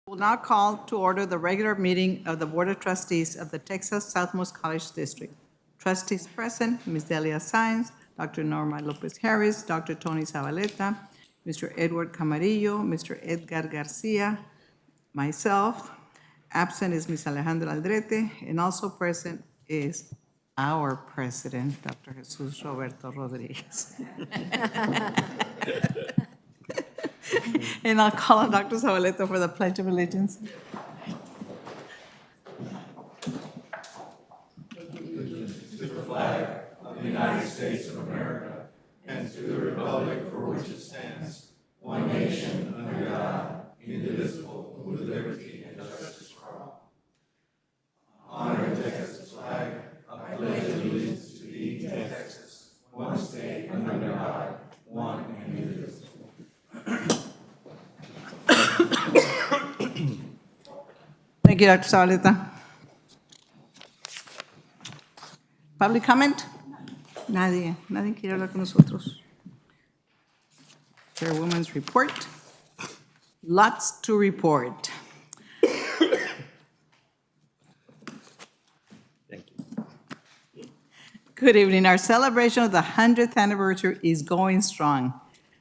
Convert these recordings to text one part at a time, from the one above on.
Will now call to order the regular meeting of the Board of Trustees of the Texas Southmost College District. Trustees present, Ms. Delia Sáenz, Dr. Norma Lopez Harris, Dr. Tony Zabaleta, Mr. Edward Camarillo, Mr. Edgar Garcia, myself. Absent is Ms. Alejandra Aldrete, and also present is our president, Dr. Jesus Roberto Rodriguez. And I'll call on Dr. Zabaleta for the Pledge of Allegiance. Thank you, Dr. Zabaleta. Public comment? Nadie quiere hablar con nosotros. Chairwoman's report. Lots to report. Thank you. Good evening. Our celebration of the 100th anniversary is going strong.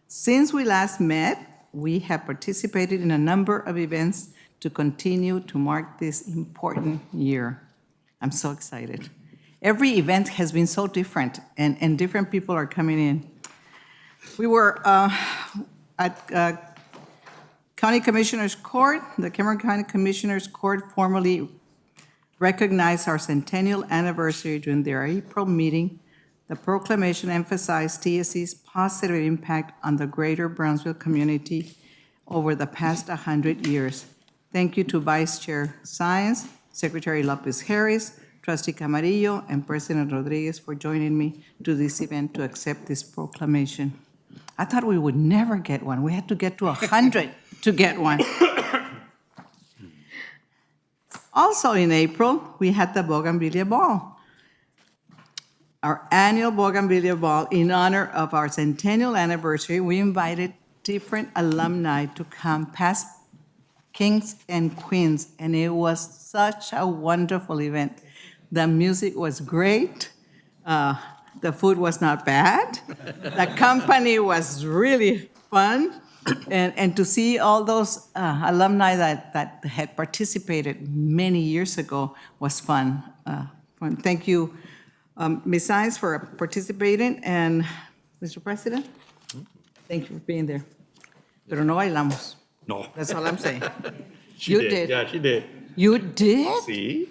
Since we last met, we have participated in a number of events to continue to mark this important year. I'm so excited. Every event has been so different, and different people are coming in. We were at County Commissioners Court. The Cameron County Commissioners Court formally recognized our centennial anniversary during their April meeting. The proclamation emphasized TSC's positive impact on the greater Brownsville community over the past 100 years. Thank you to Vice Chair Sáenz, Secretary Lopez Harris, Trustee Camarillo, and President Rodriguez for joining me to this event to accept this proclamation. I thought we would never get one. We had to get to 100 to get one. Also in April, we had the Bougainvillea Ball, our annual Bougainvillea Ball. In honor of our centennial anniversary, we invited different alumni to come, past kings and queens, and it was such a wonderful event. The music was great. The food was not bad. The company was really fun. And to see all those alumni that had participated many years ago was fun. Thank you, Ms. Sáenz, for participating, and Mr. President, thank you for being there. Pero no bailamos. No. That's all I'm saying. She You did. Yeah, she did. You did? See?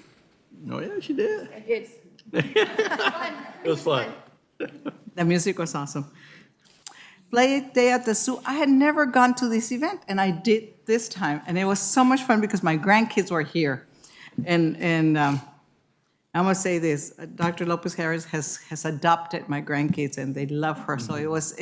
No, yeah, she did. I did. It was fun. The music was awesome. Play Day at the Zoo. I had never gone to this event, and I did this time, and it was so much fun because my grandkids were here. And I must say this: Dr. Lopez Harris has adopted my grandkids, and they love her. So it was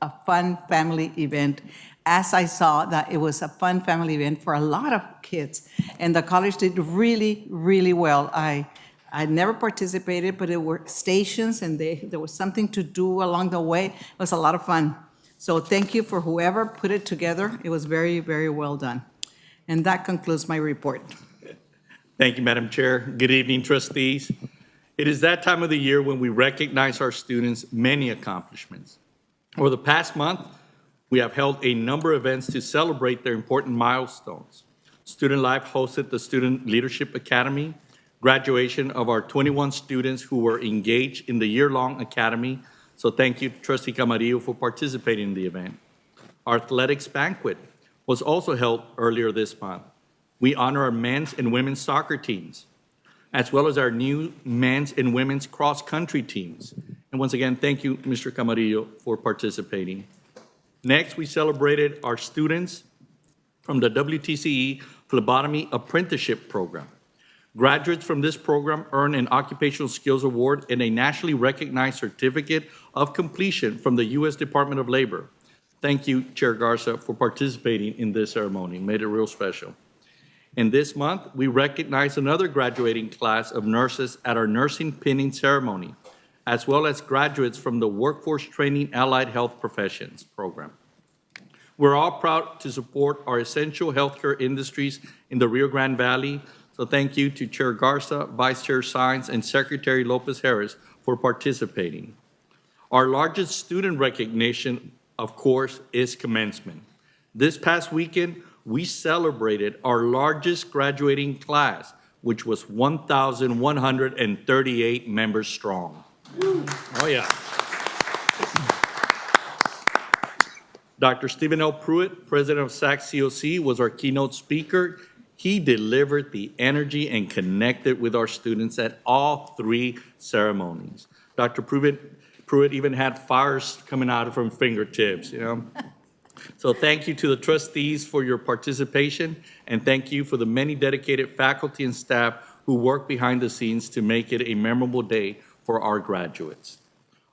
a fun family event. As I saw that it was a fun family event for a lot of kids, and the college did really, really well. I never participated, but there were stations, and there was something to do along the way. It was a lot of fun. So thank you for whoever put it together. It was very, very well done. And that concludes my report. Thank you, Madam Chair. Good evening, trustees. It is that time of the year when we recognize our students' many accomplishments. Over the past month, we have held a number of events to celebrate their important milestones. Student Life hosted the Student Leadership Academy, graduation of our 21 students who were engaged in the year-long academy. So thank you, Trustee Camarillo, for participating in the event. Our athletics banquet was also held earlier this month. We honor our men's and women's soccer teams, as well as our new men's and women's cross-country teams. And once again, thank you, Mr. Camarillo, for participating. Next, we celebrated our students from the WTCE Phlebotomy Apprenticeship Program. Graduates from this program earn an Occupational Skills Award and a nationally recognized certificate of completion from the U.S. Department of Labor. Thank you, Chair Garza, for participating in this ceremony. Made it real special. And this month, we recognize another graduating class of nurses at our nursing pinning ceremony, as well as graduates from the Workforce Training Allied Health Professions program. We're all proud to support our essential healthcare industries in the Rio Grande Valley. So thank you to Chair Garza, Vice Chair Sines, and Secretary Lopez Harris for participating. Our largest student recognition, of course, is commencement. This past weekend, we celebrated our largest graduating class, which was 1,138 members strong. Oh, yeah. Dr. Stephen L. Pruitt, President of SAC COC, was our keynote speaker. He delivered the energy and connected with our students at all three ceremonies. Dr. Pruitt even had fires coming out from fingertips, you know. So thank you to the trustees for your participation, and thank you for the many dedicated faculty and staff who work behind the scenes to make it a memorable day for our graduates.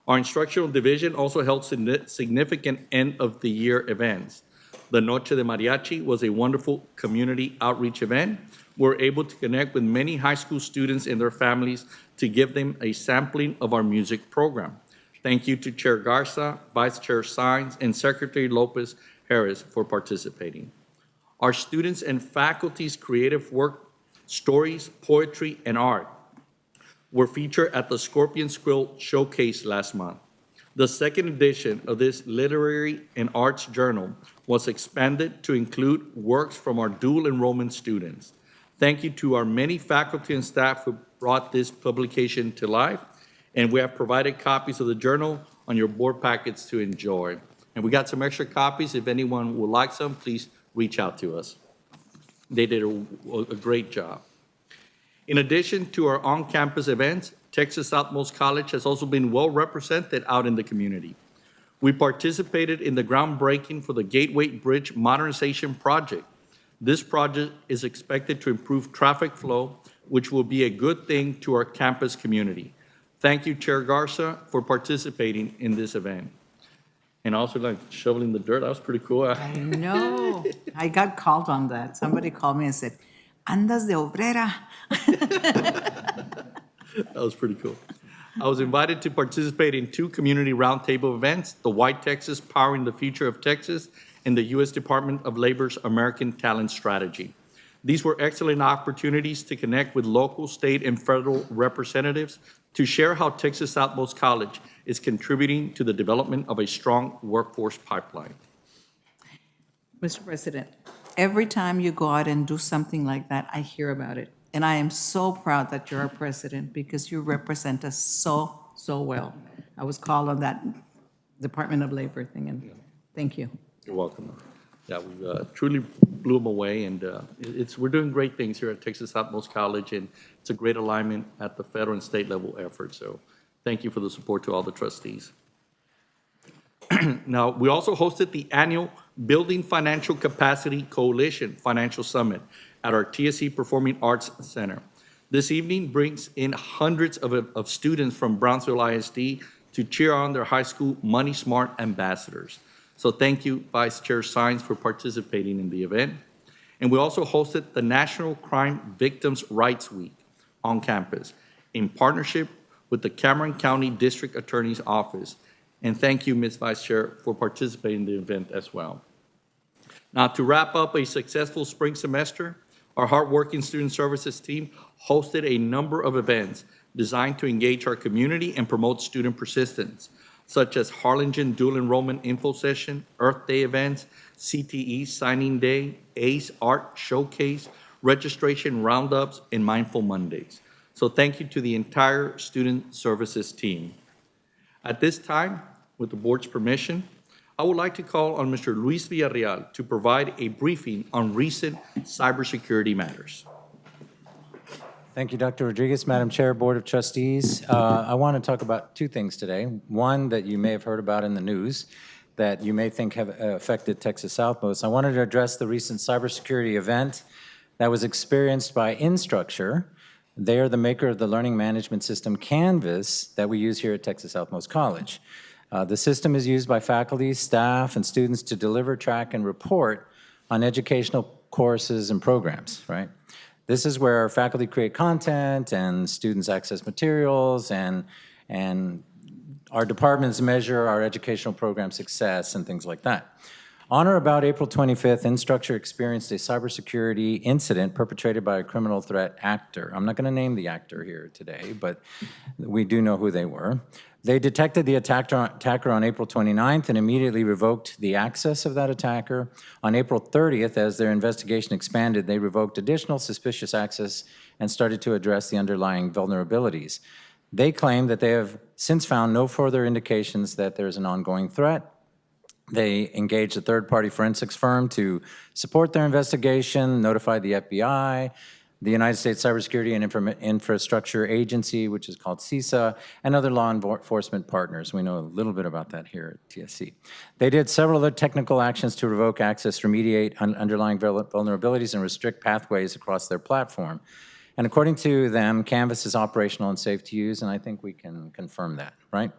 Our instructional division also held significant end-of-the-year events. The Noche de Mariachi was a wonderful community outreach event. We were able to connect with many high school students and their families to give them a sampling of our music program. Thank you to Chair Garza, Vice Chair Sines, and Secretary Lopez Harris for participating. Our students and faculty's creative work, stories, poetry, and art were featured at the Scorpion Squill Showcase last month. The second edition of this literary and arts journal was expanded to include works from our dual enrollment students. Thank you to our many faculty and staff who brought this publication to life, and we have provided copies of the journal on your board packets to enjoy. And we got some extra copies. If anyone would like some, please reach out to us. They did a great job. In addition to our on-campus events, Texas Southmost College has also been well represented out in the community. We participated in the groundbreaking for the Gateway Bridge Modernization Project. This project is expected to improve traffic flow, which will be a good thing to our campus community. Thank you, Chair Garza, for participating in this event. And also like shoveling the dirt, that was pretty cool. I know. I got called on that. Somebody called me and said, "Andas de obrera." That was pretty cool. I was invited to participate in two community roundtable events, the White Texas Powering the Future of Texas and the U.S. Department of Labor's American Talent Strategy. These were excellent opportunities to connect with local, state, and federal representatives to share how Texas Southmost College is contributing to the development of a strong workforce pipeline. Mr. President, every time you go out and do something like that, I hear about it. And I am so proud that you're our president because you represent us so, so well. I was called on that Department of Labor thing, and thank you. You're welcome. Yeah, we truly blew them away, and we're doing great things here at Texas Southmost College, and it's a great alignment at the federal and state level effort. So thank you for the support to all the trustees. Now, we also hosted the annual Building Financial Capacity Coalition Financial Summit at our TSC Performing Arts Center. This evening brings in hundreds of students from Brownsville ISD to cheer on their high school Money Smart ambassadors. So thank you, Vice Chair Sines, for participating in the event. And we also hosted the National Crime Victims' Rights Week on campus in partnership with the Cameron County District Attorney's Office. And thank you, Ms. Vice Chair, for participating in the event as well. Now, to wrap up a successful spring semester, our hardworking student services team hosted a number of events designed to engage our community and promote student persistence, such as Harlingen Dual Enrollment Info Session, Earth Day events, CTE Signing Day, ACE Art Showcase, registration roundups, and Mindful Mondays. So thank you to the entire student services team. At this time, with the board's permission, I would like to call on Mr. Luis Villarreal to provide a briefing on recent cybersecurity matters. Thank you, Dr. Rodriguez. Madam Chair, Board of Trustees. I want to talk about two things today. One that you may have heard about in the news that you may think have affected Texas Southmost. I wanted to address the recent cybersecurity event that was experienced by Instructure. They are the maker of the learning management system Canvas that we use here at Texas Southmost College. The system is used by faculty, staff, and students to deliver, track, and report on educational courses and programs, right? This is where faculty create content and students access materials, and our departments measure our educational program success and things like that. On or about April 25th, Instructure experienced a cybersecurity incident perpetrated by a criminal threat actor. I'm not going to name the actor here today, but we do know who they were. They detected the attacker on April 29th and immediately revoked the access of that attacker. On April 30th, as their investigation expanded, they revoked additional suspicious access and started to address the underlying vulnerabilities. They claim that they have since found no further indications that there's an ongoing threat. They engaged a third-party forensics firm to support their investigation, notified the FBI, the United States Cybersecurity and Infrastructure Agency, which is called CISA, and other law enforcement partners. We know a little bit about that here at TSC. They did several other technical actions to revoke access, remediate underlying vulnerabilities, and restrict pathways across their platform. And according to them, Canvas is operational and safe to use, and I think we can confirm that, right?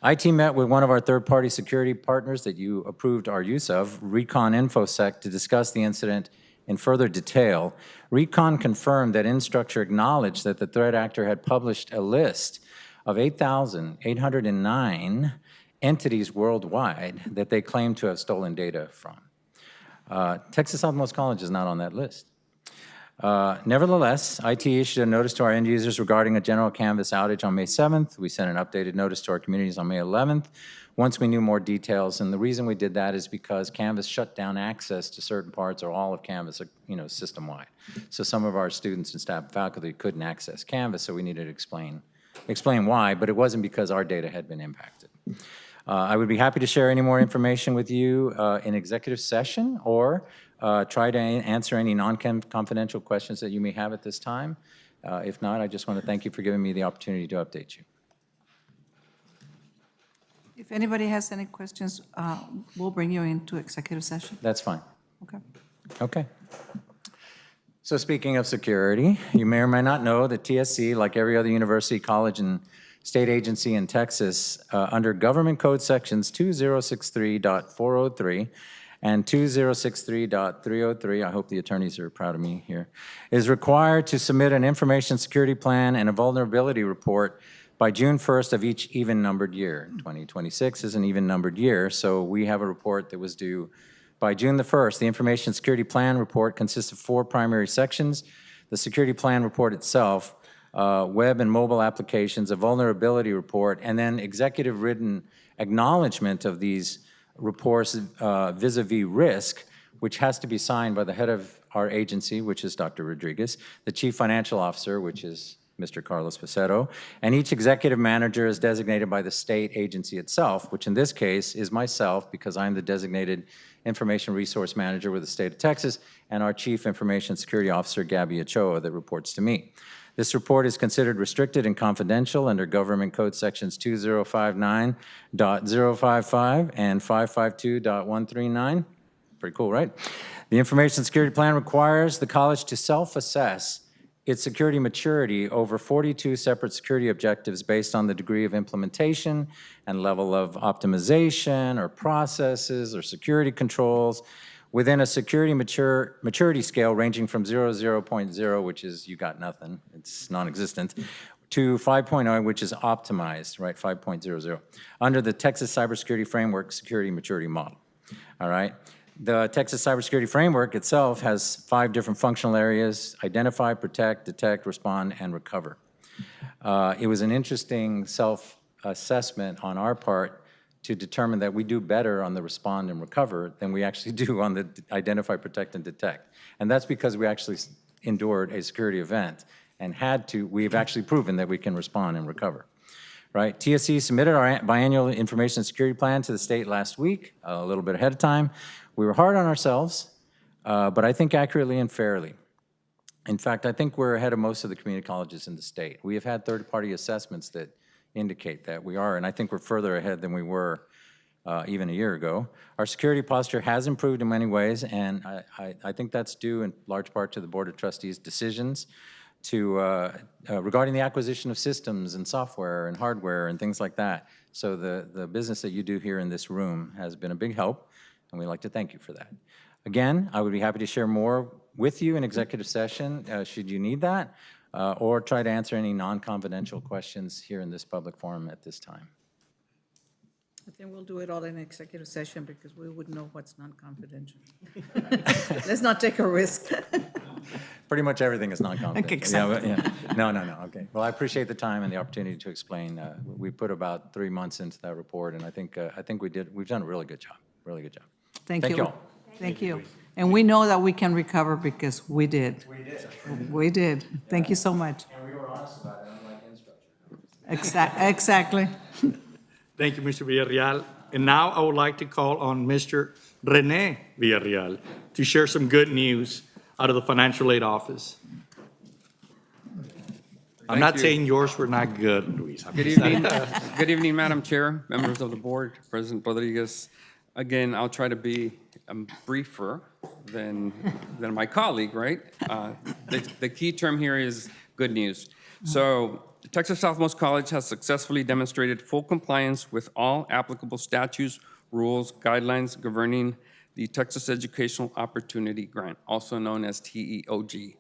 IT met with one of our third-party security partners that you approved our use of, Recon InfoSec, to discuss the incident in further detail. Recon confirmed that Instructure acknowledged that the threat actor had published a list of 8,809 entities worldwide that they claimed to have stolen data from. Texas Southmost College is not on that list. Nevertheless, IT issued a notice to our end users regarding a general Canvas outage on May 7th. We sent an updated notice to our communities on May 11th once we knew more details. And the reason we did that is because Canvas shut down access to certain parts or all of Canvas, system-wide. So some of our students and staff and faculty couldn't access Canvas, so we needed to explain why, but it wasn't because our data had been impacted. I would be happy to share any more information with you in executive session or try to answer any non-confidential questions that you may have at this time. If not, I just want to thank you for giving me the opportunity to update you. If anybody has any questions, we'll bring you into executive session. That's fine. Okay. Okay. So speaking of security, you may or may not know that TSC, like every other university, college, and state agency in Texas, under Government Code Sections 2063.403 and 2063.303, I hope the attorneys are proud of me here, is required to submit an information security plan and a vulnerability report by June 1st of each even-numbered year. 2026 is an even-numbered year, so we have a report that was due by June the 1st. The information security plan report consists of 4 primary sections: the security plan report itself, web and mobile applications, a vulnerability report, and then executive written acknowledgement of these reports vis-a-vis risk, which has to be signed by the head of our agency, which is Dr. Rodriguez, the chief financial officer, which is Mr. Carlos Pacero, and each executive manager is designated by the state agency itself, which in this case is myself, because I'm the designated information resource manager with the state of Texas, and our chief information security officer, Gabby Ochoa, that reports to me. This report is considered restricted and confidential under Government Code Sections 2059.055 and 552.139. Pretty cool, right? The Information Security Plan requires the college to self-assess its security maturity over 42 separate security objectives based on the degree of implementation and level of optimization or processes or security controls within a security maturity scale ranging from 0.0, which is you got nothing, it's non-existent, to 5.0, which is optimized, right, 5.00, under the Texas Cybersecurity Framework Security Maturity Model, all right? The Texas Cybersecurity Framework itself has 5 different functional areas: identify, protect, detect, respond, and recover. It was an interesting self-assessment on our part to determine that we do better on the respond and recover than we actually do on the identify, protect, and detect. And that's because we actually endured a security event and we've actually proven that we can respond and recover. Right? TSC submitted our biannual information security plan to the state last week, a little bit ahead of time. We were hard on ourselves, but I think accurately and fairly. In fact, I think we're ahead of most of the community colleges in the state. We have had third-party assessments that indicate that we are, and I think we're further ahead than we were even a year ago. Our security posture has improved in many ways, and I think that's due in large part to the Board of Trustees' decisions regarding the acquisition of systems and software and hardware and things like that. So the business that you do here in this room has been a big help, and we'd like to thank you for that. Again, I would be happy to share more with you in executive session should you need that, or try to answer any non-confidential questions here in this public forum at this time. I think we'll do it all in executive session because we would know what's non-confidential. Let's not take a risk. Pretty much everything is non-confidential. Okay, exactly. No, okay. Well, I appreciate the time and the opportunity to explain. We put about 3 months into that report, and I think we've done a really good job, Thank you. you all. Thank you. And we know that we can recover because we did. We did. Thank you so much. And we were honest about it, unlike infrastructure. Exactly. Thank you, Mr. Villarreal. And now I would like to call on Mr. Rene Villarreal to share some good news out of the financial aid office. I'm not you. saying yours were not good, Luis. I'm Good just saying- evening. Good evening, Madam Chair, members of the board, President Rodriguez. Again, I'll try to be briefer than my colleague, right? The key term here is good news. So Texas Southmost College has successfully demonstrated full compliance with all applicable statutes, rules, guidelines governing the Texas Educational Opportunity Grant, also known as TEOG,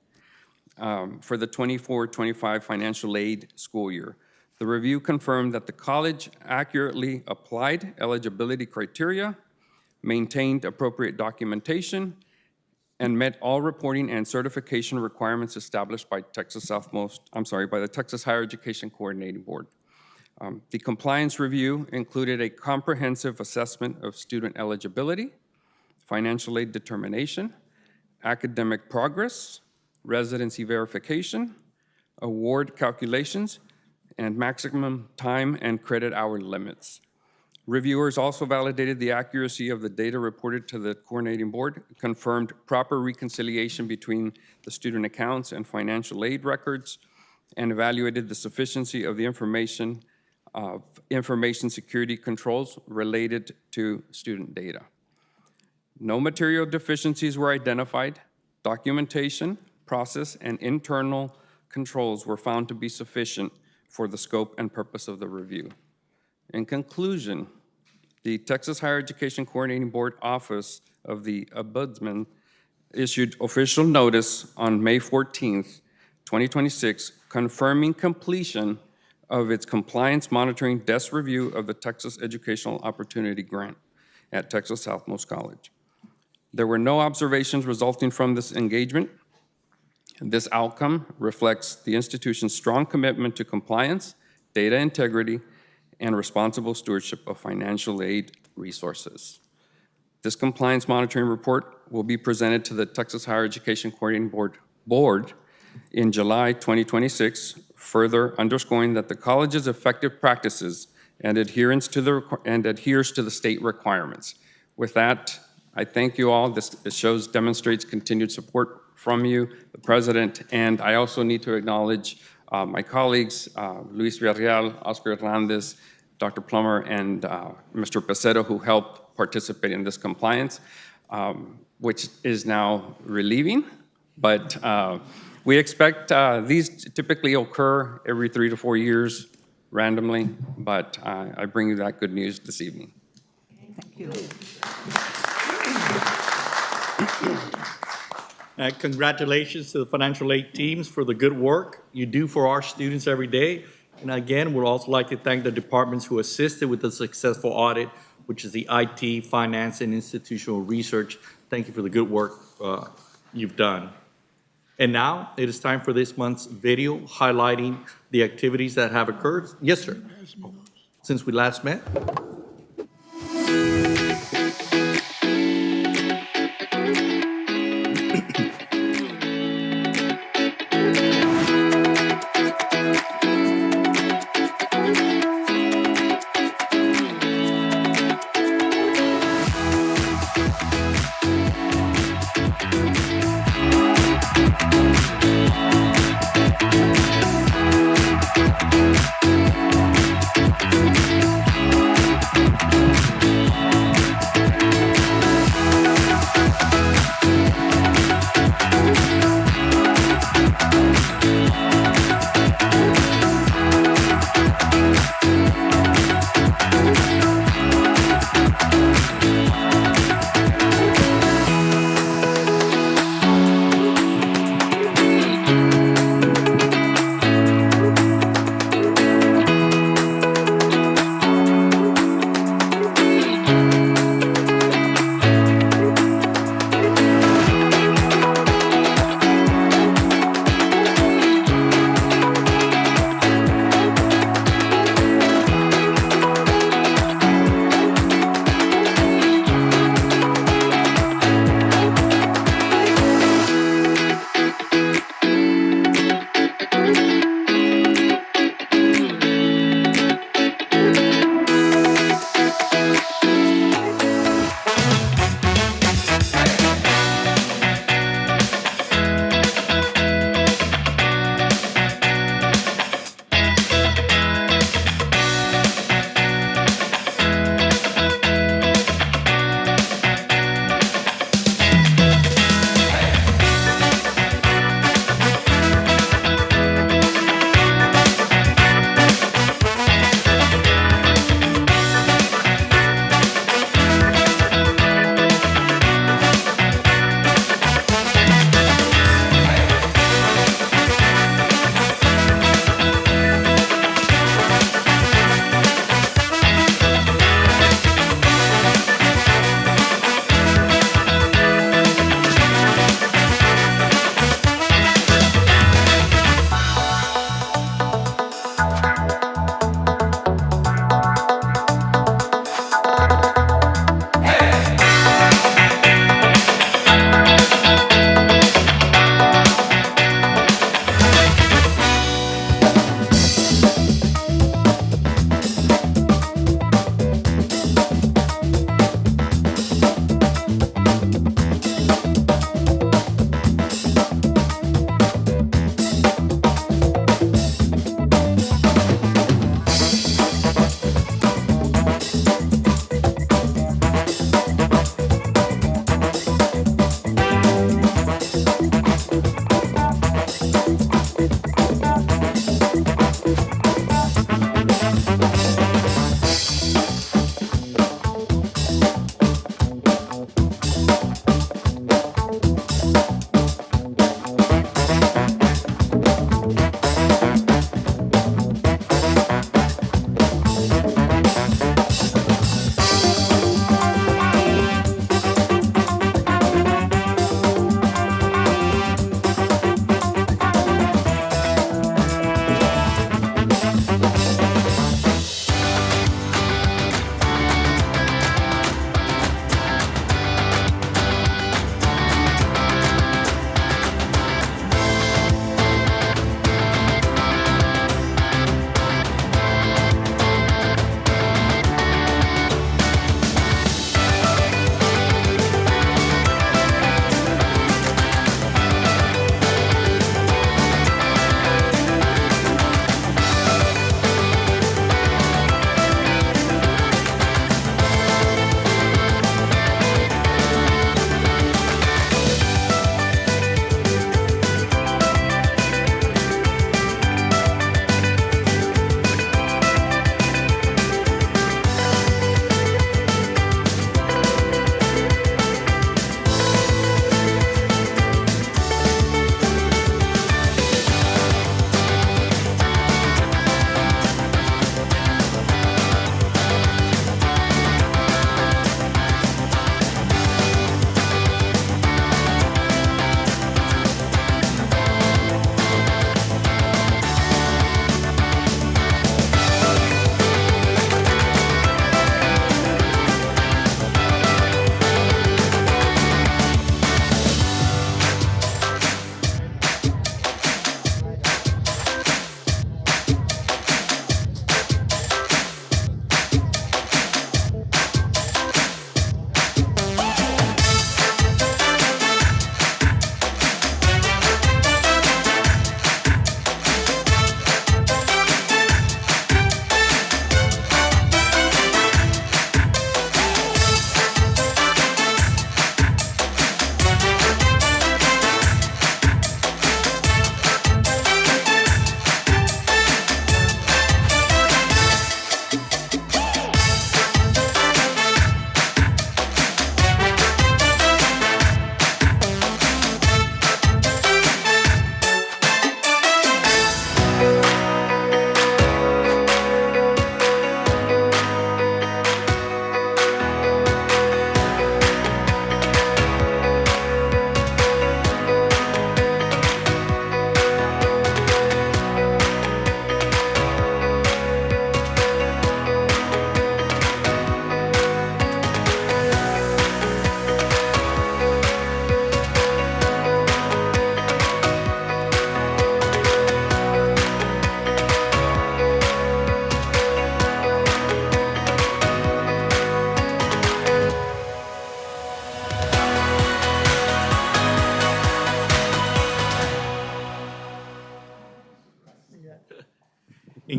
for the 24-25 financial aid school year. The review confirmed that the college accurately applied eligibility criteria, maintained appropriate documentation, and met all reporting and certification requirements established by by the Texas Higher Education Coordinating Board. The compliance review included a comprehensive assessment of student eligibility, financial aid determination, academic progress, residency verification, award calculations, and maximum time and credit hour limits. Reviewers also validated the accuracy of the data reported to the coordinating board, confirmed proper reconciliation between the student accounts and financial aid records, and evaluated the sufficiency of the information security controls related to student data. No material deficiencies were identified. Documentation, process, and internal controls were found to be sufficient for the scope and purpose of the review. In conclusion, the Texas Higher Education Coordinating Board Office of the Ombudsman issued official notice on May 14th, 2026, confirming completion of its compliance monitoring desk review of the Texas Educational Opportunity Grant at Texas Southmost College. There were no observations resulting from this engagement. This outcome reflects the institution's strong commitment to compliance, data integrity, and responsible stewardship of financial aid resources. This compliance monitoring report will be presented to the Texas Higher Education Coordinating Board in July 2026, further underscoring that the college's effective practices and adheres to the state requirements. With that, I thank you all. This demonstrates continued support from you, the president, and I also need to acknowledge my colleagues, Luis Villarreal, Oscar Hernandez, Dr. Plummer, and Mr. Pecero, who helped participate in this compliance, which is now relieving. But we expect these typically occur every 3 to 4 years randomly, but I bring you that good news this evening. Thank you. Congratulations to the financial aid teams for the good work you do for our students every day. And again, we'd also like to thank the departments who assisted with the successful audit, which is the IT, finance, and institutional research. Thank you for the good work you've done. And now it is time for this month's video highlighting the activities that have occurred. Yes, sir. Since we last met.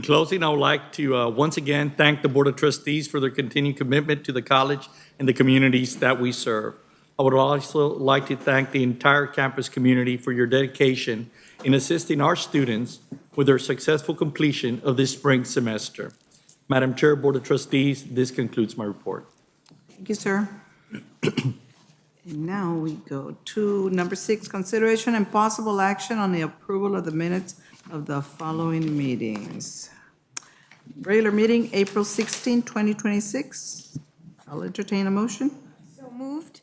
closing, I would like to once again thank the Board of Trustees for their continued commitment to the college and the communities that we serve. I would also like to thank the entire campus community for your dedication in assisting our students with their successful completion of this spring semester. Madam Chair, Board of Trustees, this concludes my report. Thank you, sir. And now we go to number 6, consideration and possible action on the approval of the minutes of the following meetings. Regular meeting, April 16, 2026. I'll entertain a motion. So moved.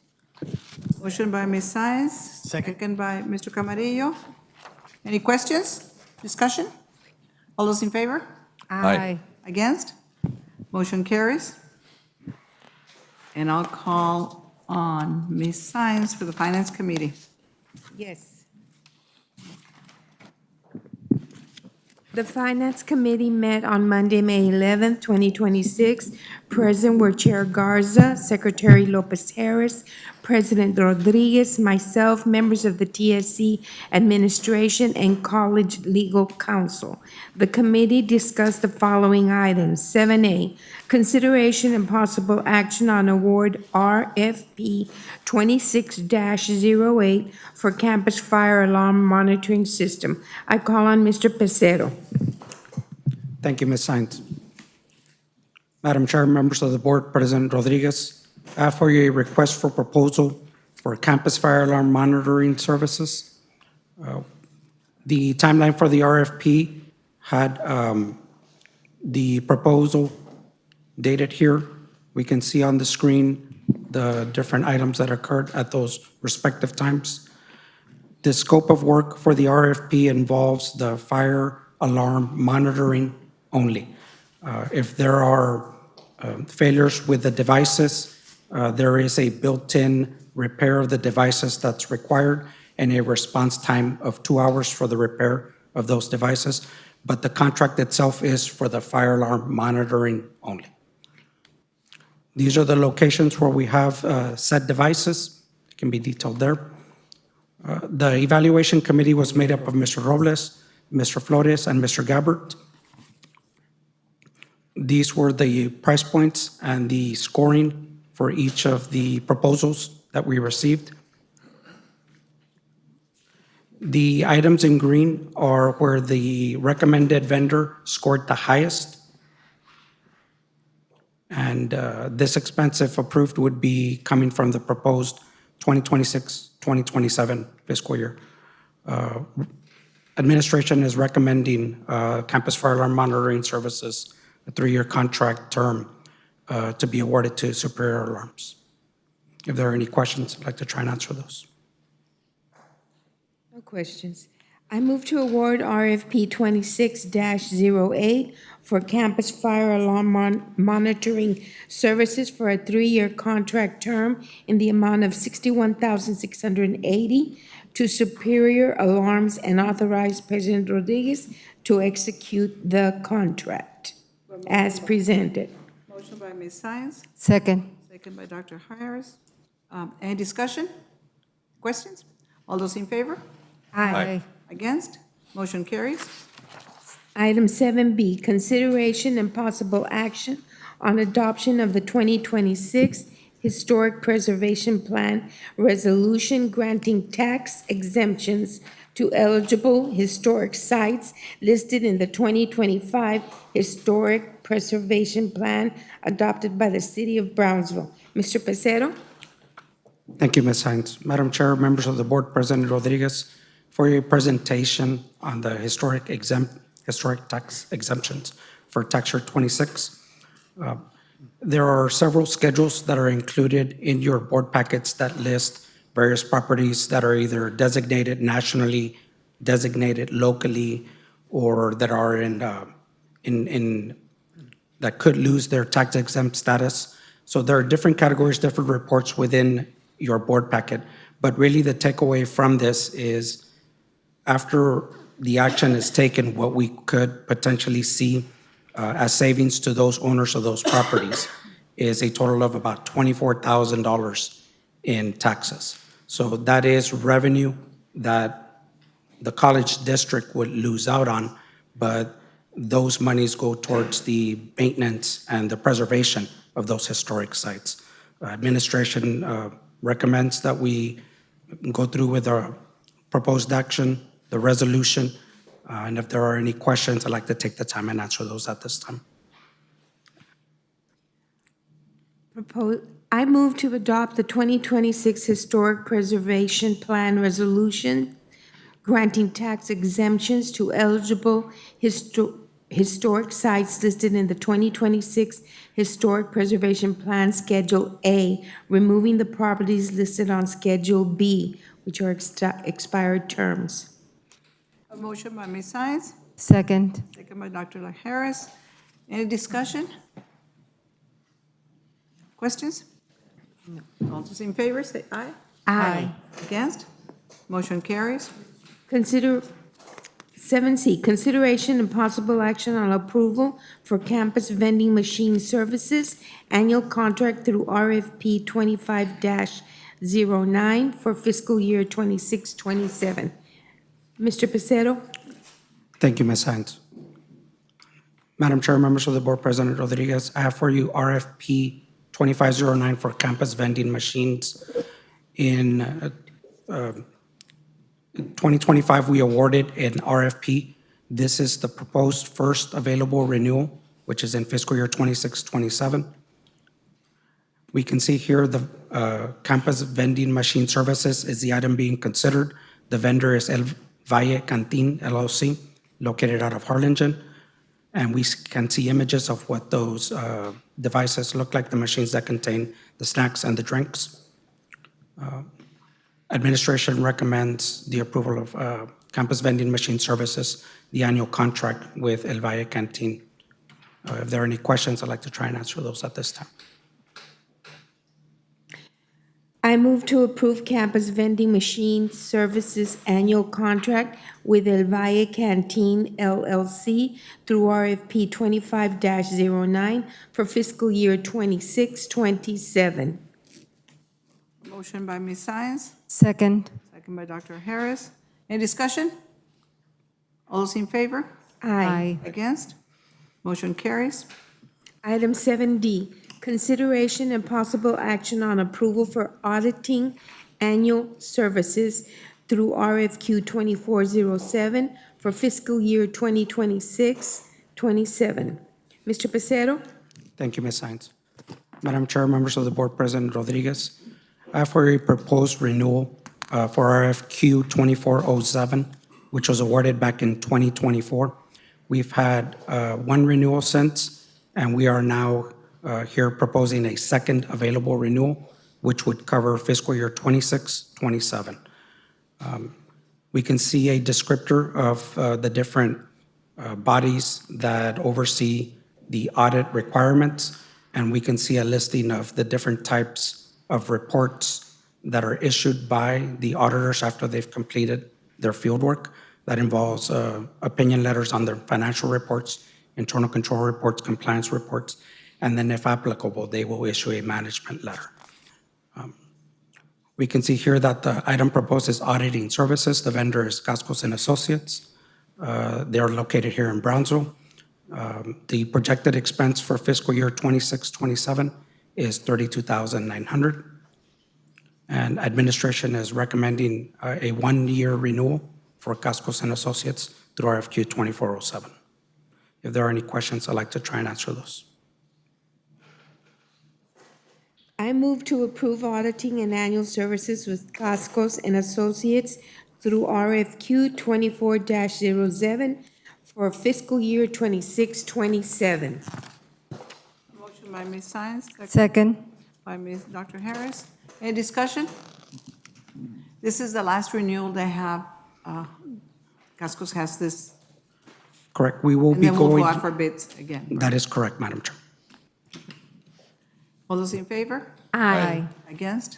Motion by Ms. Sáenz. Second by Mr. Camarillo. Any questions? Discussion? All those in favor? Aye. Against? Motion carries. And I'll call on Ms. Sáenz for the Finance Committee. Yes. The Finance Committee met on Monday, May 11th, 2026. Present were Chair Garza, Secretary Lopez Harris, President Rodriguez, myself, members of the TSC administration, and College Legal Counsel. The committee discussed the following items. 7A, consideration and possible action on award RFP 26-08 for campus fire alarm monitoring system. I call on Mr. Pacero. Thank you, Ms. Sáenz. Madam Chair, members of the board, President Rodriguez, I have for you a request for proposal for campus fire alarm monitoring services. The timeline for the RFP had the proposal dated here. We can see on the screen the different items that occurred at those respective times. The scope of work for the RFP involves the fire alarm monitoring only. If there are failures with the devices, there is a built-in repair of the devices that's required and a response time of 2 hours for the repair of those devices. But the contract itself is for the fire alarm monitoring only. These are the locations where we have said devices. It can be detailed there. The evaluation committee was made up of Mr. Robles, Mr. Flores, and Mr. Gabbard. These were the price points and the scoring for each of the proposals that we received. The items in green are where the recommended vendor scored the highest. And this expense, if approved, would be coming from the proposed 2026-2027 fiscal year. Administration is recommending campus fire alarm monitoring services, a 3-year contract term to be awarded to Superior Alarms. If there are any questions, I'd like to try and answer those. No questions. I move to award RFP 26-08 for campus fire alarm monitoring services for a 3-year contract term in the amount of $61,680 to Superior Alarms and authorize President Rodriguez to execute the contract as presented. Motion by Ms. Sáenz, Second. second by Dr. Harris. Any discussion? Questions? All those in favor? Aye. Against? Motion carries. Item 7B, consideration and possible action on adoption of the 2026 Historic Preservation Plan resolution granting tax exemptions to eligible historic sites listed in the 2025 Historic Preservation Plan adopted by the City of Brownsville. Mr. Pacero? Thank you, Ms. Hines. Madam Chair, members of the board, President Rodriguez, for your presentation on the historic tax exemptions for tax year 26. There are several schedules that are included in your board packets that list various properties that are either designated nationally, designated locally, or that are that could lose their tax exempt status. So there are different categories, different reports within your board packet. But really the takeaway from this is after the action is taken, what we could potentially see as savings to those owners of those properties is a total of about $24,000 in taxes. So that is revenue that the college district would lose out on, but those monies go towards the maintenance and the preservation of those historic sites. Administration recommends that we go through with our proposed action, the resolution, and if there are any questions, I'd like to take the time and answer those at this time. I move to adopt the 2026 Historic Preservation Plan Resolution granting tax exemptions to eligible historic sites listed in the 2026 Historic Preservation Plan Schedule A, removing the properties listed on Schedule B, which are expired terms. A motion by Ms. Science, Second. second by Dr. Harris. Any discussion? Questions? All those in favor, say aye. Aye. Against? Motion carries. 7C, consideration and possible action on approval for campus vending machine services, annual contract through RFP 25-09 for fiscal year 26-27. Mr. Pacero? Thank you, Ms. Hines. Madam Chair, members of the board, President Rodriguez, I have for you RFP 2509 for campus vending machines. In 2025, we awarded an RFP. This is the proposed first available renewal, which is in fiscal year 26-27. We can see here the campus vending machine services is the item being considered. The vendor is El Valle Cantin LLC, located out of Harlingen. And we can see images of what those devices look like, the machines that contain the snacks and the drinks. Administration recommends the approval of campus vending machine services, the annual contract with El Valle Cantin. If there are any questions, I'd like to try and answer those at this time. I move to approve campus vending machine services annual contract with El Valle Canteen LLC through RFP 25-09 for fiscal year 26-27. Motion by Ms. Science, Second. second by Dr. Harris. Any discussion? All those in favor? Aye. Against? Motion carries. Item 7D, consideration and possible action on approval for auditing annual services through RFQ 2407 for fiscal year 2026-27. Mr. Pacero? Thank you, Ms. Hines. Madam Chair, members of the board, President Rodriguez, I have for a proposed renewal for RFQ 2407, which was awarded back in 2024. We've had one renewal since, and we are now here proposing a second available renewal, which would cover fiscal year 26-27. We can see a descriptor of the different bodies that oversee the audit requirements, and we can see a listing of the different types of reports that are issued by the auditors after they've completed their field work. That involves opinion letters on their financial reports, internal control reports, compliance reports, and then if applicable, they will issue a management letter. We can see here that the item proposed is auditing services. The vendor is Cascos and Associates. They are located here in Brownsville. The projected expense for fiscal year 26-27 is $32,900. And administration is recommending a one-year renewal for Cascos and Associates through RFQ 2407. If there are any questions, I'd like to try and answer those. I move to approve auditing and annual services with Cascos and Associates through RFQ 24-07 for fiscal year 26-27. Motion by Ms. Science, second Second. by Ms. Dr. Harris. Any discussion? This is the last renewal they have. Cascos has this, Correct, we will and be then we'll go going, out for bids again. that is correct, Madam Chair. All those in favor? Aye. Against?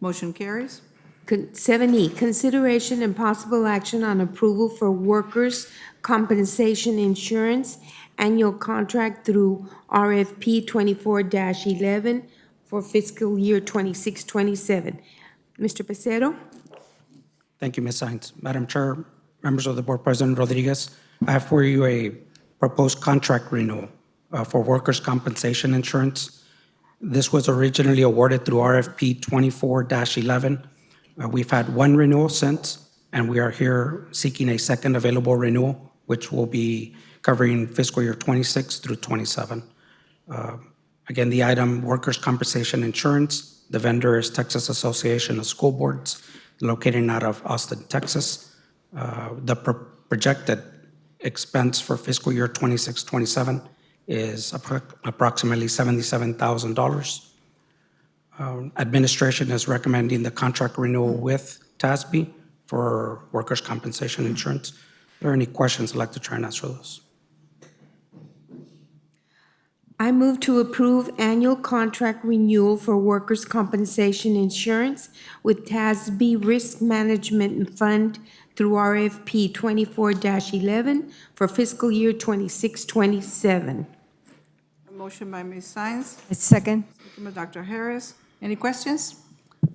Motion carries. 7E, consideration and possible action on approval for workers' compensation insurance annual contract through RFP 24-11 for fiscal year 26-27. Mr. Pacero? Thank you, Ms. Sines. Madam Chair, members of the board, President Rodriguez, I have for you a proposed contract renewal for workers' compensation insurance. This was originally awarded through RFP 24-11. We've had one renewal since, and we are here seeking a second available renewal, which will be covering fiscal year 26 through 27. Again, the item, workers' compensation insurance. The vendor is Texas Association of School Boards, located out of Austin, Texas. The projected expense for fiscal year 26-27 is approximately $77,000. Administration is recommending the contract renewal with TSC for workers' compensation insurance. If there are any questions, I'd like to try and answer those. I move to approve annual contract renewal for workers' compensation insurance with TASB Risk Management Fund through RFP 24-11 for fiscal year 26-27. A motion by Ms. Science, Second. second by Dr. Harris. Any questions?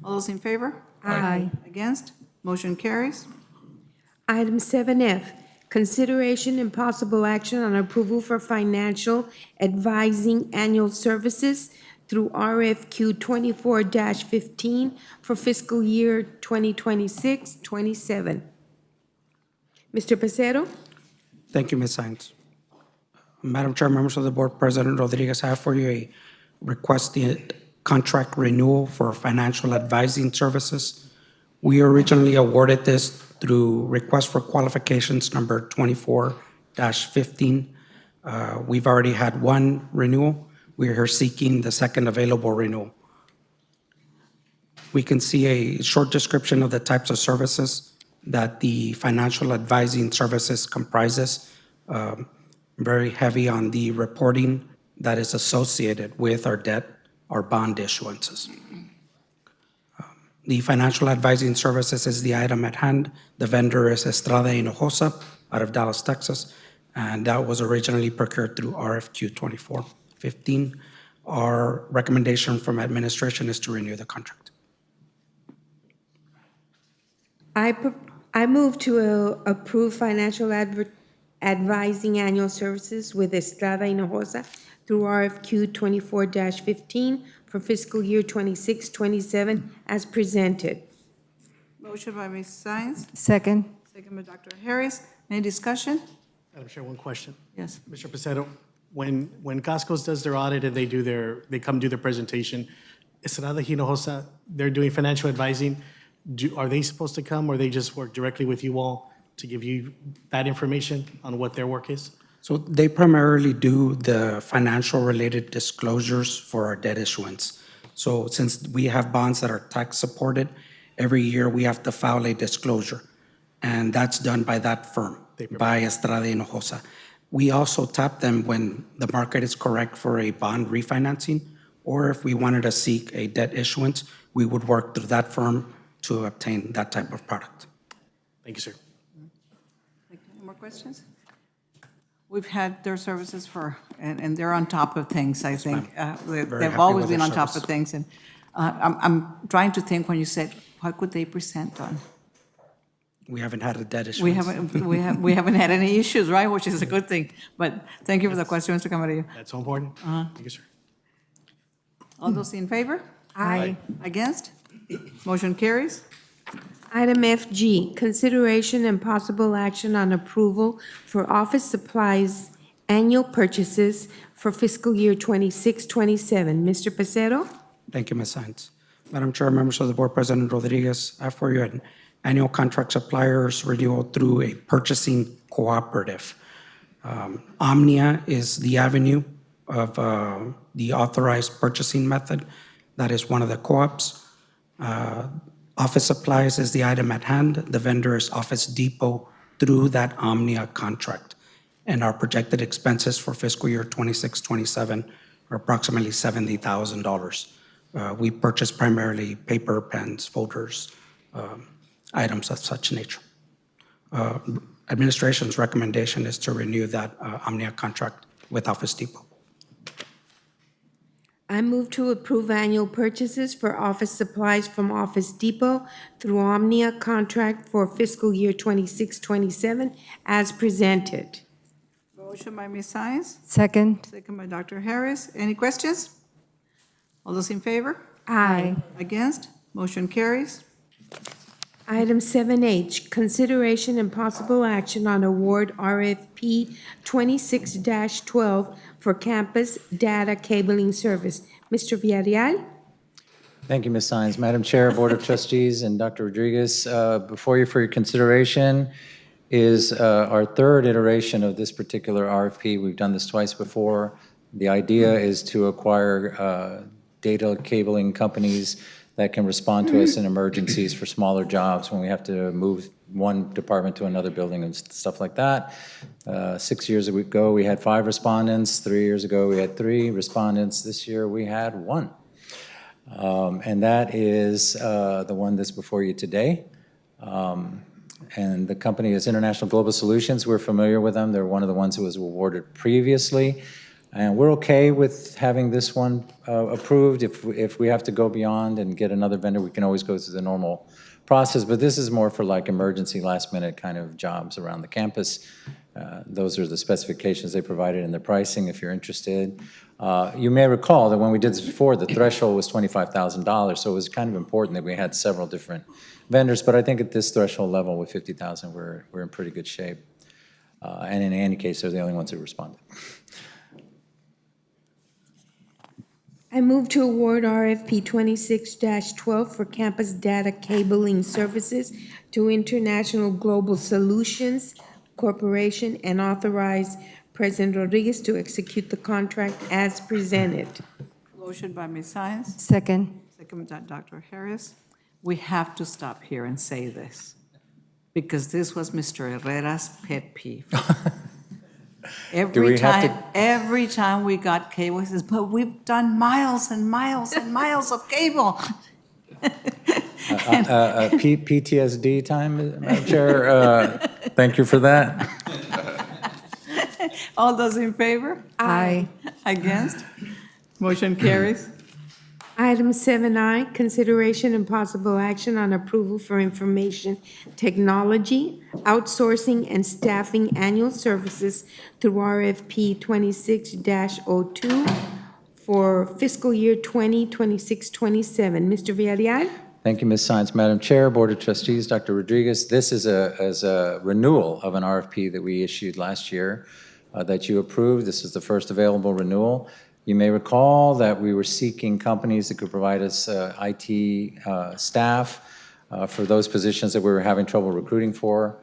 All those in favor? Aye. Against? Motion carries. Item 7F, consideration and possible action on approval for financial advising annual services through RFQ 24-15 for fiscal year 2026-27. Mr. Pacero? Thank you, Ms. Science. Madam Chair, members of the board, President Rodriguez, I have for you a requested contract renewal for financial advising services. We originally awarded this through request for qualifications number 24-15. We've already had one renewal. We are here seeking the second available renewal. We can see a short description of the types of services that the financial advising services comprises. Very heavy on the reporting that is associated with our debt, our bond issuances. The financial advising services is the item at hand. The vendor is Estrada Hinojosa out of Dallas, Texas, and that was originally procured through RFQ 24-15. Our recommendation from administration is to renew the contract. I move to approve financial advising annual services with Estrada Hinojosa through RFQ 24-15 for fiscal year 26-27 as presented. Motion by Ms. Science, Second. second by Dr. Harris. Any discussion? Madam Chair, one question. Yes. Mr. Pacero, when Costco does their audit and they come do their presentation, Estrada Hinojosa, they're doing financial advising, are they supposed to come or they just work directly with you all to give you that information on what their work is? So they primarily do the financial related disclosures for our debt issuance. So since we have bonds that are tax supported, every year we have to file a disclosure. And that's done by that firm, by Estrada Hinojosa. We also tap them when the market is correct for a bond refinancing, or if we wanted to seek a debt issuance, we would work through that firm to obtain that type of product. Thank you, sir. Any more questions? We've had their services and they're on top of things, I think. Very They've happy always with been their on top of service. things, and I'm trying to think when you said, what could they present on? We haven't had a debt issuance. We haven't had any issues, right, which is a good thing. But thank you for the question, Mr. Camarillo. That's so important. Thank you, sir. All those in favor? Aye. Against? Motion carries. Item FG, consideration and possible action on approval for office supplies annual purchases for fiscal year 26-27. Mr. Pacero? Thank you, Ms. Science. Madam Chair, members of the board, President Rodriguez, I have for you an annual contract suppliers renewal through a purchasing cooperative. Omnia is the avenue of the authorized purchasing method. That is one of the co-ops. Office supplies is the item at hand. The vendor is Office Depot through that Omnia contract. And our projected expenses for fiscal year 26-27 are approximately $70,000. We purchase primarily paper, pens, folders, items of such nature. Administration's recommendation is to renew that Omnia contract with Office Depot. I move to approve annual purchases for office supplies from Office Depot through Omnia contract for fiscal year 26-27 as presented. Motion by Ms. Science, Second. second by Dr. Harris. Any questions? All those in favor? Aye. Against? Motion carries. Item 7H, consideration and possible action on award RFP 26-12 for campus data cabling service. Mr. Villarreal? Thank you, Ms. Sines. Madam Chair, Board of Trustees, and Dr. Rodriguez, before you for your consideration is our third iteration of this particular RFP. We've done this twice before. The idea is to acquire data cabling companies that can respond to us in emergencies for smaller jobs when we have to move one department to another building and stuff like that. 6 years ago, we had 5 respondents. 3 years ago, we had 3 respondents. This year, we had 1. And that is the one that's before you today. And the company is International Global Solutions. We're familiar with them. They're one of the ones who was awarded previously. And we're okay with having this one approved. If we have to go beyond and get another vendor, we can always go through the normal process. But this is more for like emergency, last-minute kind of jobs around the campus. Those are the specifications they provided in the pricing, if you're interested. You may recall that when we did this before, the threshold was $25,000, so it was kind of important that we had several different vendors. But I think at this threshold level with $50,000, we're in pretty good shape. And in any case, they're the only ones who responded. I move to award RFP 26-12 for campus data cabling services to International Global Solutions Corporation and authorize President Rodriguez to execute the contract as presented. Motion by Ms. Science, Second. second by Dr. Harris. We have to stop here and say this, because this was Mr. Herrera's pet peeve. we have Every time we got cable, he says, but we've done miles and miles and miles of cable. PTSD time, Madam Chair. Thank you for that. All those in favor? Aye. Against? Motion carries. Item 7I, consideration and possible action on approval for information technology, outsourcing and staffing annual services through RFP 26-02 for fiscal year 2026-27. Mr. Villarreal? Thank you, Ms. Science. Madam Chair, Board of Trustees, Dr. Rodriguez, this is a renewal of an RFP that we issued last year that you approved. This is the first available renewal. You may recall that we were seeking companies that could provide us IT staff for those positions that we were having trouble recruiting for.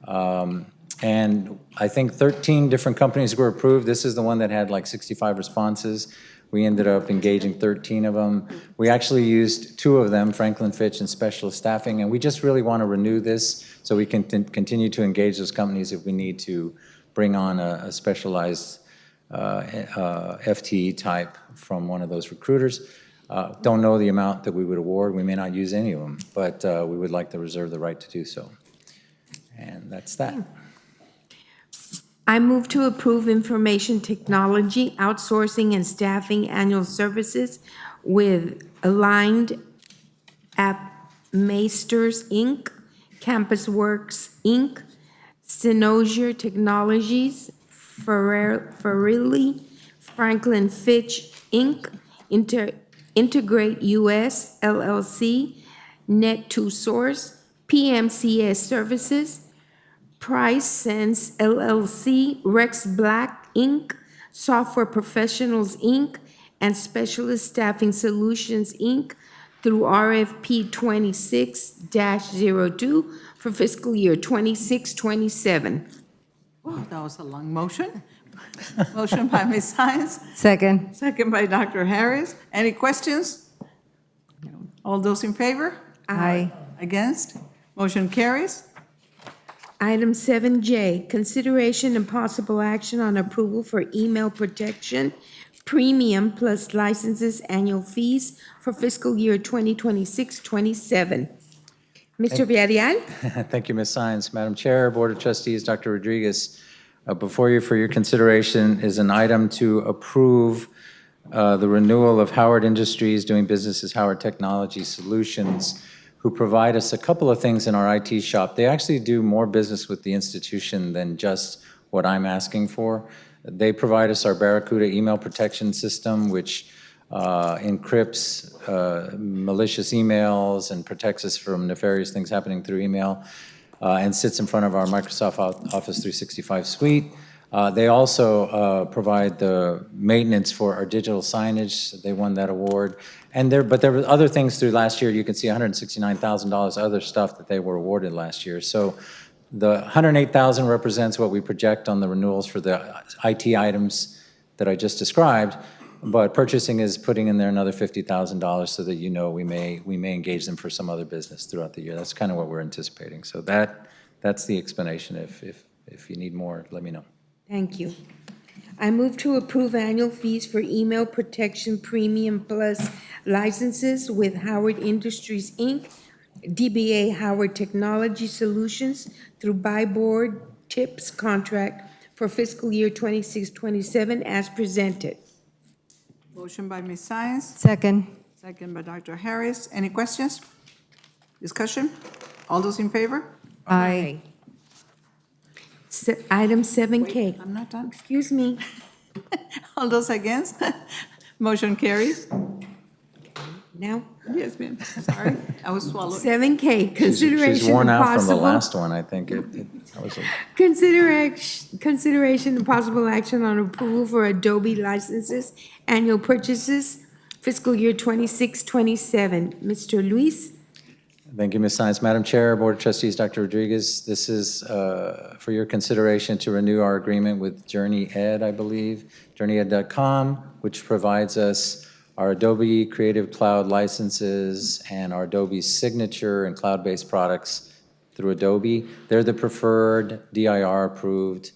And I think 13 different companies were approved. This is the one that had like 65 responses. We ended up engaging 13 of them. We actually used 2 of them, Franklin Fitch and Specialist Staffing, and we just really want to renew this so we can continue to engage those companies if we need to bring on a specialized FTE type from one of those recruiters. Don't know the amount that we would award. We may not use any of them, but we would like to reserve the right to do so. And that's that. I move to approve information technology, outsourcing and staffing annual services with Aligned Appmeisters, Inc., Campus Works, Inc., Synosia Technologies, Farilli, Franklin Fitch, Inc., Integrate US, LLC, Net2Source, PMCS Services, Price Sense, LLC, Rex Black, Inc., Software Professionals, Inc., and Specialist Staffing Solutions, Inc., through RFP 26-02 for fiscal year 26-27. Oh, that was a long motion. Motion by Ms. Science, Second. second by Dr. Harris. Any questions? All those in favor? Aye. Against? Motion carries. Item 7J, consideration and possible action on approval for email protection premium plus licenses annual fees for fiscal year 2026-27. Mr. Villarreal? Thank you, Ms. Science. Madam Chair, Board of Trustees, Dr. Rodriguez, before you for your consideration is an item to approve the renewal of Howard Industries, doing business as Howard Technology Solutions, who provide us a couple of things in our IT shop. They actually do more business with the institution than just what I'm asking for. They provide us our Barracuda email protection system, which encrypts malicious emails and protects us from nefarious things happening through email, and sits in front of our Microsoft Office 365 suite. They also provide the maintenance for our digital signage. They won that award. But there were other things through last year. You can see $169,000 other stuff that they were awarded last year. So the $108,000 represents what we project on the renewals for the IT items that I just described. But purchasing is putting in there another $50,000 so that we may engage them for some other business throughout the year. That's kind of what we're anticipating. So that's the explanation. If you need more, let me know. Thank you. I move to approve annual fees for email protection premium plus licenses with Howard Industries, Inc., DBA Howard Technology Solutions through Buy Board TIPS contract for fiscal year 26-27 as presented. Motion by Ms. Science, Second. second by Dr. Harris. Any questions? Discussion? All those in favor? Aye. Item 7K. I'm not done. Excuse me. All those against? Motion carries. Now, Yes, ma'am. Sorry, I was swallowed. 7K, consideration She's worn and out from the possible. last one, I think. That was Consideration and possible action on approval for Adobe licenses, annual purchases, fiscal year 26-27. Mr. Luis? Thank you, Ms. Science. Madam Chair, Board of Trustees, Dr. Rodriguez, this is for your consideration to renew our agreement with Journey Ed, I believe, journeyed.com, which provides us our Adobe Creative Cloud licenses and our Adobe Signature and cloud-based products through Adobe. They're the preferred DIR-approved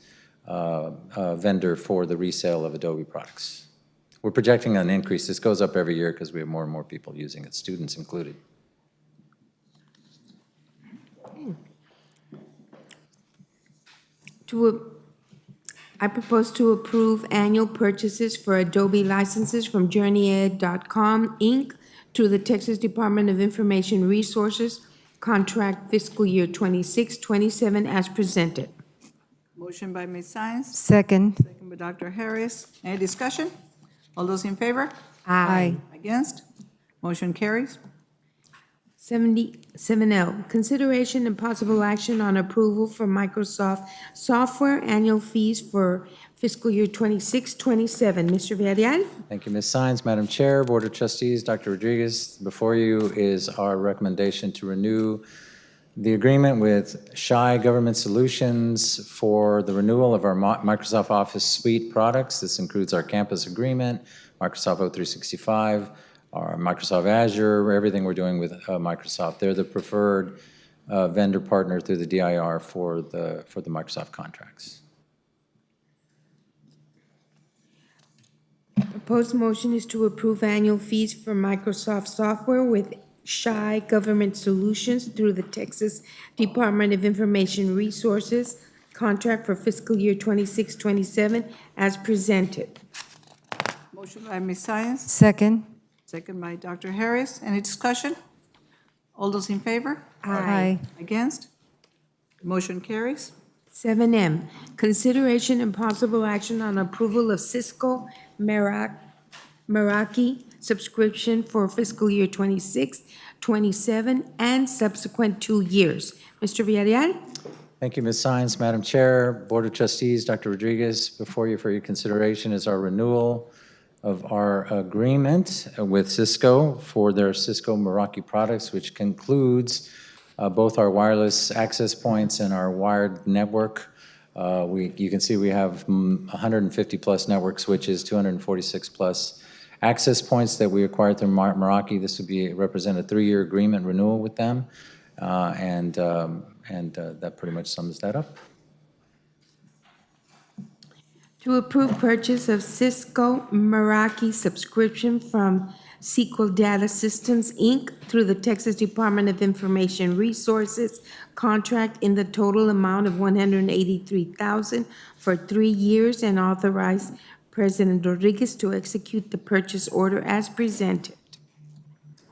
vendor for the resale of Adobe products. We're projecting an increase. This goes up every year because we have more and more people using it, students included. I propose to approve annual purchases for Adobe licenses from journeyed.com, Inc. to the Texas Department of Information Resources, contract fiscal year 26-27 as presented. Motion by Ms. Science, Second. second by Dr. Harris. Any discussion? All those in favor? Aye. Against? Motion carries. 77L, consideration and possible action on approval for Microsoft software annual fees for fiscal year 26-27. Mr. Villarreal? Thank you, Ms. Science. Madam Chair, Board of Trustees, Dr. Rodriguez, before you is our recommendation to renew the agreement with SHI Government Solutions for the renewal of our Microsoft Office suite products. This includes our campus agreement, Microsoft O365, our Microsoft Azure, everything we're doing with Microsoft. They're the preferred vendor partner through the DIR for the Microsoft contracts. Proposed motion is to approve annual fees for Microsoft software with SHI Government Solutions through the Texas Department of Information Resources, contract for fiscal year 26-27 as presented. Motion by Ms. Science, Second. second by Dr. Harris. Any discussion? All those in favor? Aye. Against? Motion carries. 7M, consideration and possible action on approval of Cisco Meraki subscription for fiscal year 26-27 and subsequent 2 years. Mr. Villarreal? Thank you, Ms. Science. Madam Chair, Board of Trustees, Dr. Rodriguez, before you for your consideration is our renewal of our agreement with Cisco for their Cisco Meraki products, which concludes both our wireless access points and our wired network. You can see we have 150-plus network switches, 246-plus access points that we acquired through Meraki. This would represent a 3-year agreement renewal with them, and that pretty much sums that up. To approve purchase of Cisco Meraki subscription from SQL Data Systems, Inc. through the Texas Department of Information Resources, contract in the total amount of $183,000 for 3 years, and authorize President Rodriguez to execute the purchase order as presented.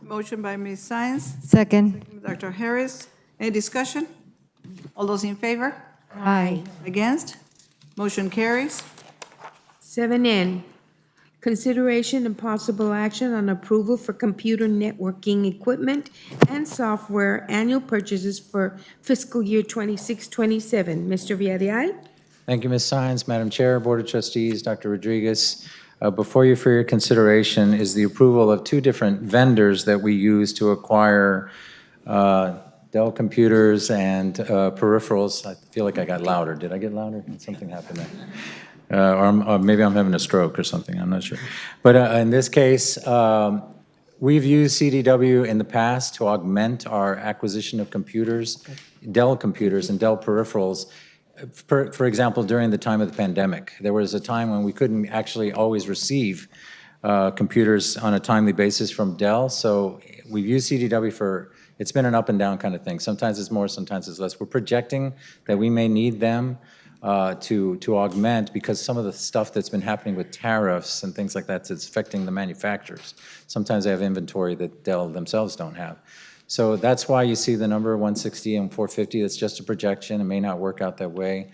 Motion by Ms. Science, Second. Dr. Harris. Any discussion? All those in favor? Aye. Against? Motion carries. 7N, consideration and possible action on approval for computer networking equipment and software annual purchases for fiscal year 26-27. Mr. Villarreal? Thank you, Ms. Sines. Madam Chair, Board of Trustees, Dr. Rodriguez. Before you for your consideration is the approval of two different vendors that we use to acquire Dell computers and peripherals. I feel like I got louder. Did I get louder? Did something happen there? Or maybe I'm having a stroke or something, I'm not sure. But in this case, we've used CDW in the past to augment our acquisition of computers, Dell computers and Dell peripherals. For example, during the time of the pandemic, there was a time when we couldn't actually always receive computers on a timely basis from Dell. So we've used CDW for, it's been an up and down kind of thing. Sometimes it's more, sometimes it's less. We're projecting that we may need them to augment because some of the stuff that's been happening with tariffs and things like that is affecting the manufacturers. Sometimes they have inventory that Dell themselves don't have. So that's why you see the number 160 and 450. It's just a projection. It may not work out that way.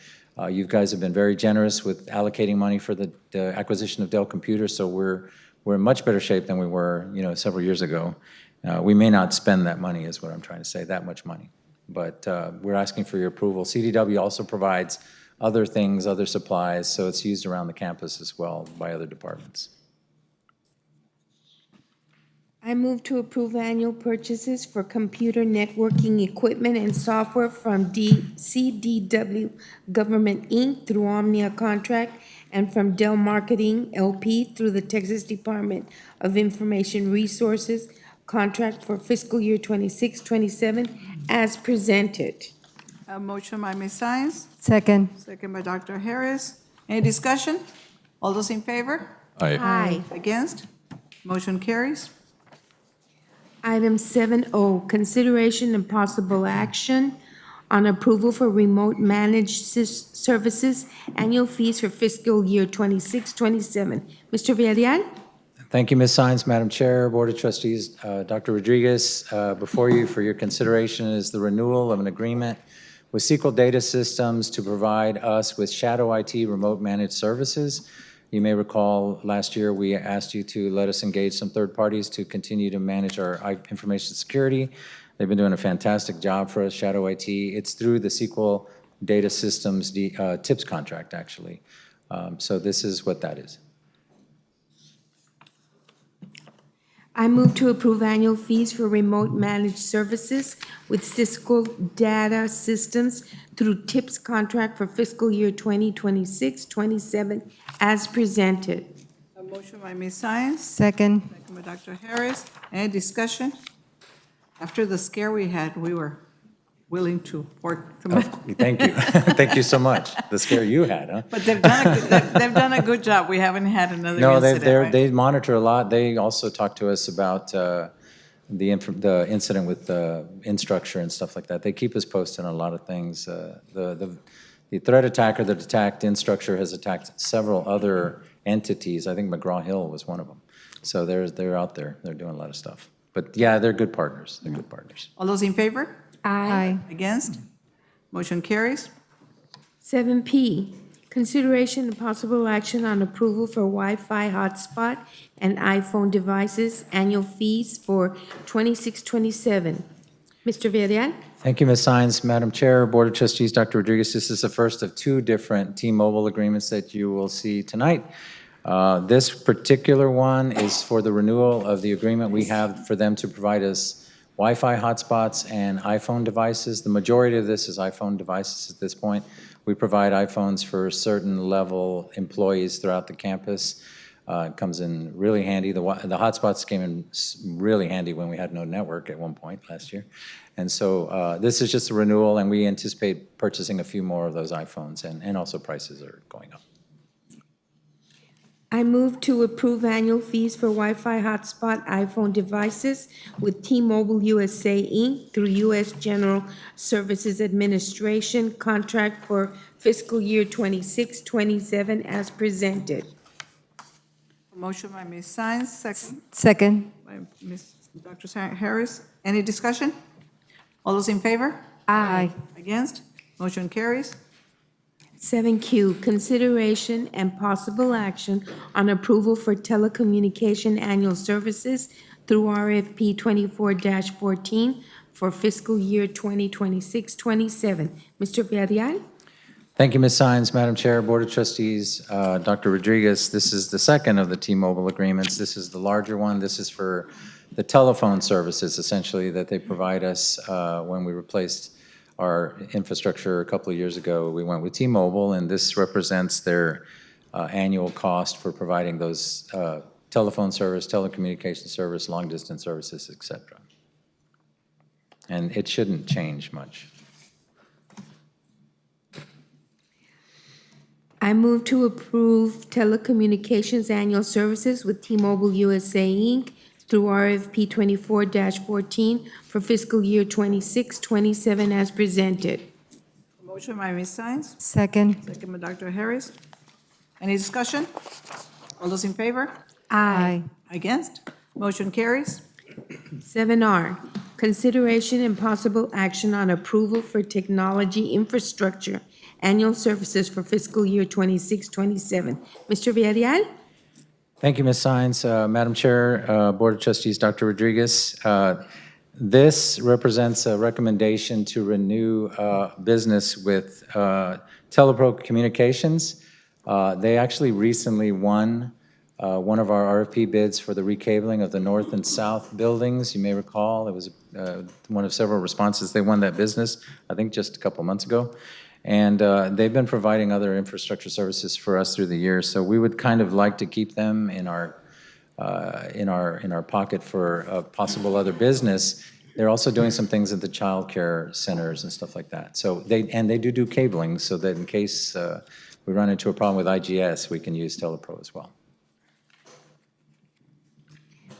You guys have been very generous with allocating money for the acquisition of Dell computers, so we're in much better shape than we were, several years ago. We may not spend that money, is what I'm trying to say, that much money. But we're asking for your approval. CDW also provides other things, other supplies, so it's used around the campus as well by other departments. I move to approve annual purchases for computer networking equipment and software from CDW Government, Inc. through Omnia Contract and from Dell Marketing, LP through the Texas Department of Information Resources contract for fiscal year 26-27 as presented. A motion by Ms. Sines, Second. second by Dr. Harris. Any discussion? All those in favor? Aye. Against? Motion carries. Item 7O, consideration and possible action on approval for remote managed services annual fees for fiscal year 26-27. Mr. Villarreal? Thank you, Ms. Sines, Madam Chair, Board of Trustees, Dr. Rodriguez. Before you for your consideration is the renewal of an agreement with SQL Data Systems to provide us with shadow IT remote managed services. You may recall last year we asked you to let us engage some third parties to continue to manage our information security. They've been doing a fantastic job for us, Shadow IT. It's through the SQL Data Systems TIPS contract, actually. So this is what that is. I move to approve annual fees for remote managed services with Cisco Data Systems through TIPS contract for fiscal year 2026-27 as presented. A motion by Ms. Sines, Second. second by Dr. Harris. Any discussion? After the scare we had, we were willing to work. Thank you. Thank you so much. The scare you had, huh? But they've done a good job. We haven't had another No, incident, right? they monitor a lot. They also talk to us about the incident with the infrastructure and stuff like that. They keep us posted on a lot of things. The threat attacker that attacked infrastructure has attacked several other entities. I think McGraw-Hill was one of them. So they're out there. They're doing a lot of stuff. But yeah, they're good partners. They're good partners. All those in favor? Aye. Against? Motion carries. 7P, consideration and possible action on approval for Wi-Fi hotspot and iPhone devices annual fees for 26-27. Mr. Villarreal? Thank you, Ms. Sines. Madam Chair, Board of Trustees, Dr. Rodriguez, this is the first of two different T-Mobile agreements that you will see tonight. This particular one is for the renewal of the agreement we have for them to provide us Wi-Fi hotspots and iPhone devices. The majority of this is iPhone devices at this point. We provide iPhones for certain level employees throughout the campus. It comes in really handy. The hotspots came in really handy when we had no network at one point last year. And so this is just a renewal, and we anticipate purchasing a few more of those iPhones, and also prices are going up. I move to approve annual fees for Wi-Fi hotspot iPhone devices with T-Mobile USA, Inc. through U.S. General Services Administration contract for fiscal year 26-27 as presented. A motion by Ms. Sines, second Second. by Dr. Harris. Any discussion? All those in favor? Aye. Against? Motion carries. 7Q, consideration and possible action on approval for telecommunication annual services through RFP 24-14 for fiscal year 2026-27. Mr. Villarreal? Thank you, Ms. Sines. Madam Chair, Board of Trustees, Dr. Rodriguez, this is the second of the T-Mobile agreements. This is the larger one. This is for the telephone services, essentially, that they provide us when we replaced our infrastructure a couple of years ago. We went with T-Mobile, and this represents their annual cost for providing those telephone service, telecommunication service, long-distance services, et cetera. And it shouldn't change much. I move to approve telecommunications annual services with T-Mobile USA, Inc. through RFP 24-14 for fiscal year 26-27 as presented. Motion by Ms. Sines, Second. second by Dr. Harris. Any discussion? All those in favor? Aye. Against? Motion carries. 7R, consideration and possible action on approval for technology infrastructure annual services for fiscal year 26-27. Mr. Villarreal? Thank you, Ms. Sines. Madam Chair, Board of Trustees, Dr. Rodriguez, this represents a recommendation to renew business with Telepro Communications. They actually recently won one of our RFP bids for the recabling of the north and south buildings. You may recall, it was one of several responses. They won that business, I think, just a couple months ago. And they've been providing other infrastructure services for us through the years. So we would kind of like to keep them in our pocket for possible other business. They're also doing some things at the child care centers and stuff like that. So they do cabling, so that in case we run into a problem with IGS, we can use Telepro as well.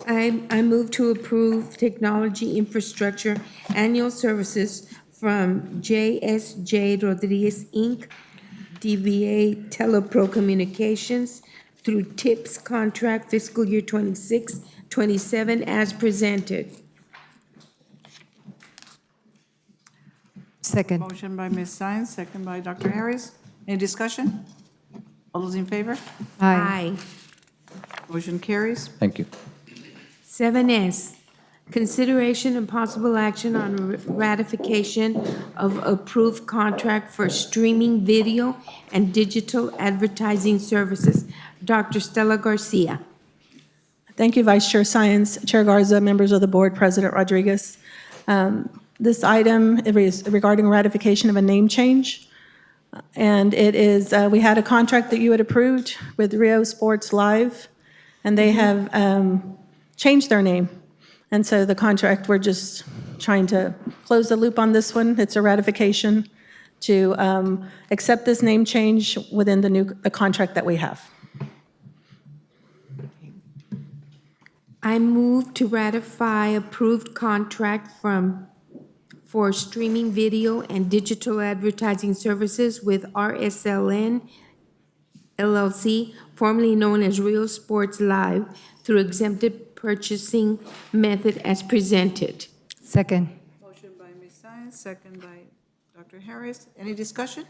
I move to approve technology infrastructure annual services from JSJ Rodriguez, Inc., DBA Telepro Communications through TIPS contract fiscal year 26-27 as presented. Second. Motion by Ms. Sines, second by Dr. Harris. Any discussion? All those in favor? Aye. Motion carries. Thank you. 7S, consideration and possible action on ratification of approved contract for streaming video and digital advertising services. Dr. Stella Garcia. Thank you, Vice Chair Science, Chair Garza, members of the board, President Rodriguez. This item is regarding ratification of a name change. And it is, we had a contract that you had approved with Rio Sports Live, and they have changed their name. And so the contract, we're just trying to close the loop on this one. It's a ratification to accept this name change within the contract that we have. I move to ratify approved contract for streaming video and digital advertising services with RSLN LLC, formerly known as Real Sports Live, through exempted purchasing method as presented. Second. Motion by Ms. Sines, second by Dr. Harris. Any discussion?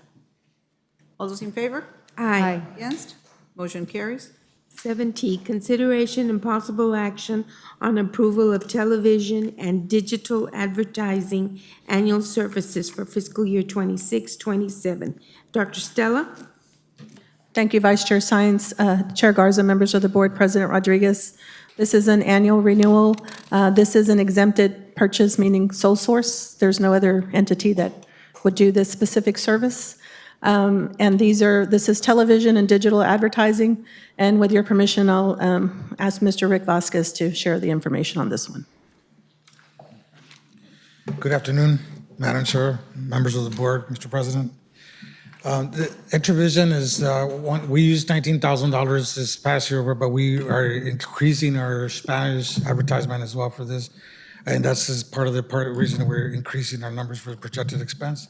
All those in favor? Aye. Against? Motion carries. 7T, consideration and possible action on approval of television and digital advertising annual services for fiscal year 26-27. Dr. Stella? Thank you, Vice Chair Science, Chair Garza, members of the board, President Rodriguez. This is an annual renewal. This is an exempted purchase, meaning sole source. There's no other entity that would do this specific service. And this is television and digital advertising. And with your permission, I'll ask Mr. Rick Vasquez to share the information on this one. Good afternoon, Madam Chair, members of the board, Mr. President. The Intervision is, we used $19,000 this past year, but we are increasing our Spanish advertisement as well for this. And that's as part of the reason we're increasing our numbers for the projected expense.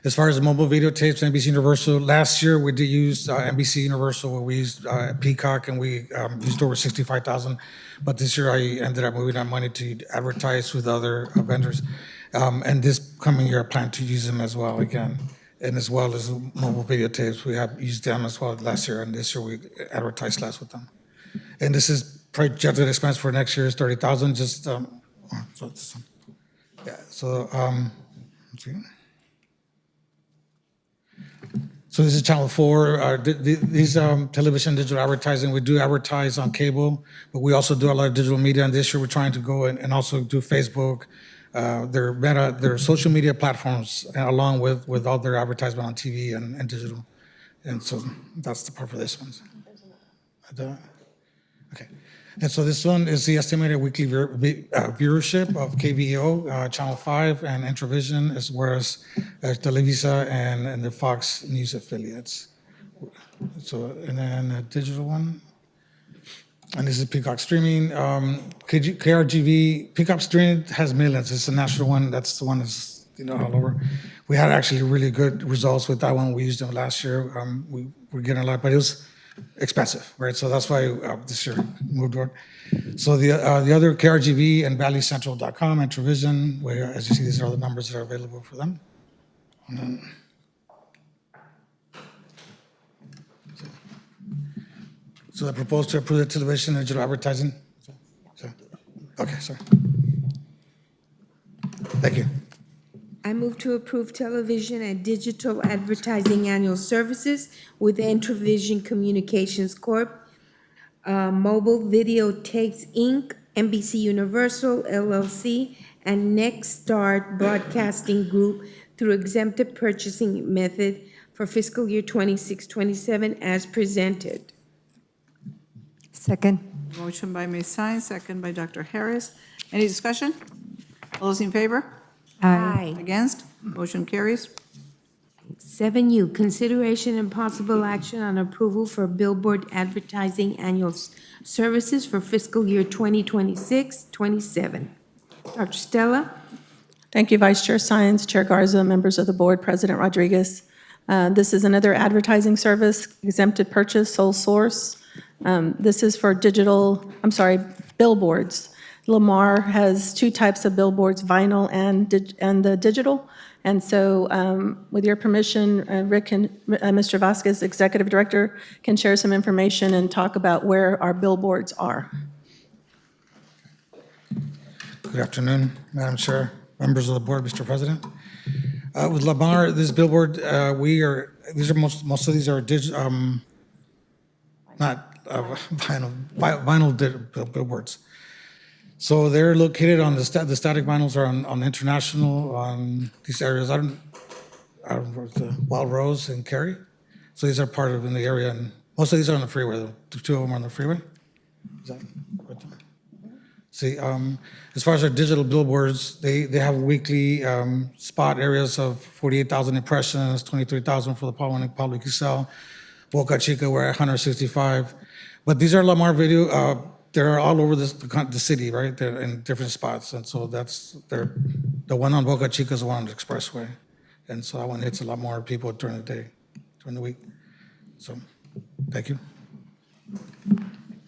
As far as the mobile videotapes, NBC Universal, last year we did use NBC Universal, where we used Peacock, and we used over 65,000. But this year I ended up moving that money to advertise with other vendors. And this coming year I plan to use them as well again. and as well as mobile videotapes. We have used them as well last year, and this year we advertised less with them. And this is projected expense for next year is 30,000, just, so it's, yeah, so, let's see. So this is Channel 4. These television digital advertising, we do advertise on cable, but we also do a lot of digital media. And this year we're trying to go and also do Facebook, their social media platforms, along with all their advertisement on TV and digital. And so that's the part for this one. Okay. And so this one is the estimated weekly viewership of KVEO, Channel 5, and Intravision, as well as Televisa and the Fox News affiliates. So, and then a digital one. And this is Peacock Streaming. KRGV, Peacock Streaming has millions. It's a national one. That's the one that's, all over. We had actually really good results with that one. We used them last year. We were getting a lot, but it was expensive, right? So that's why this year moved on. So the other KRGV and ValleyCentral.com and Intravision, where, as you see, these are the numbers that are available for them. So I propose to approve the television and digital advertising. Okay, sorry. Thank you. I move to approve television and digital advertising annual services with Intravision Communications Corp., Mobile Video Takes Inc., NBC Universal LLC, and Next Start Broadcasting Group through exempted purchasing method for fiscal year 26-27 as presented. Second. Motion by Ms. Sines, second by Dr. Harris. Any discussion? All those in favor? Aye. Against? Motion carries. 7U, consideration and possible action on approval for billboard advertising annual services for fiscal year 2026-27. Dr. Stella? Thank you, Vice Chair Science, Chair Garza, members of the board, President Rodriguez. This is another advertising service, exempted purchase, sole source. This is for billboards. Lamar has two types of billboards, vinyl and the digital. And so with your permission, Rick and Mr. Vasquez, Executive Director, can share some information and talk about where our billboards are. Good afternoon, Madam Chair, members of the board, Mr. President. With Lamar, this billboard, most of these are vinyl billboards. So they're located on the static vinyls are on International, on these areas. I don't know, the Wild Rose and Cary. So these are part of in the area, and most of these are on the freeway. Though. Two of them are on the freeway. Is that right there? See, as far as our digital billboards, they have weekly spot areas of 48,000 impressions, 23,000 for the Pablo Quisel. Boca Chica, we're at 165. But these are Lamar Video. They're all over the city, right? They're in different spots. And so the one on Boca Chica is the one on the expressway. And so that one hits a lot more people during the day, during the week. So, thank you.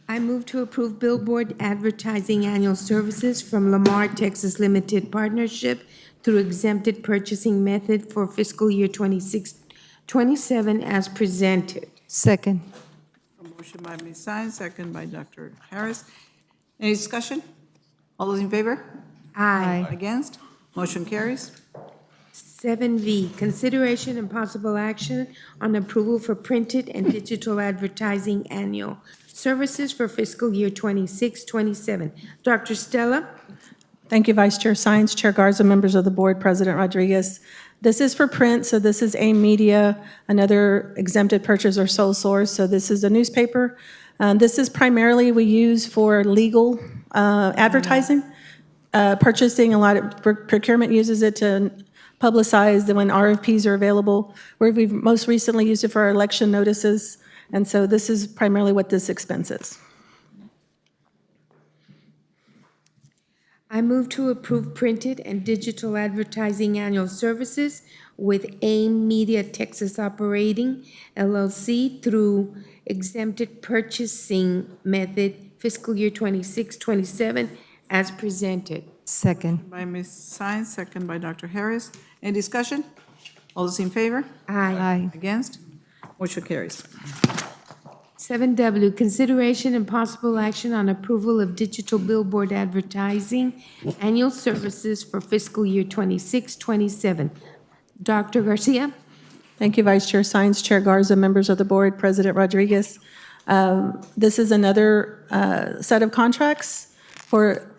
I move to approve billboard advertising annual services from Lamar, Texas Limited Partnership through exempted purchasing method for fiscal year 26-27 as presented. Second. Motion by Ms. Sines, second by Dr. Harris. Any discussion? All those in favor? Aye. Against? Motion carries. 7V, consideration and possible action on approval for printed and digital advertising annual services for fiscal year 26-27. Dr. Stella? Thank you, Vice Chair Science, Chair Garza, members of the board, President Rodriguez. This is for print, so this is AIM Media, another exempted purchase or sole source. So this is a newspaper. This is primarily we use for legal advertising. Purchasing, a lot of procurement uses it to publicize when RFPs are available. We've most recently used it for our election notices. And so this is primarily what this expense is. I move to approve printed and digital advertising annual services with AIM Media Texas Operating LLC through exempted purchasing method fiscal year 26-27 as presented. Second. By Ms. Sines, second by Dr. Harris. Any discussion? All those in favor? Aye. Against? Motion carries. 7W, consideration and possible action on approval of digital billboard advertising annual services for fiscal year 26-27. Dr. Garcia? Thank you, Vice Chair Science, Chair Garza, members of the board, President Rodriguez. This is another set of contracts for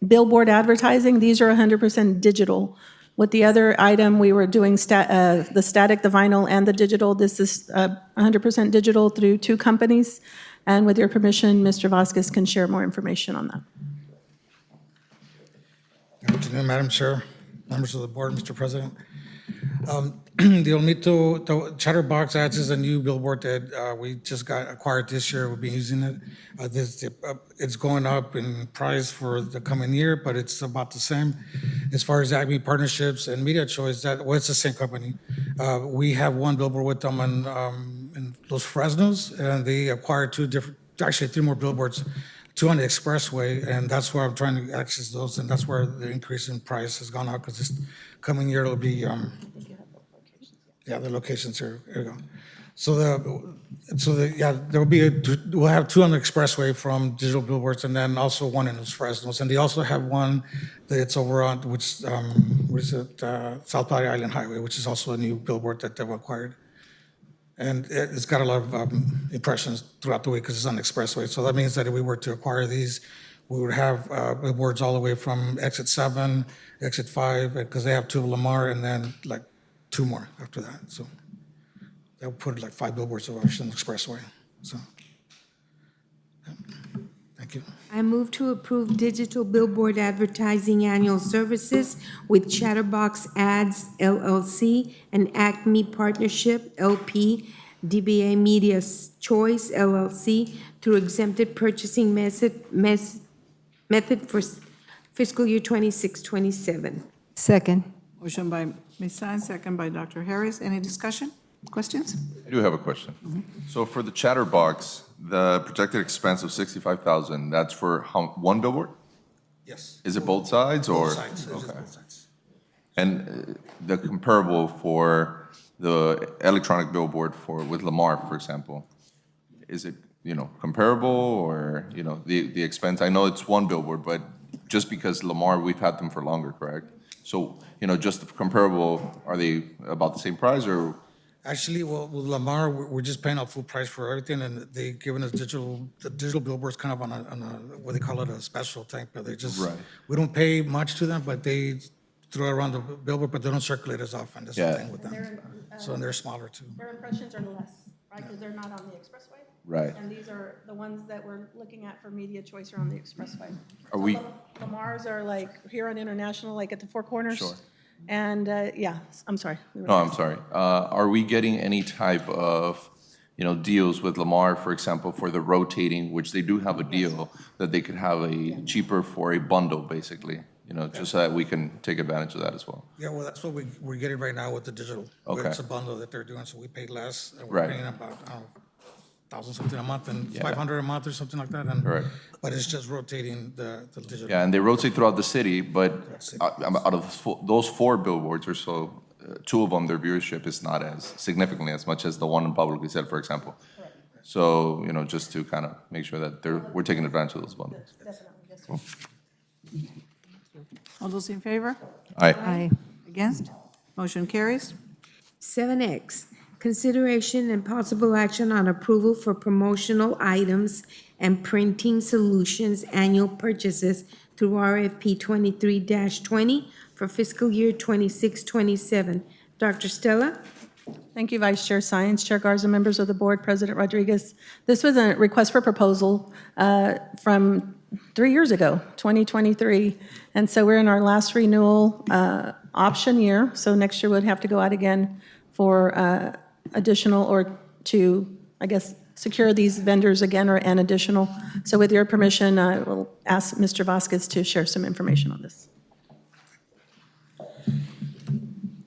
billboard advertising. These are 100% digital. With the other item, we were doing the static, the vinyl, and the digital. This is 100% digital through two companies. And with your permission, Mr. Vasquez can share more information on that. Good afternoon, Madam Chair, members of the board, Mr. President. The Olmito, the Chatterbox Ads is a new billboard that we just got acquired this year. We'll be using it. It's going up in price for the coming year, but it's about the same. As far as Acme Partnerships and Media Choice, it's the same company. We have one billboard with them in Los Fresnos, and they acquired three more billboards, two on the expressway, and that's where I'm trying to access those, and that's where the increase in price has gone up, because this coming year it'll be, yeah, the locations here, there you go. We'll have two on the expressway from digital billboards, and then also one in Los Fresnos, and they also have one that's over on, South Padre Island Highway, which is also a new billboard that they've acquired. And it's got a lot of impressions throughout the week because it's on the expressway. So that means that if we were to acquire these, we would have billboards all the way from exit 7, exit 5, because they have two of Lamar, and then like two more after that. So they'll put like 5 billboards over on the expressway. So, yeah. Thank you. I move to approve digital billboard advertising annual services with Chatterbox Ads LLC and Acme Partnership LP, DBA Media Choice LLC through exempted purchasing method for fiscal year 26-27. Second. Motion by Ms. Science, second by Dr. Harris. Any discussion? Questions? I do have a question. So for the Chatterbox, the projected expense of 65,000, that's for one billboard? Yes. Is it both sides or? Both sides. It's just Okay. both sides. And the comparable for the electronic billboard with Lamar, for example, is it, comparable or, the expense? I know it's one billboard, but just because Lamar, we've had them for longer, correct? So, just comparable, are they about the same price or? Actually, well, with Lamar, we're just paying out full price for everything, and they've given us the digital billboards kind of on a, what they call it, a special type, but they just, Right. we don't pay much to them, but they throw it around the billboard, but they don't circulate as often. That's the Yeah. thing with them. So, and they're smaller too. Their impressions are less, right, because they're not on the expressway? Right. And these are the ones that we're looking at for Media Choice are on the expressway. Are we- Lamar's are like here on International, like at the Four Corners. Sure. And, yeah, I'm sorry. No, I'm sorry. Are we getting any type of, deals with Lamar, for example, for the rotating, which they do have a deal that they could have a cheaper for a bundle, basically, just so that we can take advantage of that as well? Yeah, well, that's what we're getting right now with the digital. Okay. It's a bundle that they're doing, so we pay less, and we're Right. paying about, 1,000 something a month and Yeah. 500 a month or something like that. And Right. But it's just rotating the digital. Yeah, and they rotate throughout the city, but out of those 4 billboards or so, 2 of them, their viewership is not as significantly as much as the one in Publicly Said, for example. So, just to kind of make sure that we're taking advantage of those bundles. All those in favor? Aye. Against? Motion carries. 7X, consideration and possible action on approval for promotional items and printing solutions annual purchases through RFP 23-20 for fiscal year 26-27. Dr. Stella? Thank you, Vice Chair Science, Chair Garza, members of the board, President Rodriguez. This was a request for proposal from 3 years ago, 2023. And so we're in our last renewal option year. So next year we'd have to go out again for additional or to, I guess, secure these vendors again or an additional. So with your permission, I will ask Mr. Vasquez to share some information on this.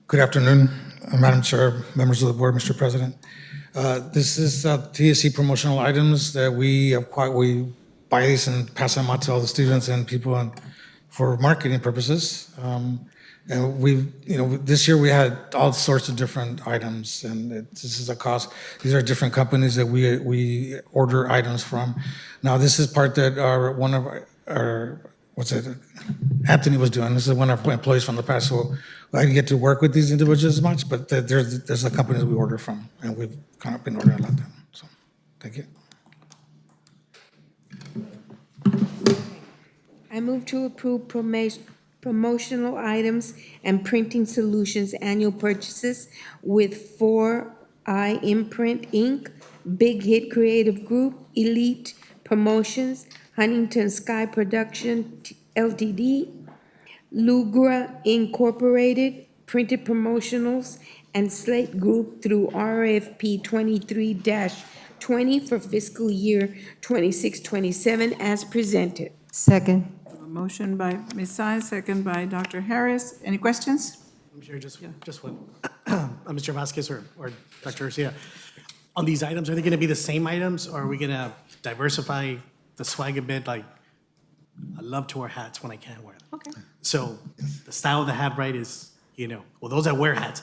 Good afternoon, Madam Chair, members of the board, Mr. President. This is TSC promotional items that we buy these and pass them out to all the students and people for marketing purposes. And this year we had all sorts of different items, and this is a cost. These are different companies that we order items from. Now, this is part that one of our, Anthony was doing. This is one of our employees from the past, so I didn't get to work with these individuals as much, but there's a company that we order from, and we've kind of been ordering a lot of them, so, thank you. I move to approve promotional items and printing solutions annual purchases with 4i Imprint, Inc., Big Hit Creative Group, Elite Promotions, Huntington Sky Production Ltd., Lugra Incorporated, Printed Promotionals, and Slate Group through RFP 23-20 for fiscal year 26-27 as presented. Second. A motion by Ms. Sines, second by Dr. Harris. Any questions? I'm sure just one, Mr. Vasquez or Dr. Garcia. On these items, are they going to be the same items, or are we going to diversify the swag a bit? Like, I love to wear hats when I can wear them. Okay. So the style of the hat, right, is, well, those that wear hats,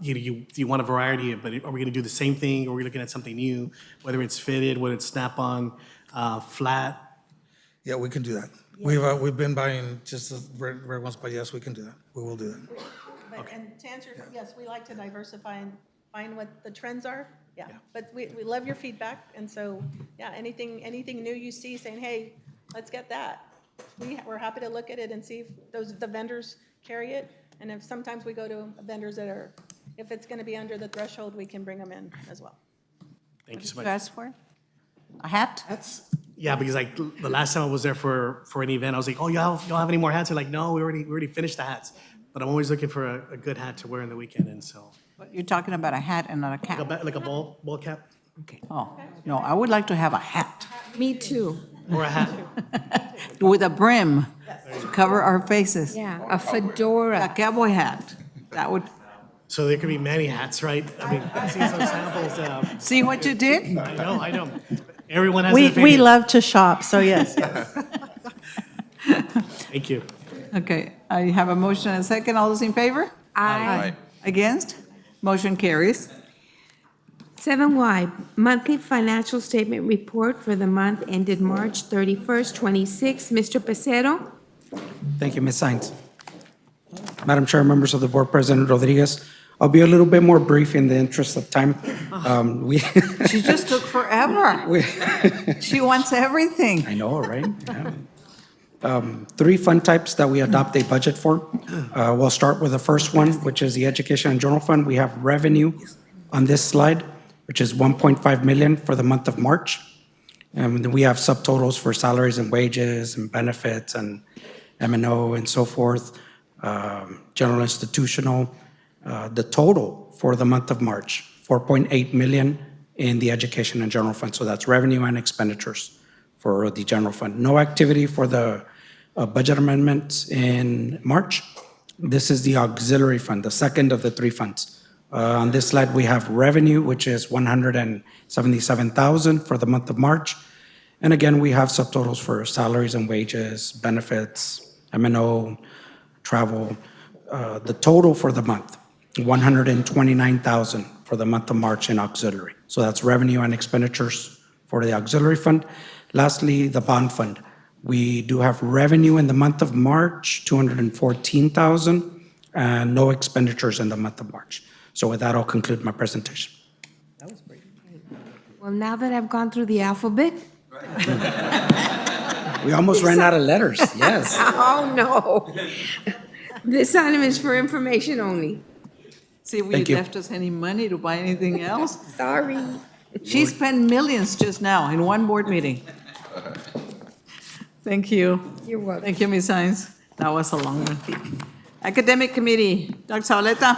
you want a variety, but are we going to do the same thing, or are we looking at something new, whether it's fitted, whether it's snap-on, flat? Yeah, we can do that. We've been buying just the rare ones, but yes, we can do that. We will do that. And to answer, yes, we like to diversify and find what the trends are. Yeah, but we love your feedback, and so, yeah, anything new you see saying, hey, let's get that. We're happy to look at it and see if the vendors carry it, and if sometimes we go to vendors that are, if it's going to be under the threshold, we can bring them in as well. Thank you so You much. asked for a hat? Yeah, because like the last time I was there for an event, I was like, oh, y'all have any more hats? They're like, no, we already finished the hats. But I'm always looking for a good hat to wear in the weekend, and so. But you're talking about a hat and not a cap. Like a ball cap? Okay. Oh, no, I would like to have a hat Me too. Or a hat? with a brim to cover our faces. Yeah, a A fedora. cowboy hat. That would, So there could be many hats, right? I mean, I've seen some samples. see what you did? I know. Everyone has We an opinion. love to shop, so yes. Thank you. Okay, I have a motion and a second. All those in favor? Aye. Against? Motion carries. 7Y, monthly financial statement report for the month ended March 31st, 26. Mr. Pacero? Thank you, Ms. Sines. Madam Chair, members of the board, President Rodriguez, I'll be a little bit more brief in the interest of time. She just took forever. She wants everything. I know, right? Yeah. Three fund types that we adopt a budget for. We'll start with the first one, which is the Education and General Fund. We have revenue on this slide, which is 1.5 million for the month of March. And then we have subtotals for salaries and wages and benefits and M&O and so forth, general institutional. The total for the month of March, 4.8 million in the Education and General Fund. So that's revenue and expenditures for the general fund. No activity for the budget amendments in March. This is the auxiliary fund, the second of the three funds. On this slide, we have revenue, which is 177,000 for the month of March. And again, we have subtotals for salaries and wages, benefits, M&O, travel. The total for the month, 129,000 for the month of March in auxiliary. So that's revenue and expenditures for the auxiliary fund. Lastly, the bond fund. We do have revenue in the month of March, 214,000, and no expenditures in the month of March. So with that, I'll conclude my presentation. Well, now that I've gone through the alphabet, We almost ran out of letters, yes. oh, no. This item is for information only. See, if you Thank you. left us any money to buy anything else. Sorry. She spent millions just now in one board meeting. Thank you. You're welcome. Thank you, Ms. Sines. That was a long one. Academic Committee, Dr. Zabaleta.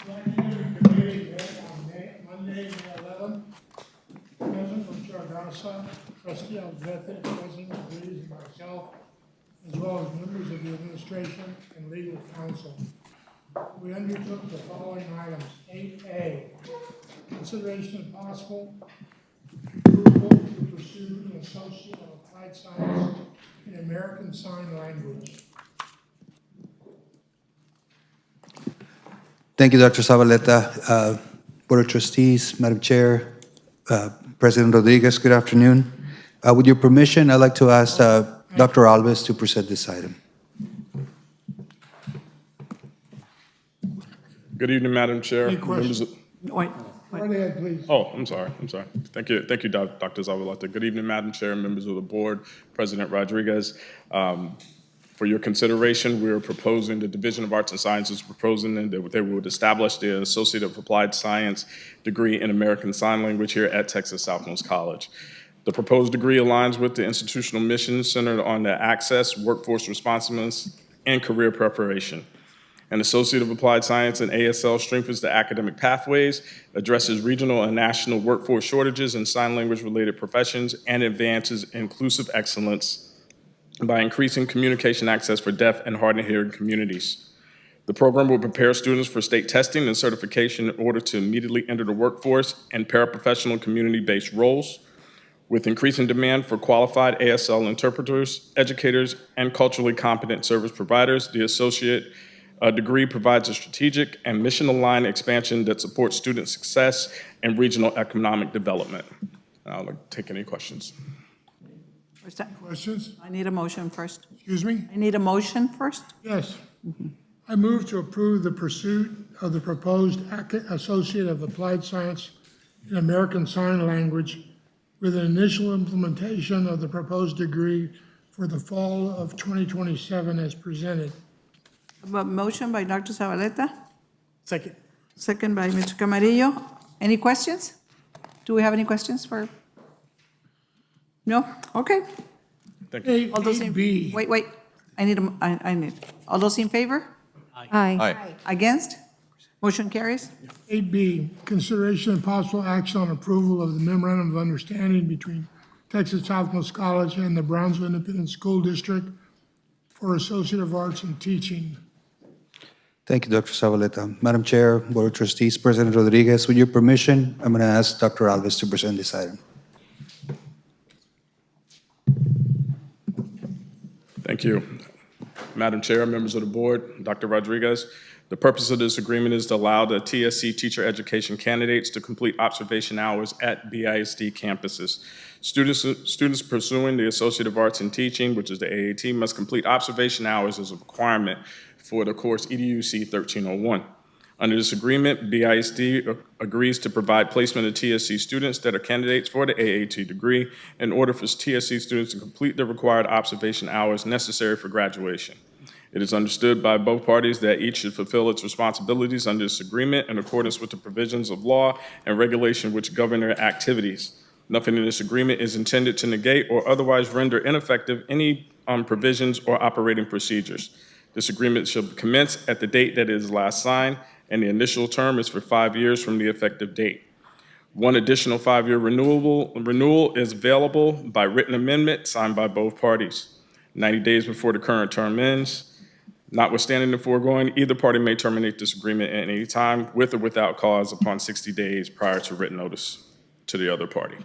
Monday, May 11th, President from Garza, Trustee Alvete, President Ruiz, and myself, as well as members of the administration and legal counsel. We undertook the following items. 8A, consideration of possible approval to pursue an Associate of Applied Science in American Sign Language. Thank you, Dr. Zavaleta. Board of Trustees, Madam Chair, President Rodriguez, good afternoon. With your permission, I'd like to ask Dr. Alves to present this item. Good evening, Madam Chair. Any questions? Wait, Go right ahead, please. Oh, I'm sorry. Thank you, Dr. Zavaleta. Good evening, Madam Chair, members of the board, President Rodriguez. For your consideration, we are proposing, the Division of Arts and Sciences is proposing that they would establish the Associate of Applied Science degree in American Sign Language here at Texas Southmost College. The proposed degree aligns with the institutional mission centered on the access, workforce responsiveness, and career preparation. An Associate of Applied Science in ASL strengthens the academic pathways, addresses regional and national workforce shortages in sign language-related professions, and advances inclusive excellence by increasing communication access for deaf and hard-of-hearing communities. The program will prepare students for state testing and certification in order to immediately enter the workforce and paraprofessional community-based roles. With increasing demand for qualified ASL interpreters, educators, and culturally competent service providers, the associate degree provides a strategic and mission-aligned expansion that supports student success and regional economic development. I'll take any questions. Questions? I need a motion first. Excuse me? I need a motion first. Yes. I move to approve the pursuit of the proposed Associate of Applied Science in American Sign Language with an initial implementation of the proposed degree for the fall of 2027 as presented. A motion by Dr. Zavaleta, Second. second by Mr. Camarillo. Any questions? Do we have any questions for? No? Okay. Thank you. All those in, 8B. wait. I need, all those in favor? Aye. Aye. Against? Motion carries. 8B, consideration and possible action on approval of the memorandum of understanding between Texas Southmost College and the Brownsville Independent School District for Associate of Arts in Teaching. Thank you, Dr. Zavaleta. Madam Chair, Board of Trustees, President Rodriguez, with your permission, I'm going to ask Dr. Alves to present this item. Thank you. Madam Chair, members of the board, Dr. Rodriguez, the purpose of this agreement is to allow the TSC teacher education candidates to complete observation hours at BISD campuses. Students pursuing the Associate of Arts in Teaching, which is the AAT, must complete observation hours as a requirement for the course EDUC 1301. Under this agreement, BISD agrees to provide placement of TSC students that are candidates for the AAT degree in order for TSC students to complete the required observation hours necessary for graduation. It is understood by both parties that each should fulfill its responsibilities under this agreement in accordance with the provisions of law and regulation which govern their activities. Nothing in this agreement is intended to negate or otherwise render ineffective any provisions or operating procedures. This agreement shall commence at the date that it is last signed, and the initial term is for 5 years from the effective date. One additional 5-year renewal is available by written amendment signed by both parties. 90 days before the current term ends. Notwithstanding the foregoing, either party may terminate this agreement at any time with or without cause upon 60 days prior to written notice to the other party.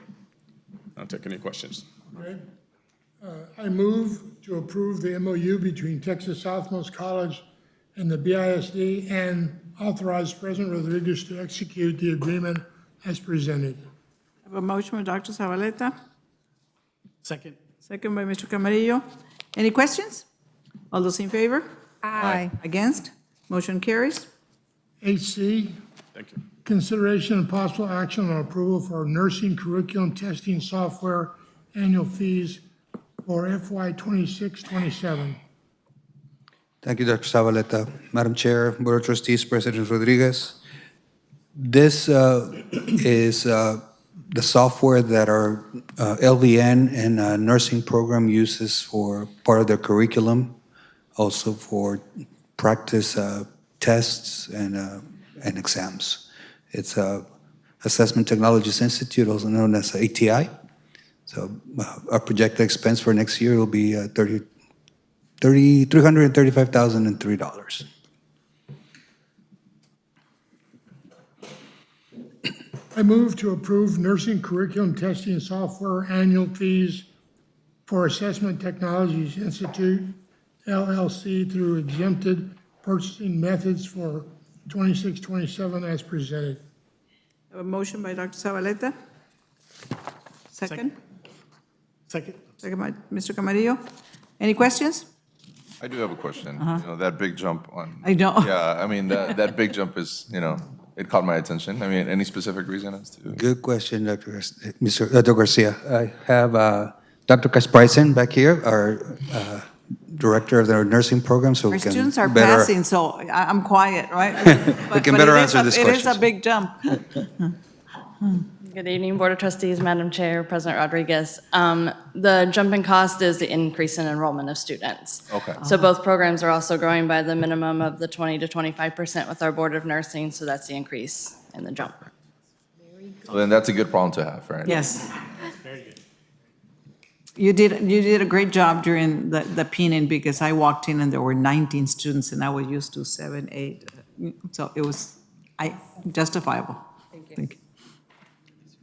I'll take any questions. Okay. I move to approve the MOU between Texas Southmost College and the BISD and authorize President Rodriguez to execute the agreement as presented. I have a motion by Dr. Zavaleta, Second. second by Mr. Camarillo. Any questions? All those in favor? Aye. Against? Motion carries. 8C, Thank you. consideration and possible action on approval for nursing curriculum testing software annual fees for FY 26-27. Thank you, Dr. Zavaleta. Madam Chair, Board of Trustees, President Rodriguez. This is the software that our LVN and nursing program uses for part of their curriculum, also for practice tests and exams. It's Assessment Technologies Institute, also known as ATI. So our projected expense for next year will be $335,003. I move to approve nursing curriculum testing software annual fees for Assessment Technologies Institute, LLC, through exempted purchasing methods for 2627 as presented. A motion by Dr. Zavaleta. Second? Second. Second by Mr. Camarillo. Any questions? I do have a question. You know, that big jump on. I know. Yeah, I mean, that big jump is, you know, it caught my attention. I mean, any specific reason as to? Good question, Dr. Garcia. I have Dr. Kasparisen back here, our director of the nursing program, so Our we can students are better. passing, so I'm quiet, right? We can But better it is answer a- this It is a question. big jump. Good evening, Board of Trustees, Madam Chair, President Rodriguez. The jump in cost is the increase in enrollment of students. Okay. So both programs are also growing by the minimum of the 20 to 25% with our Board of Nursing, so that's the increase in the jump. So then that's a good problem to have, right? Yes. You did a great job during the P&N because I walked in and there were 19 students and I was used to 7, 8. So it was justifiable. Thank you.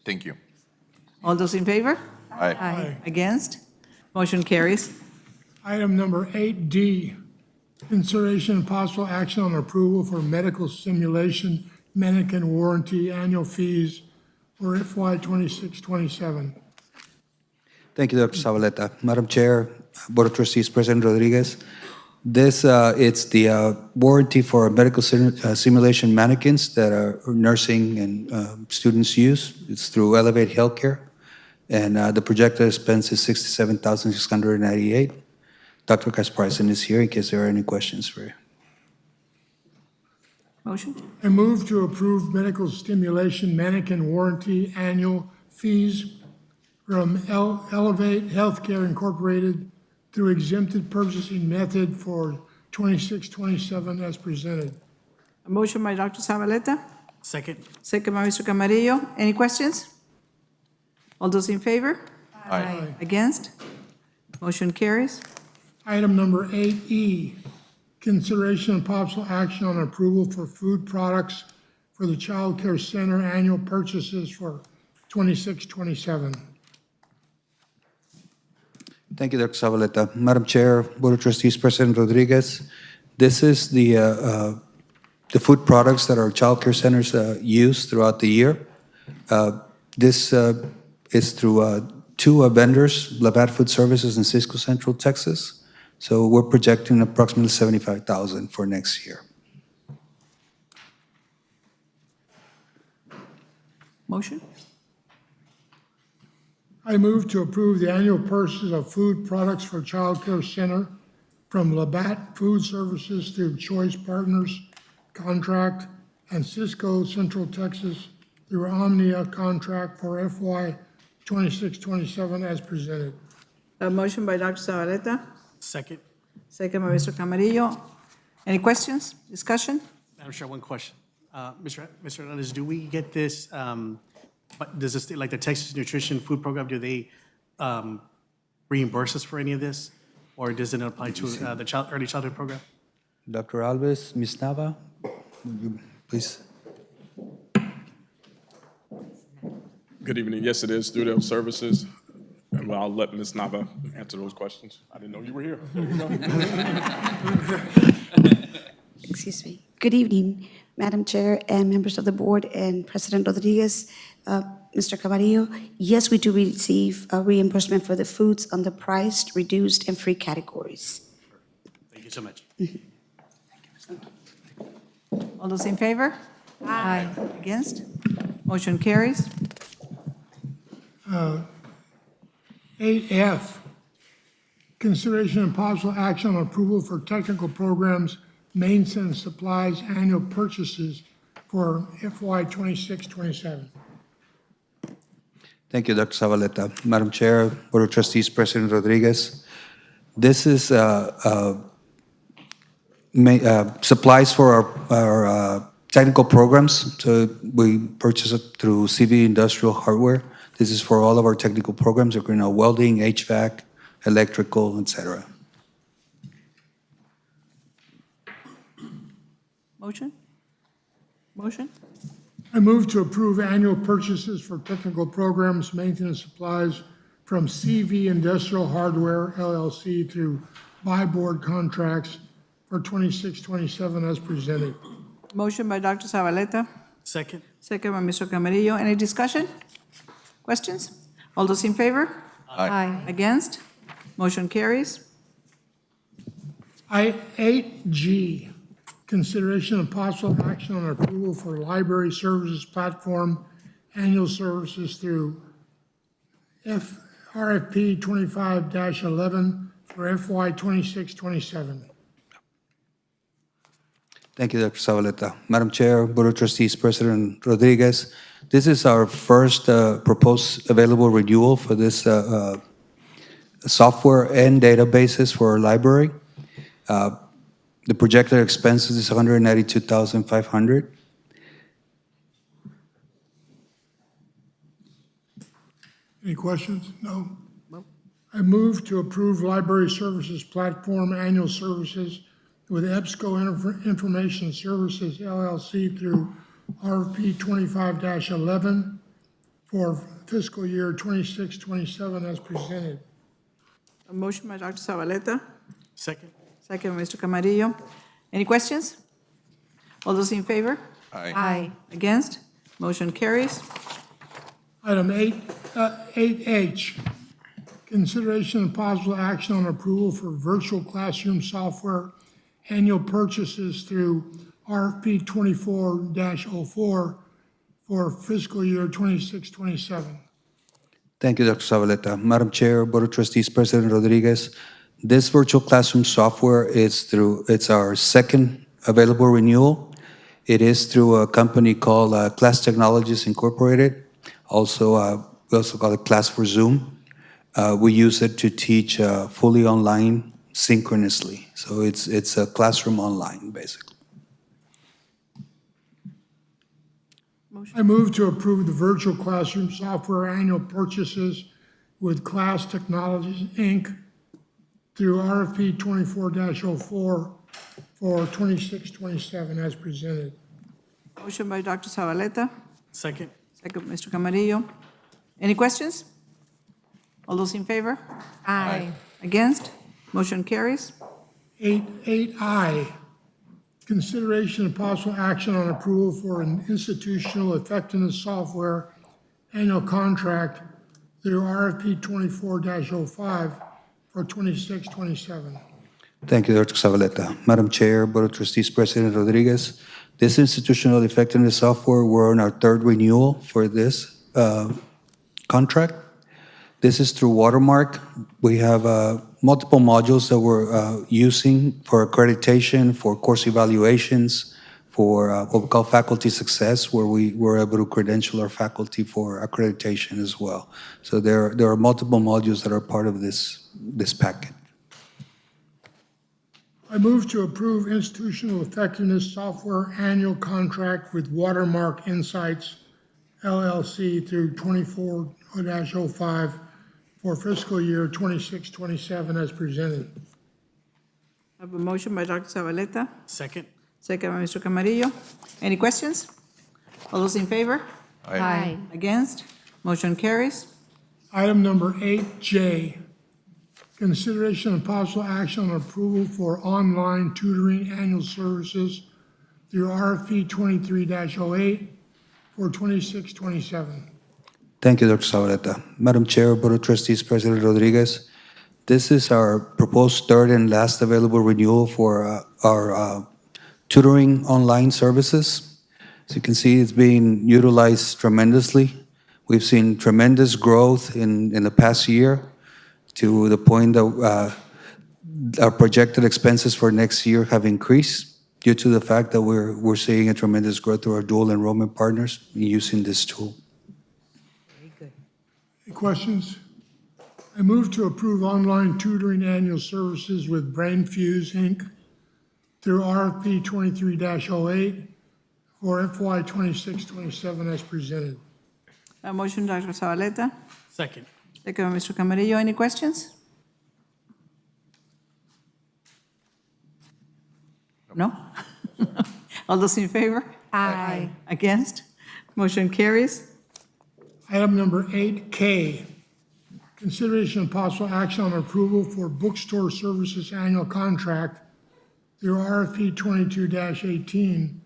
Thank you. All those in favor? Aye. Against? Motion carries. Item number 8D, consideration and possible action on approval for medical simulation mannequin warranty annual fees for FY 2627. Thank you, Dr. Zavaleta. Madam Chair, Board of Trustees, President Rodriguez, this, it's the warranty for medical simulation mannequins that our nursing and students use. It's through Elevate Healthcare, and the projected expense is $67,698. Dr. Kasparisen is here in case there are any questions for you. Motion? I move to approve medical stimulation mannequin warranty annual fees from Elevate Healthcare Incorporated through exempted purchasing method for 2627 as presented. A motion by Dr. Zavaleta, Second. second by Mr. Camarillo. Any questions? All those in favor? Aye. Against? Motion carries. Item number 8E, consideration and possible action on approval for food products for the Child Care Center annual purchases for 2627. Thank you, Dr. Zavaleta. Madam Chair, Board of Trustees, President Rodriguez, this is the food products that our child care centers use throughout the year. This is through two vendors, Labatt Food Services in Cisco Central, Texas. So we're projecting approximately $75,000 for next year. Motion? I move to approve the annual purchase of food products for Child Care Center from Labatt Food Services through Choice Partners Contract and Cisco Central Texas through Omnia Contract for FY 2627 as presented. A motion by Dr. Zavaleta, Second. second by Mr. Camarillo. Any questions, discussion? Madam Chair, one question. Mr. Hernandez, do we get this, but does this, like the Texas Nutrition Food Program, do they reimburse us for any of this? Or does it apply to the early childhood program? Dr. Alves, Ms. Nava, would you please. Good evening. Yes, it is through those services. And well, I'll let Ms. Nava answer those questions. I didn't know you were here. Excuse me. Good evening, Madam Chair and members of the board and President Rodriguez, Mr. Camarillo. Yes, we do receive a reimbursement for the foods on the priced, reduced, and free categories. Thank you so much. All those in favor? Aye. Against? Motion carries. 8F, consideration and possible action on approval for technical programs, maintenance supplies, annual purchases for FY 2627. Thank you, Dr. Zavaleta. Madam Chair, Board of Trustees, President Rodriguez, this is supplies for our technical programs. So we purchase it through CV Industrial Hardware. This is for all of our technical programs, including welding, HVAC, electrical, et cetera. Motion? Motion? I move to approve annual purchases for technical programs, maintenance supplies from CV Industrial Hardware LLC through buy board contracts for 2627 as presented. Motion by Dr. Zavaleta, Second. second by Mr. Camarillo. Any discussion? Questions? All those in favor? Aye. Against? Motion carries. 8G, consideration of possible action on approval for library services platform annual services through RFP 25-11 for FY 26-27. Thank you, Dr. Zavaleta. Madam Chair, Board of Trustees, President Rodriguez, this is our first proposed available renewal for this software and databases for our library. The projected expenses is $192,500. Any questions? No? I move to approve library services platform annual services with EBSCO Information Services LLC through RFP 25-11 for fiscal year 26-27 as presented. A motion by Dr. Zavaleta, Second. second by Mr. Camarillo. Any questions? All those in favor? Aye. Against? Motion carries. Item 8H, consideration and possible action on approval for virtual classroom software annual purchases through RFP 24-04 for fiscal year 26-27. Thank you, Dr. Zavaleta. Madam Chair, Board of Trustees, President Rodriguez, this virtual classroom software it's our second available renewal. It is through a company called Class Technologies Incorporated. Also, we also call it Class for Zoom. We use it to teach fully online synchronously. So it's a classroom online, basically. I move to approve the virtual classroom software annual purchases with Class Technologies, Inc. through RFP 24-04 for 26-27 as presented. Motion by Dr. Zavaleta, Second. second by Mr. Camarillo. Any questions? All those in favor? Aye. Against? Motion carries. 8I, consideration and possible action on approval for an institutional effectiveness software annual contract through RFP 24-05 for 26-27. Thank you, Dr. Zavaleta. Madam Chair, Board of Trustees, President Rodriguez, this institutional effectiveness software, we're on our third renewal for this contract. This is through Watermark. We have multiple modules that we're using for accreditation, for course evaluations, for what we call faculty success, where we were able to credential our faculty for accreditation as well. So there are multiple modules that are part of this packet. I move to approve institutional effectiveness software annual contract with Watermark Insights LLC through 24-05 for fiscal year 26-27 as presented. I have a motion by Dr. Zavaleta, Second. second by Mr. Camarillo. Any questions? All those in favor? Aye. Against? Motion carries. Item number 8J, consideration and possible action on approval for online tutoring annual services through RFP 23-08 for 26-27. Thank you, Dr. Zavaleta. Madam Chair, Board of Trustees, President Rodriguez, this is our proposed third and last available renewal for our tutoring online services. As you can see, it's being utilized tremendously. We've seen tremendous growth in the past year to the point that our projected expenses for next year have increased due to the fact that we're seeing a tremendous growth through our dual enrollment partners using this tool. Any questions? I move to approve online tutoring annual services with BrainFuse, Inc. through RFP 23-08 for FY 26-27 as presented. A motion, Dr. Zavaleta, Second. second by Mr. Camarillo. Any questions? No? All those in favor? Aye. Against? Motion carries. Item number 8K, consideration and possible action on approval for bookstore services annual contract through RFP 22-18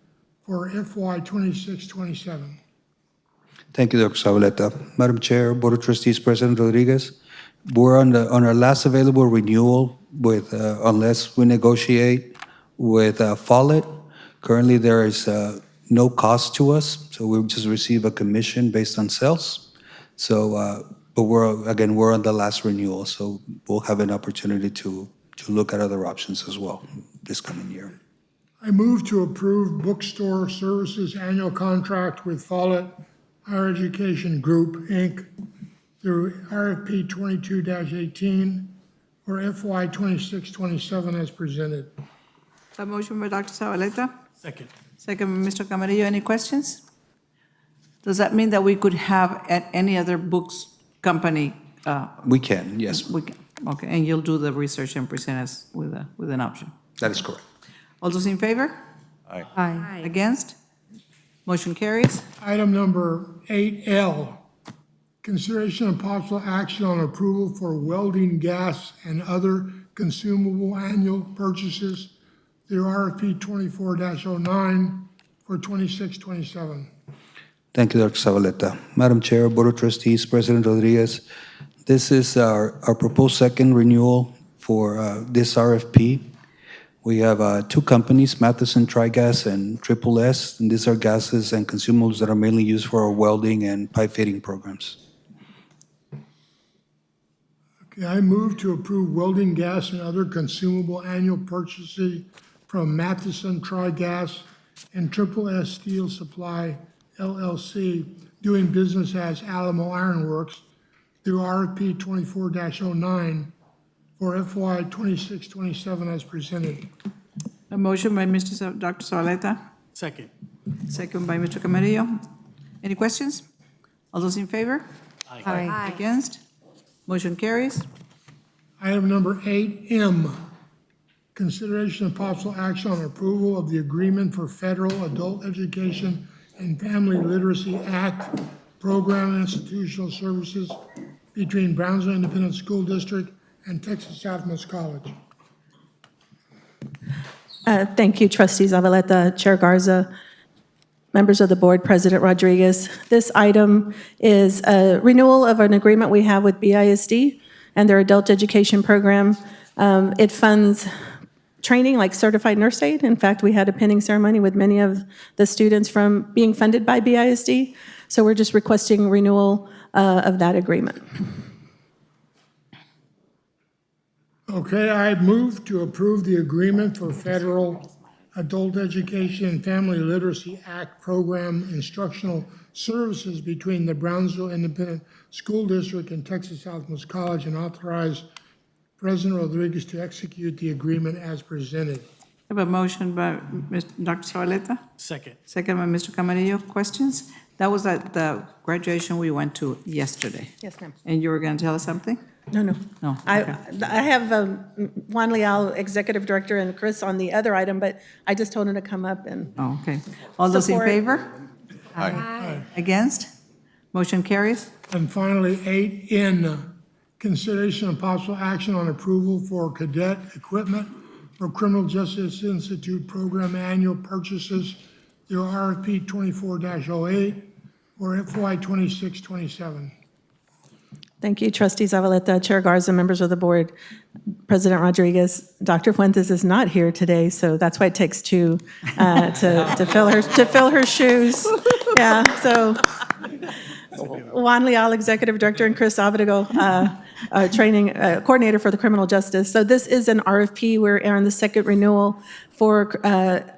for FY 26-27. Thank you, Dr. Zavaleta. Madam Chair, Board of Trustees, President Rodriguez, we're on our last available renewal with, unless we negotiate with Follett. Currently, there is no cost to us, so we just receive a commission based on sales. So, but we're on the last renewal, so we'll have an opportunity to look at other options as well this coming year. I move to approve bookstore services annual contract with Follett Higher Education Group, Inc. through RFP 22-18 for FY 26-27 as presented. A motion by Dr. Zavaleta, Second. second by Mr. Camarillo. Any questions? Does that mean that we could have at any other books company? We can, yes, We can, okay, and you'll do the research and present us with an option. that is correct. All those in favor? Aye. Against? Motion carries. Item number 8L, consideration of possible action on approval for welding gas and other consumable annual purchases through RFP 24-09 for 26-27. Thank you, Dr. Zavaleta. Madam Chair, Board of Trustees, President Rodriguez, this is our proposed second renewal for this RFP. We have two companies, Matheson Trigas and Triple S, and these are gases and consumables that are mainly used for our welding and pipe fitting programs. Okay, I move to approve welding gas and other consumable annual purchases from Matheson Trigas and Triple S Steel Supply LLC, doing business as Alamo Iron Works, through RFP 24-09 for FY 26-27 as presented. A motion by Dr. Zavaleta, Second. second by Mr. Camarillo. Any questions? All those in favor? Aye. Against? Motion carries. Item number 8M, consideration of possible action on approval of the agreement for federal adult education and Family Literacy Act program and institutional services between Brownsville Independent School District and Texas Southmost College. Thank you, Trustees Zavaleta, Chair Garza, members of the board, President Rodriguez. This item is a renewal of an agreement we have with BISD and their adult education program. It funds training like certified nurse aid. In fact, we had a pinning ceremony with many of the students from being funded by BISD. So we're just requesting renewal of that agreement. Okay, I move to approve the agreement for federal adult education and Family Literacy Act program instructional services between the Brownsville Independent School District and Texas Southmost College, and authorize President Rodriguez to execute the agreement as presented. I have a motion by Dr. Zavaleta, Second. second by Mr. Camarillo. Questions? That was at the graduation we went to yesterday. Yes, ma'am. And you were going to tell us something? No. No, I okay. have Juan Leal, Executive Director, and Chris on the other item, but I just told him to come up and Oh, okay. All those in Support. favor? Aye. Against? Motion carries. And finally, 8N, consideration of possible action on approval for cadet equipment for Criminal Justice Institute program annual purchases through RFP 24-08 for FY 26-27. Thank you, Trustee Zavaleta, Chair Garza, members of the board, President Rodriguez. Dr. Fuentes is not here today, so that's why it takes two to fill her shoes. Yeah, so Juan Leal, Executive Director, and Chris Abadago, Training Coordinator for the Criminal Justice. So this is an RFP. We're on the second renewal for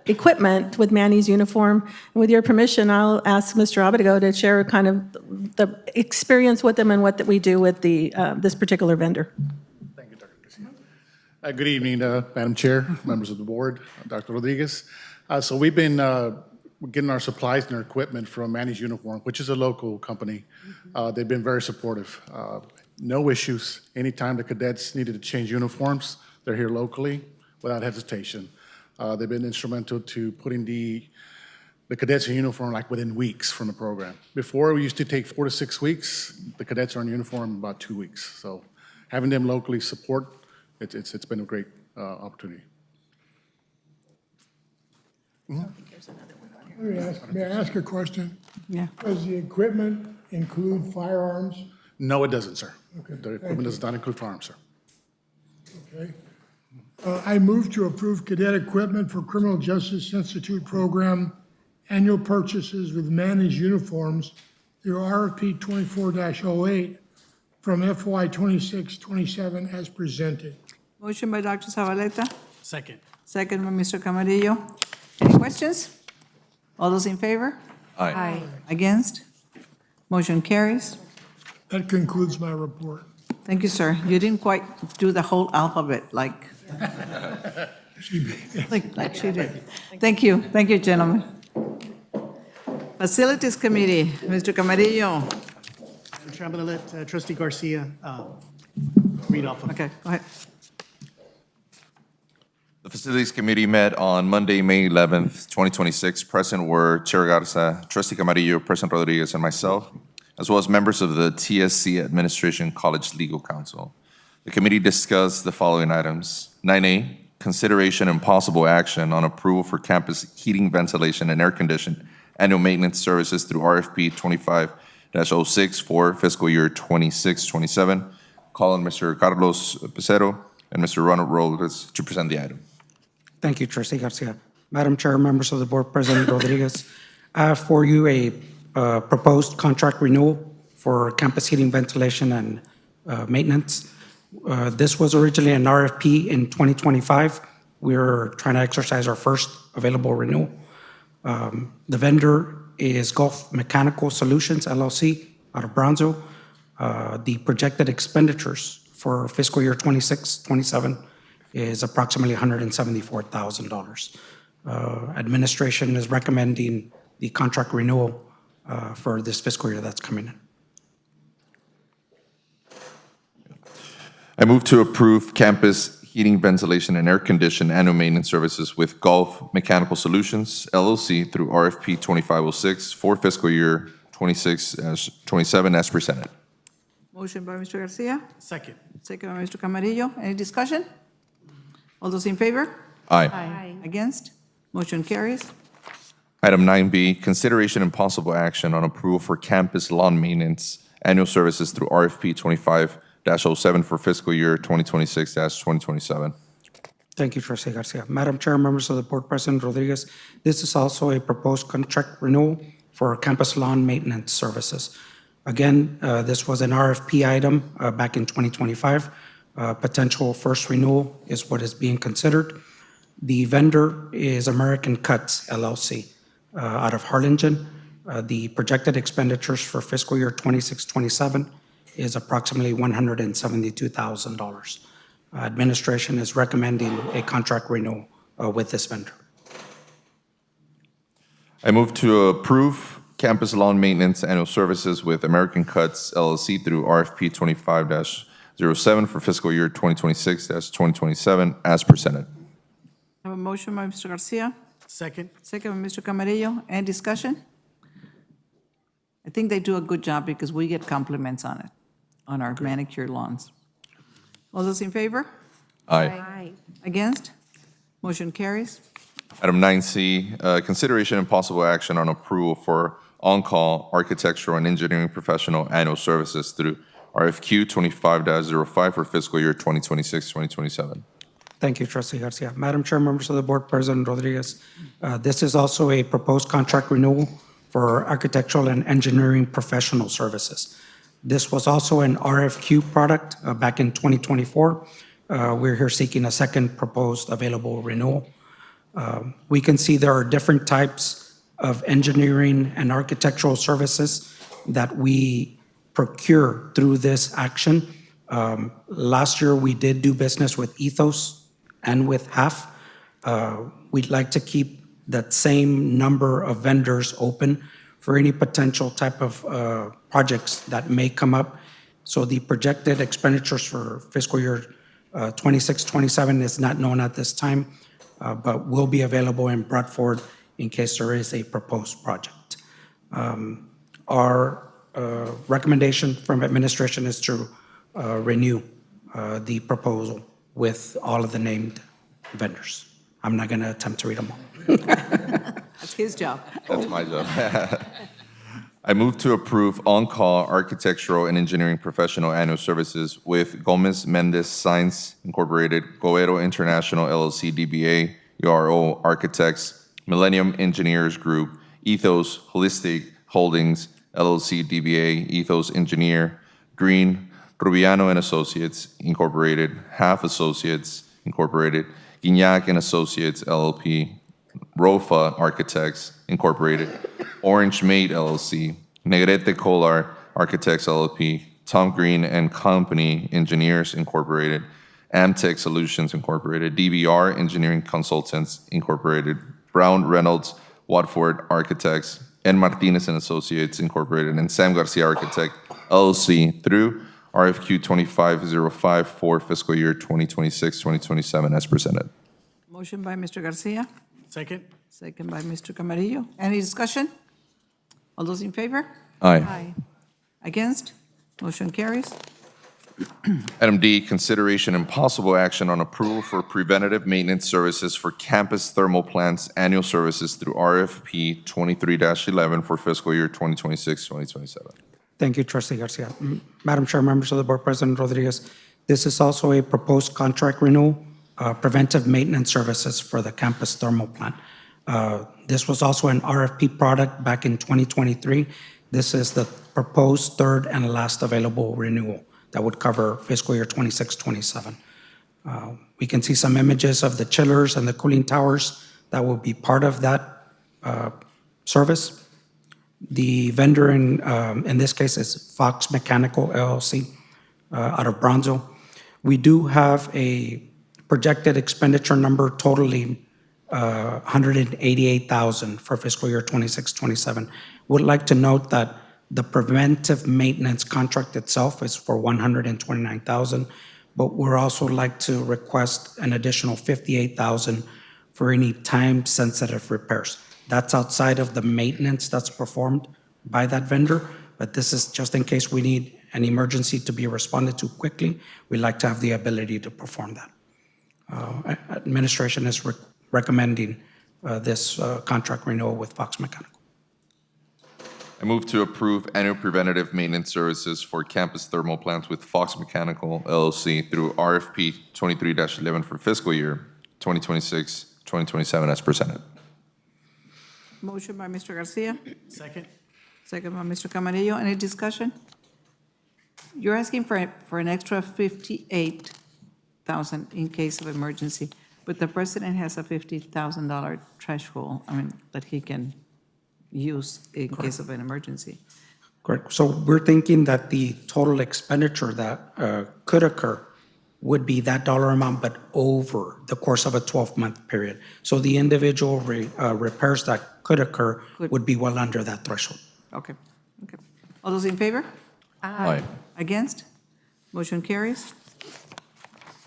equipment with Manny's uniform. And with your permission, I'll ask Mr. Abadago to share kind of the experience with them and what that we do with the this particular vendor. Thank you, Dr. Garcia. Good evening, Madam Chair, members of the board, Dr. Rodriguez. So we've been getting our supplies and our equipment from Manny's Uniform, which is a local company. They've been very supportive. No issues. Anytime the cadets needed to change uniforms, they're here locally without hesitation. They've been instrumental to putting the cadets in uniform like within weeks from the program. Before, we used to take 4 to 6 weeks. The cadets are in uniform in about 2 weeks. So having them locally support, it's been a great opportunity. May I ask a question? Yeah. Does the equipment include firearms? No, it doesn't, sir. Okay, The thank equipment you. does not include firearms, sir. Okay. I move to approve cadet equipment for Criminal Justice Institute program annual purchases with managed uniforms through RFP 24-08 from FY 26-27 as presented. Motion by Dr. Zavaleta, Second. second by Mr. Camarillo. Any questions? All those in favor? Aye. Against? Motion carries. That concludes my report. Thank you, sir. You didn't quite do the whole alphabet like she did. Thank you. Thank you, gentlemen. Facilities Committee, Mr. Camarillo. Madam Chair, I'm going to let Trustee Garcia read off of. Okay, go ahead. The Facilities Committee met on Monday, May 11th, 2026. Present were Chair Garza, Trustee Camarillo, President Rodriguez, and myself, as well as members of the TSC Administration College Legal Counsel. The committee discussed the following items. 9A, consideration and possible action on approval for campus heating, ventilation, and air conditioning annual maintenance services through RFP 25-06 for fiscal year 26-27. Call on Mr. Carlos Pizarro and Mr. Ronald Robles to present the item. Thank you, Trustee Garcia. Madam Chair, members of the board, President Rodriguez, I have for you a proposed contract renewal for campus heating, ventilation, and maintenance. This was originally an RFP in 2025. We're trying to exercise our first available renewal. The vendor is Gulf Mechanical Solutions, LLC, out of Brownsville. The projected expenditures for fiscal year 26-27 is approximately $174,000. Administration is recommending the contract renewal for this fiscal year that's coming in. I move to approve campus heating, ventilation, and air conditioning annual maintenance services with Gulf Mechanical Solutions, LLC, through RFP 2506 for fiscal year 26-27 as presented. Motion by Mr. Garcia, Second. second by Mr. Camarillo. Any discussion? All those in favor? Aye. Against? Motion carries. Item 9B, consideration and possible action on approval for campus lawn maintenance annual services through RFP 25-07 for fiscal year 2026-2027. Thank you, Trustee Garcia. Madam Chair, members of the board, President Rodriguez, this is also a proposed contract renewal for campus lawn maintenance services. Again, this was an RFP item back in 2025. Potential first renewal is what is being considered. The vendor is American Cuts, LLC, out of Harlingen. The projected expenditures for fiscal year 26-27 is approximately $172,000. Administration is recommending a contract renewal with this vendor. I move to approve campus lawn maintenance annual services with American Cuts LLC through RFP 25-07 for fiscal year 2026-2027 as presented. I have a motion by Mr. Garcia, Second. second by Mr. Camarillo. Any discussion? I think they do a good job because we get compliments on it, on our manicured lawns. All those in favor? Aye. Against? Motion carries. Item 9C, consideration and possible action on approval for on-call architectural and engineering professional annual services through RFQ 25-05 for fiscal year 2026-2027. Thank you, Trustee Garcia. Madam Chair, members of the board, President Rodriguez, this is also a proposed contract renewal for architectural and engineering professional services. This was also an RFQ product back in 2024. We're here seeking a second proposed available renewal. We can see there are different types of engineering and architectural services that we procure through this action. Last year, we did do business with Ethos and with HAF. We'd like to keep that same number of vendors open for any potential type of projects that may come up. So the projected expenditures for fiscal year 26-27 is not known at this time, but will be available and brought forward in case there is a proposed project. Our recommendation from administration is to renew the proposal with all of the named vendors. I'm not going to attempt to read them all. That's his job. That's my job. I move to approve on-call architectural and engineering professional annual services with Gomez Mendez Science Incorporated, Goero International LLC DBA, URO Architects, Millennium Engineers Group, Ethos Holistic Holdings LLC DBA, Ethos Engineer, Green, Rubiano and Associates Incorporated, Half Associates Incorporated, Guignac and Associates LLP, Rofa Architects Incorporated, Orange Maid LLC, Negrete Kolar Architects LLP, Tom Green and Company Engineers Incorporated, Amtech Solutions Incorporated, DBR Engineering Consultants Incorporated, Brown Reynolds Watford Architects, N. Martinez and Associates Incorporated, and Sam Garcia Architect LLC through RFQ 2505 for fiscal year 2026-2027 as presented. Motion by Mr. Garcia, Second? second by Mr. Camarillo. Any discussion? All those in favor? Aye. Against? Motion carries. Item D, consideration and possible action on approval for preventative maintenance services for campus thermal plants annual services through RFP 23-11 for fiscal year 2026-2027. Thank you, Trustee Garcia. Madam Chair, members of the board, President Rodriguez, this is also a proposed contract renewal, preventive maintenance services for the campus thermal plant. This was also an RFP product back in 2023. This is the proposed third and last available renewal that would cover fiscal year 26-27. We can see some images of the chillers and the cooling towers that will be part of that service. The vendor in this case is Fox Mechanical LLC out of Bronzeville. We do have a projected expenditure number totaling $188,000 for fiscal year 26-27. Would like to note that the preventive maintenance contract itself is for $129,000, but we're also like to request an additional $58,000 for any time-sensitive repairs. That's outside of the maintenance that's performed by that vendor, but this is just in case we need an emergency to be responded to quickly. We'd like to have the ability to perform that. Administration is recommending this contract renewal with Fox Mechanical. I move to approve annual preventative maintenance services for campus thermal plants with Fox Mechanical LLC through RFP 23-11 for fiscal year 2026-2027 as presented. Motion by Mr. Garcia, Second? second by Mr. Camarillo. Any discussion? You're asking for an extra $58,000 in case of emergency, but the president has a $50,000 threshold, that he can use in case of an emergency. Correct. So we're thinking that the total expenditure that could occur would be that dollar amount, but over the course of a 12-month period. So the individual repairs that could occur would be well under that threshold. Okay, okay. All those in favor? Aye. Against? Motion carries.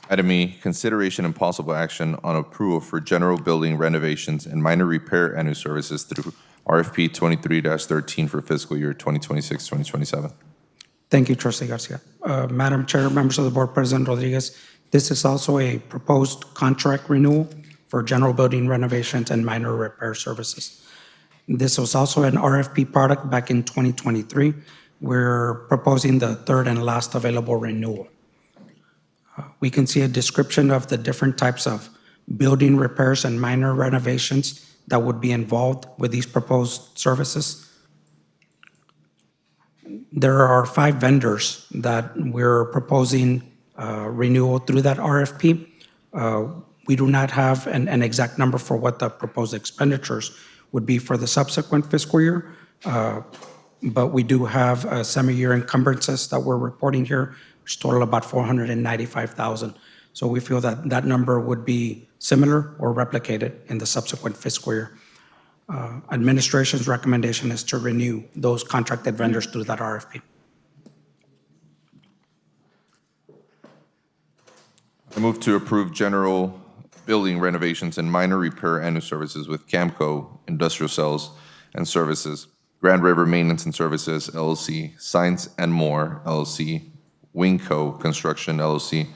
Item E, consideration and possible action on approval for general building renovations and minor repair annual services through RFP 23-13 for fiscal year 2026-2027. Thank you, Trustee Garcia. Madam Chair, members of the board, President Rodriguez, this is also a proposed contract renewal for general building renovations and minor repair services. This was also an RFP product back in 2023. We're proposing the third and last available renewal. We can see a description of the different types of building repairs and minor renovations that would be involved with these proposed services. There are 5 vendors that we're proposing renewal through that RFP. We do not have an exact number for what the proposed expenditures would be for the subsequent fiscal year, but we do have semi-year encumbrances that we're reporting here, which total about $495,000. So we feel that that number would be similar or replicated in the subsequent fiscal year. Administration's recommendation is to renew those contracted vendors through that RFP. I move to approve general building renovations and minor repair annual services with Camco Industrial Sales and Services, Grand River Maintenance and Services, LLC, Science and More, LLC, Wingco Construction, LLC,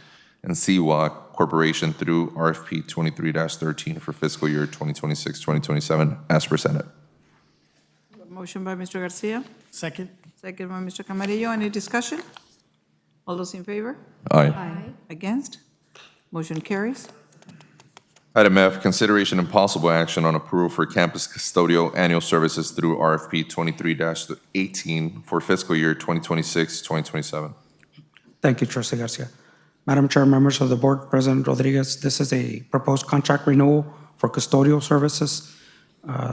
and Siwa Corporation through RFP 23-13 for fiscal year 2026-2027 as presented. Motion by Mr. Garcia, Second? second by Mr. Camarillo. Any discussion? All those in favor? Aye. Against? Motion carries. Item F, consideration and possible action on approval for campus custodial annual services through RFP 23-18 for fiscal year 2026-2027. Thank you, Trustee Garcia. Madam Chair, members of the board, President Rodriguez, this is a proposed contract renewal for custodial services.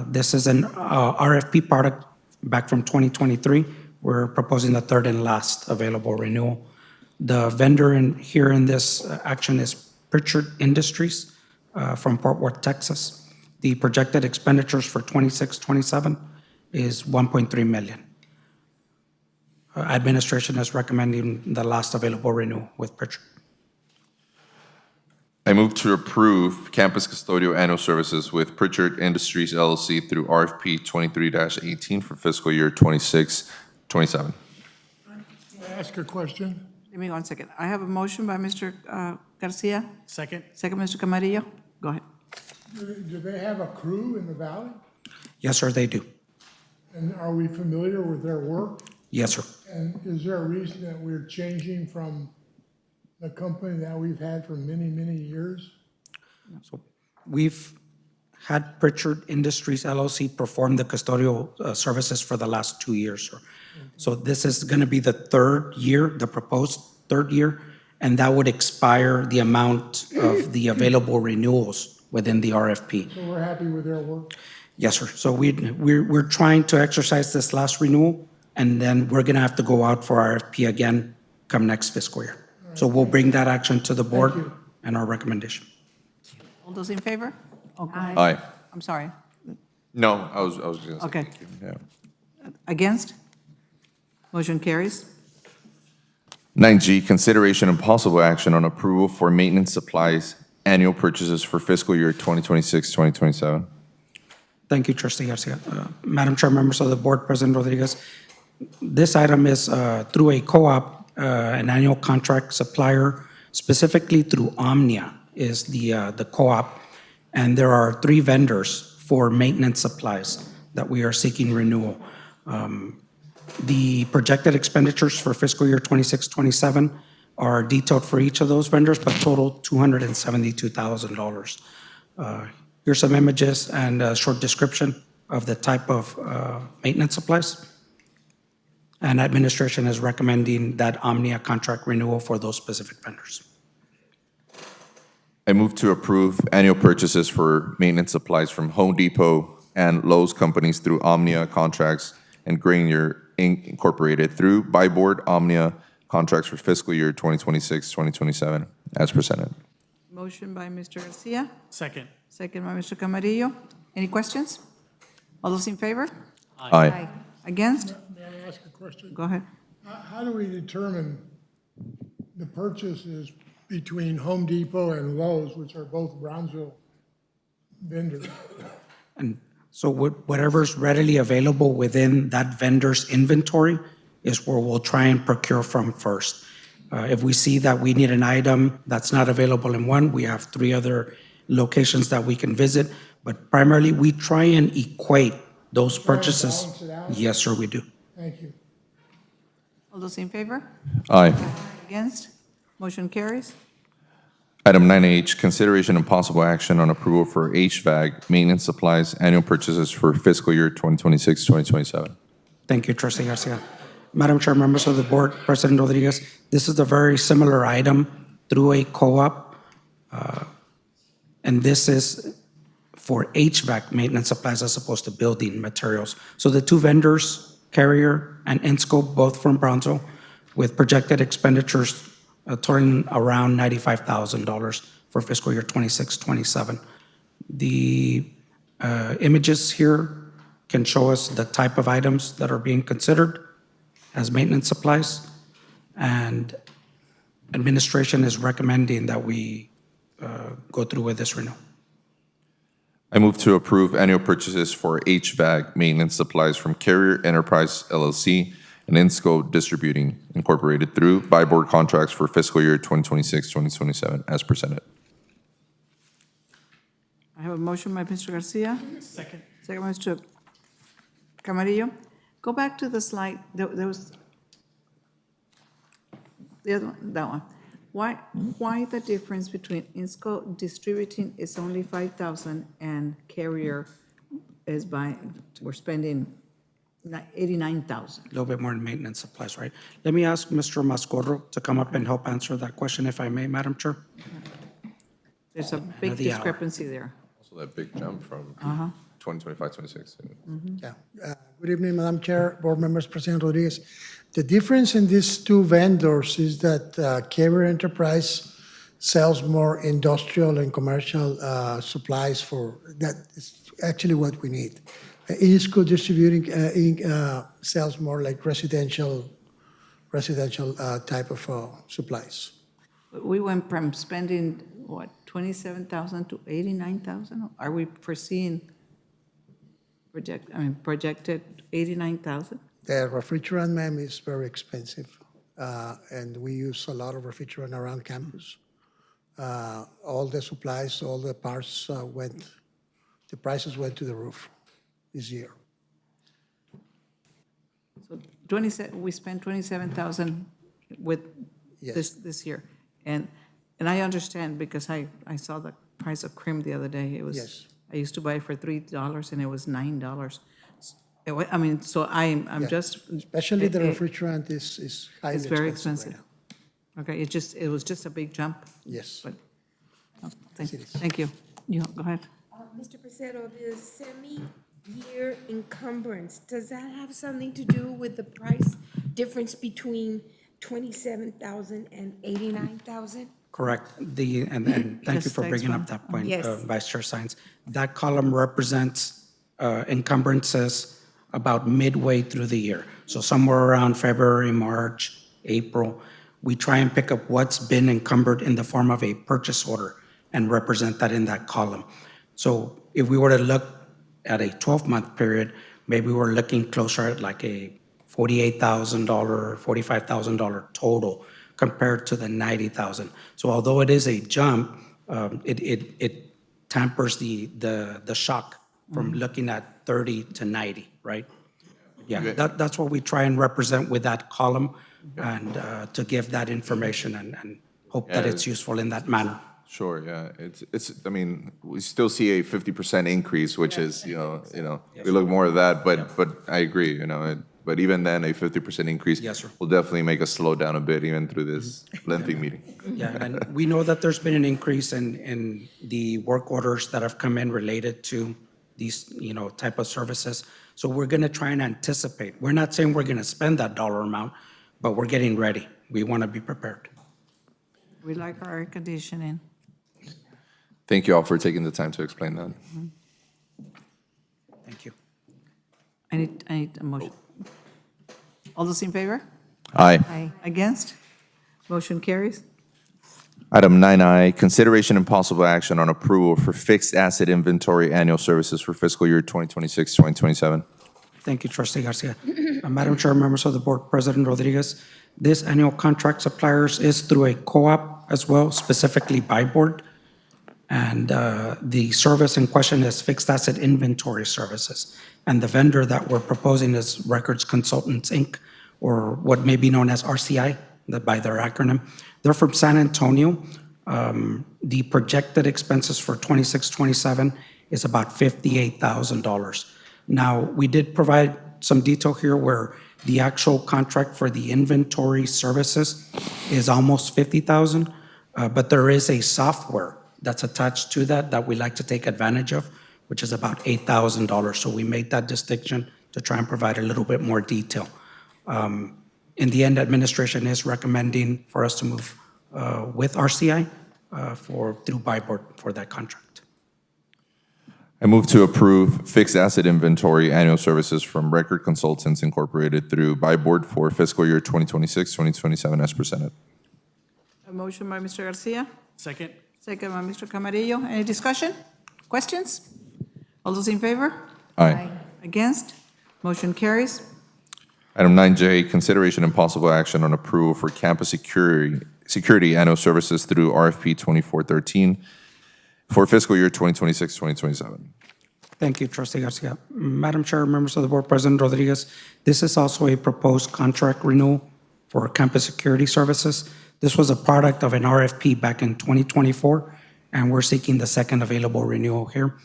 This is an RFP product back from 2023. We're proposing the third and last available renewal. The vendor here in this action is Pritchard Industries from Fort Worth, Texas. The projected expenditures for 26-27 is $1.3 million. Administration is recommending the last available renewal with Pritchard. I move to approve campus custodial annual services with Pritchard Industries LLC through RFP 23-18 for fiscal year 26-27. May I ask a question? Give me 1 second. I have a motion by Mr. Garcia, Second? second Mr. Camarillo. Go ahead. Do they have a crew in the valley? Yes, sir, they do. And are we familiar with their work? Yes, sir. And is there a reason that we're changing from the company that we've had for many, many years? So we've had Pritchard Industries LLC perform the custodial services for the last 2 years, sir. So this is going to be the third year, the proposed third year, and that would expire the amount of the available renewals within the RFP. So we're happy with their work? Yes, sir. So we're trying to exercise this last renewal, and then we're going to have to go out for RFP again come next fiscal year. So we'll bring that action to the board and our recommendation. All those in favor? Oh, go ahead. Aye. I'm sorry. No, I was just going to say Okay. thank you. Yeah. Against? Motion carries. 9G, consideration and possible action on approval for maintenance supplies annual purchases for fiscal year 2026-2027. Thank you, Trustee Garcia. Madam Chair, members of the board, President Rodriguez, this item is through a co-op, an annual contract supplier, specifically through Omnia is the co-op, and there are 3 vendors for maintenance supplies that we are seeking renewal. The projected expenditures for fiscal year 26-27 are detailed for each of those vendors, but total $272,000. Here's some images and a short description of the type of maintenance supplies. And administration is recommending that Omnia contract renewal for those specific vendors. I move to approve annual purchases for maintenance supplies from Home Depot and Lowe's companies through Omnia contracts and Grainger Inc. Incorporated through Buy Board Omnia contracts for fiscal year 2026-2027 as presented. Motion by Mr. Garcia, Second? second by Mr. Camarillo. Any questions? All those in favor? Aye. Against? May I ask a question? Go ahead. How do we determine the purchases between Home Depot and Lowe's, which are both Brownsville vendors? And so whatever's readily available within that vendor's inventory is where we'll try and procure from first. If we see that we need an item that's not available in one, we have 3 other locations that we can visit. But primarily, we try and equate those purchases. Balance it out? Yes, sir, we do. Thank you. All those in favor? Aye. Against? Motion carries. Item 9H, consideration and possible action on approval for HVAC maintenance supplies annual purchases for fiscal year 2026-2027. Thank you, Trustee Garcia. Madam Chair, members of the board, President Rodriguez, this is a very similar item through a co-op, and this is for HVAC maintenance supplies as opposed to building materials. So the 2 vendors, Carrier and Inscope, both from Brownsville, with projected expenditures totaling around $95,000 for fiscal year 26-27. The images here can show us the type of items that are being considered as maintenance supplies, and administration is recommending that we go through with this renewal. I move to approve annual purchases for HVAC maintenance supplies from Carrier Enterprise LLC and Insco Distributing Incorporated through Buy Board contracts for fiscal year 2026-2027 as presented. have a motion by Mr. Garcia. Second. Second by Mr. Camarillo. Go back to the slide. There was the other one, that one. Why the difference between INSCO distributing is only 5,000 and carrier is we're spending 89,000? A little bit more in maintenance supplies, right? Let me ask Mr. Mascorro to come up and help answer that question, if I may, Madam Chair. There's a big Another hour. discrepancy there. Also that big jump from Uh-huh. 2025, 26. Yeah. Good evening, Madam Chair, board members, President Rodriguez. The difference in these two vendors is that Carrier Enterprise sells more industrial and commercial supplies for, that is actually what we need. ISCO Distributing sells more like residential type of supplies. We went from spending, what, 27,000 to 89,000? Are we foreseeing projected 89,000? The refrigerant, ma'am, is very expensive, and we use a lot of refrigerant around campus. All the supplies, all the parts the prices went to the roof this year. So we spent 27,000 with this year. And I understand because I saw the price of cream the other day. It was, Yes. I used to buy it for $3 and it was $9. I mean, so I'm Yeah. just. Especially the refrigerant is highly It's very expensive expensive. right Okay, it was just a big jump. Yes. But, thank you. Go ahead. Mr. Pacero, the semi-year encumbrance, does that have something to do with the price difference between 27,000 and 89,000? Correct. And thank you for bringing up that point, Yes. Vice Chair Sines. That column represents encumbrances about midway through the year. So somewhere around February, March, April, we try and pick up what's been encumbered in the form of a purchase order and represent that in that column. So if we were to look at a 12-month period, maybe we're looking closer at like a $48,000, $45,000 total compared to the 90,000. So although it is a jump, it tampers the shock from looking at 30 to 90, right? Yeah, that's what we try and represent with that column and to give that information and hope that it's useful in that manner. Sure, yeah. I mean, we still see a 50% increase, which is, we look more at that, but I agree, but even then, a 50% increase will definitely make us slow down a bit even through this lengthy meeting. Yeah, and we know that there's been an increase in the work orders that have come in related to these, type of services. So we're going to try and anticipate. We're not saying we're going to spend that dollar amount, but we're getting ready. We want to be prepared. We like our air conditioning. Thank you all for taking the time to explain that. Thank you. I need a motion. All those in favor? Aye. Against? Motion carries. Item 9I, consideration and possible action on approval for fixed asset inventory annual services for fiscal year 2026, 2027. Thank you, Trustee Garcia. Madam Chair, members of the board, President Rodriguez, this annual contract suppliers is through a co-op as well, specifically by board. And the service in question is fixed asset inventory services. And the vendor that we're proposing is Records Consultants, Inc., or what may be known as RCI, by their acronym. They're from San Antonio. The projected expenses for 26-27 is about $58,000. Now, we did provide some detail here where the actual contract for the inventory services is almost $50,000, but there is a software that's attached to that we like to take advantage of, which is about $8,000. So we made that distinction to try and provide a little bit more detail. In the end, administration is recommending for us to move with RCI through by board for that contract. I move to approve fixed asset inventory annual services from Record Consultants Incorporated through by board for fiscal year 2026, 2027 as presented. A motion by Mr. Garcia, Second. second by Mr. Camarillo. Any discussion? Questions? All those in favor? Aye. Against? Motion carries. Item 9J, consideration and possible action on approval for campus security annual services through RFP 2413 for fiscal year 2026, 2027. Thank you, Trustee Garcia. Madam Chair, members of the board, President Rodriguez, this is also a proposed contract renewal for campus security services. This was a product of an RFP back in 2024, and we're seeking the second available renewal here.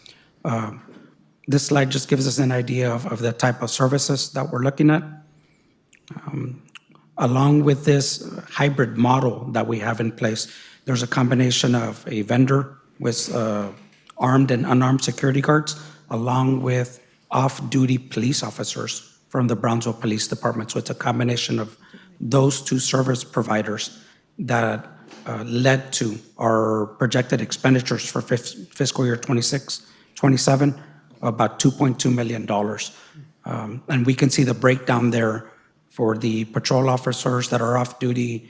This slide just gives us an idea of the type of services that we're looking at. Along with this hybrid model that we have in place, there's a combination of a vendor with armed and unarmed security guards, along with off-duty police officers from the Brownsville Police Department. So it's a combination of those two service providers that led to our projected expenditures for fiscal year 26, 27, about $2.2 million. And we can see the breakdown there for the patrol officers that are off-duty.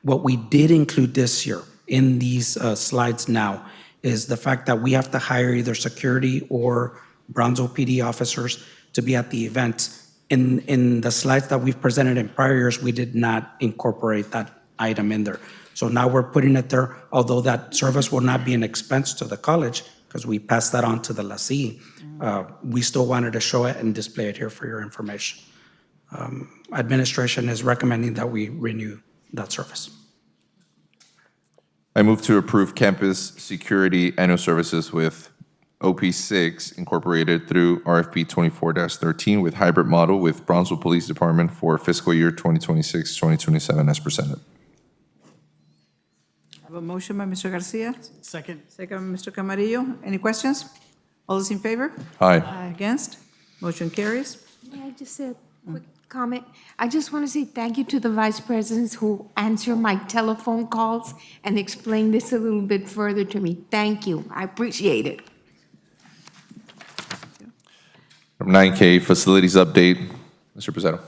What we did include this year in these slides now is the fact that we have to hire either security or Brownsville PD officers to be at the event. In the slides that we've presented in prior years, we did not incorporate that item in there. So now we're putting it there, although that service will not be an expense to the college because we passed that on to the lessee. We still wanted to show it and display it here for your information. Administration is recommending that we renew that service. I move to approve campus security annual services with OP6 Incorporated through RFP 24-13 with hybrid model with Brownsville Police Department for fiscal year 2026, 2027 as presented. I have a motion by Mr. Garcia, Second. second by Mr. Camarillo. Any questions? All those in favor? Aye. Against? Motion carries. May I just say a quick comment? I just want to say thank you to the vice presidents who answer my telephone calls and explain this a little bit further to me. Thank you. I appreciate it. Item 9K, facilities update. Mr. Pizarro.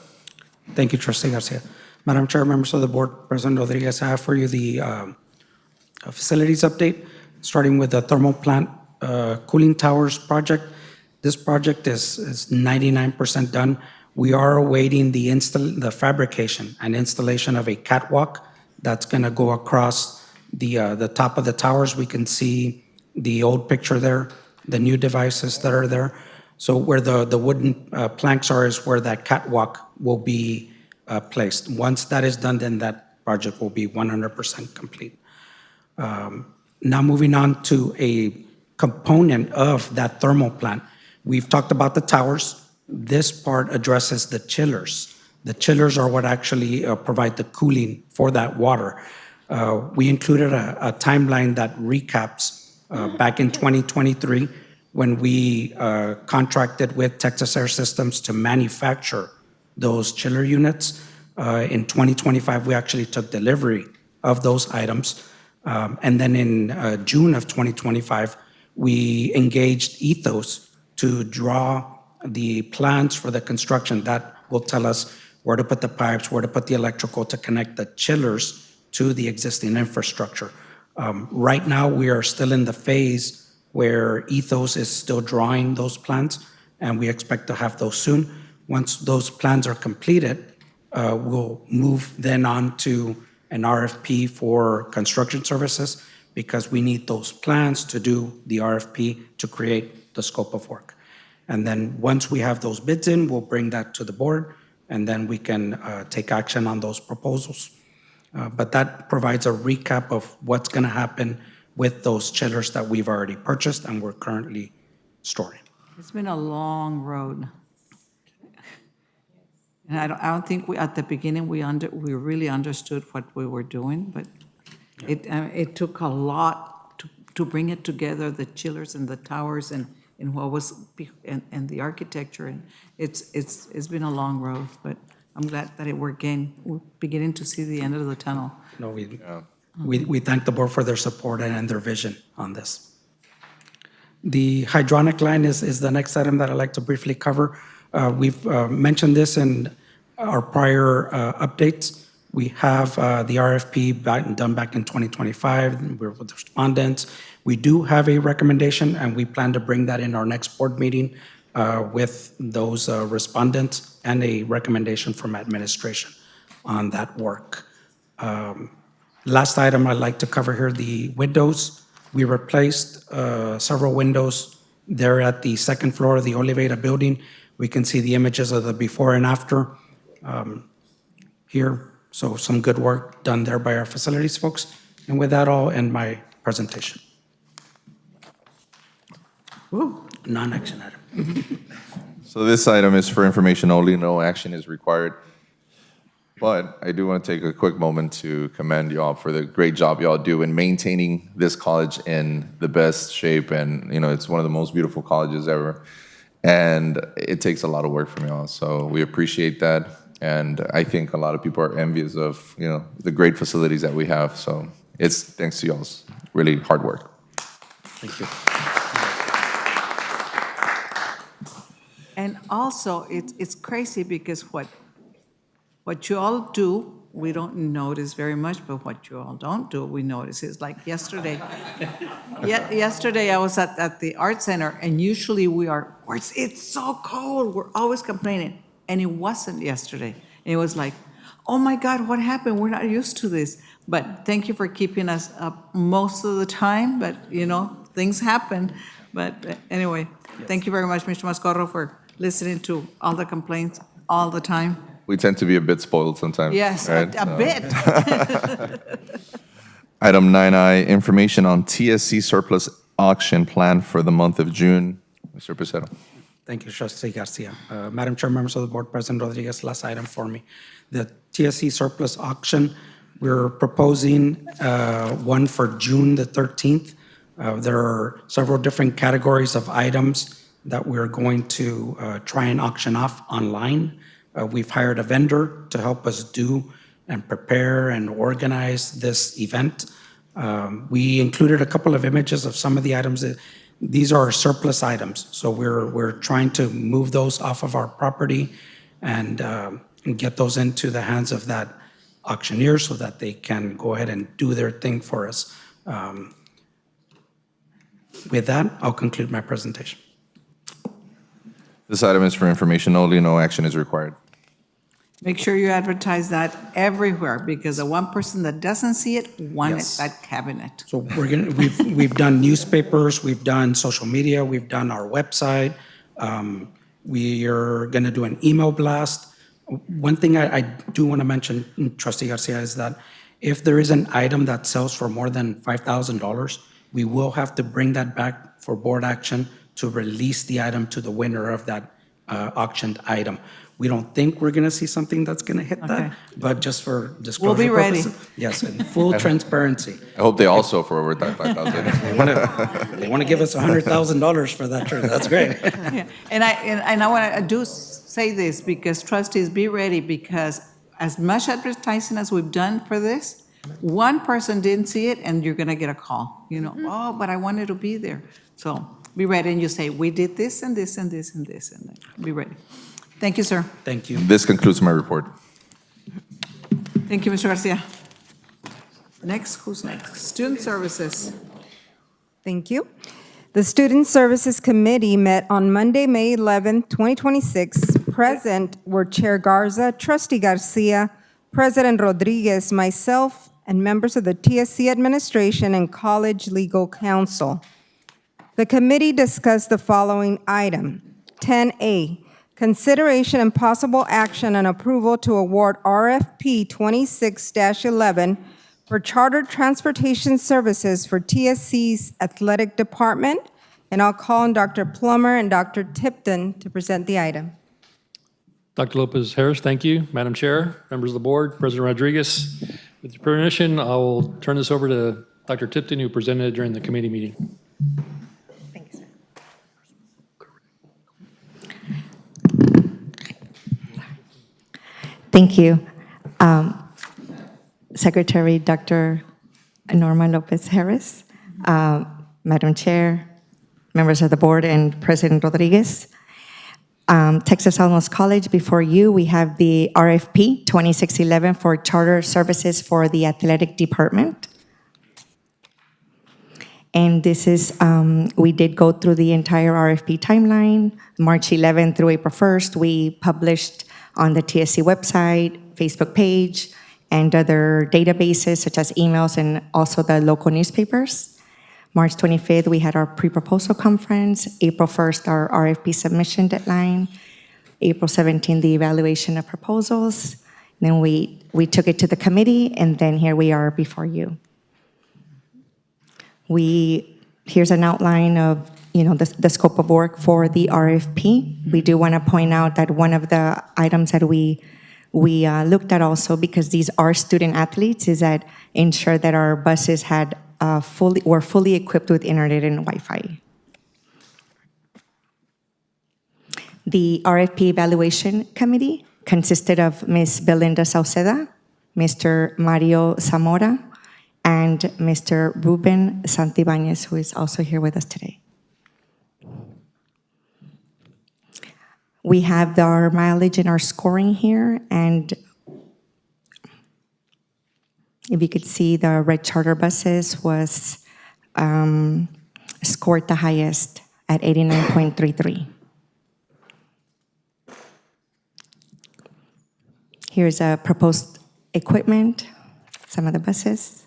Thank you, Trustee Garcia. Madam Chair, members of the board, President Rodriguez, I have for you the facilities update, starting with the thermal plant cooling towers project. This project is 99% done. We are awaiting the fabrication and installation of a catwalk that's going to go across the top of the towers. We can see the old picture there, the new devices that are there. So where the wooden planks are is where that catwalk will be placed. Once that is done, then that project will be 100% complete. Now moving on to a component of that thermal plant. We've talked about the towers. This part addresses the chillers. The chillers are what actually provide the cooling for that water. We included a timeline that recaps back in 2023 when we contracted with Texas Air Systems to manufacture those chiller units. In 2025, we actually took delivery of those items. And then in June of 2025, we engaged Ethos to draw the plans for the construction. That will tell us where to put the pipes, where to put the electrical to connect the chillers to the existing infrastructure. Right now, we are still in the phase where Ethos is still drawing those plans, and we expect to have those soon. Once those plans are completed, we'll move then on to an RFP for construction services because we need those plans to do the RFP to create the scope of work. And then once we have those bids in, we'll bring that to the board, and then we can take action on those proposals. But that provides a recap of what's going to happen with those chillers that we've already purchased and we're currently storing. It's been a long road. And I don't think at the beginning, we really understood what we were doing, but it took a lot to bring it together, the chillers and the towers and what was, and the architecture. And it's been a long road, but I'm glad that we're beginning to see the end of the tunnel. No, we thank the board for their support and their vision on this. The hydronic line is the next item that I'd like to briefly cover. We've mentioned this in our prior updates. We have the RFP done back in 2025. We're with respondents. We do have a recommendation, and we plan to bring that in our next board meeting with those respondents and a recommendation from administration on that work. Last item I'd like to cover here, the windows We replaced several windows there at the second floor of the Oliveta building. We can see the images of the before and after here. So some good work done there by our facilities folks. And with that, I'll end my presentation. Non-action item. So this item is for information only, no action is required. But I do want to take a quick moment to commend y'all for the great job y'all do in maintaining this college in the best shape. And, it's one of the most beautiful colleges ever. And it takes a lot of work from y'all. So we appreciate that. And I think a lot of people are envious of, the great facilities that we have. So it's thanks to y'all's really hard work. Thank you. And also, it's crazy because what you all do, we don't notice very much, but what you all don't do, we notice. It's like yesterday. Yesterday, I was at the art center, and usually it's so cold. We're always complaining. And it wasn't yesterday. It was like, oh my God, what happened? We're not used to this. But thank you for keeping us up most of the time. But, things happen. But anyway, Thank you very much, Mr. Mascorro, for listening to all the complaints all the time. We tend to be a bit spoiled sometimes. Yes, right? a bit. Item 9I, information on TSC surplus auction plan for the month of June. Mr. Pacero. Thank you, Trustee Garcia. Madam Chair, members of the board, President Rodriguez, last item for me. The TSC surplus auction, we're proposing one for June the 13th. There are several different categories of items that we're going to try and auction off online. We've hired a vendor to help us do and prepare and organize this event. We included a couple of images of some of the items that these are surplus items. So we're trying to move those off of our property and get those into the hands of that auctioneer so that they can go ahead and do their thing for us. With that, I'll conclude my presentation. This item is for information only. No action is required. Make sure you advertise that everywhere, because the one person that doesn't see it wanted Yes. that cabinet. So we've done newspapers, we've done social media, we've done our website. We are going to do an email blast. One thing I do want to mention, Trustee Garcia, is that if there is an item that sells for more than $5,000, we will have to bring that back for board action to release the item to the winner of that auctioned item. We don't think we're going to see something that's going to hit that, but just for disclosure We'll be ready. purposes, yes, in full transparency. I hope they also for over that 5,000. They want to give us $100,000 for that trip. That's great. Yeah. And I want to do say this, because trustees, be ready, because as much advertising as we've done for this, one person didn't see it and you're going to get a call, oh, but I wanted to be there. So be ready, and you say, we did this and this and this and this, and be ready. Thank you, sir. Thank you. This concludes my report. Thank you, Mr. Garcia. Next, who's next? Student Services. Thank you. The Student Services Committee met on Monday, May 11, 2026. Present were Chair Garza, Trustee Garcia, President Rodriguez, myself, and members of the TSC administration and College Legal Counsel. The committee discussed the following item. 10A, consideration and possible action and approval to award RFP 26-11 for chartered transportation services for TSC's athletic department. And I'll call on Dr. Plummer and Dr. Tipton to present the item. Dr. Lopez Harris, thank you. Madam Chair, members of the board, President Rodriguez. With your permission, I will turn this over to Dr. Tipton, who presented during the committee meeting. Thank you, sir. Thank you. Secretary Dr. Norma Lopez Harris, Madam Chair, members of the board, and President Rodriguez. Texas Alamos College, before you, we have the RFP 2611 for charter services for the athletic department. And this is, we did go through the entire RFP timeline. March 11th through April 1st, we published on the TSC website, Facebook page, and other databases such as emails and also the local newspapers. March 25th, we had our pre-proposal conference. April 1st, our RFP submission deadline. April 17th, the evaluation of proposals. Then we took it to the committee, and then here we are before you. Here's an outline of, the scope of work for the RFP. We do want to point out that one of the items that we looked at also, because these are student athletes, is that ensure that our buses were fully equipped with internet and Wi-Fi. The RFP evaluation committee consisted of Ms. Belinda Sauceda, Mr. Mario Zamora, and Mr. Ruben Santibáñez, who is also here with us today. We have our mileage and our scoring here, and if you could see, the red charter buses was scored the highest at 89.33. Here's a proposed equipment, some of the buses.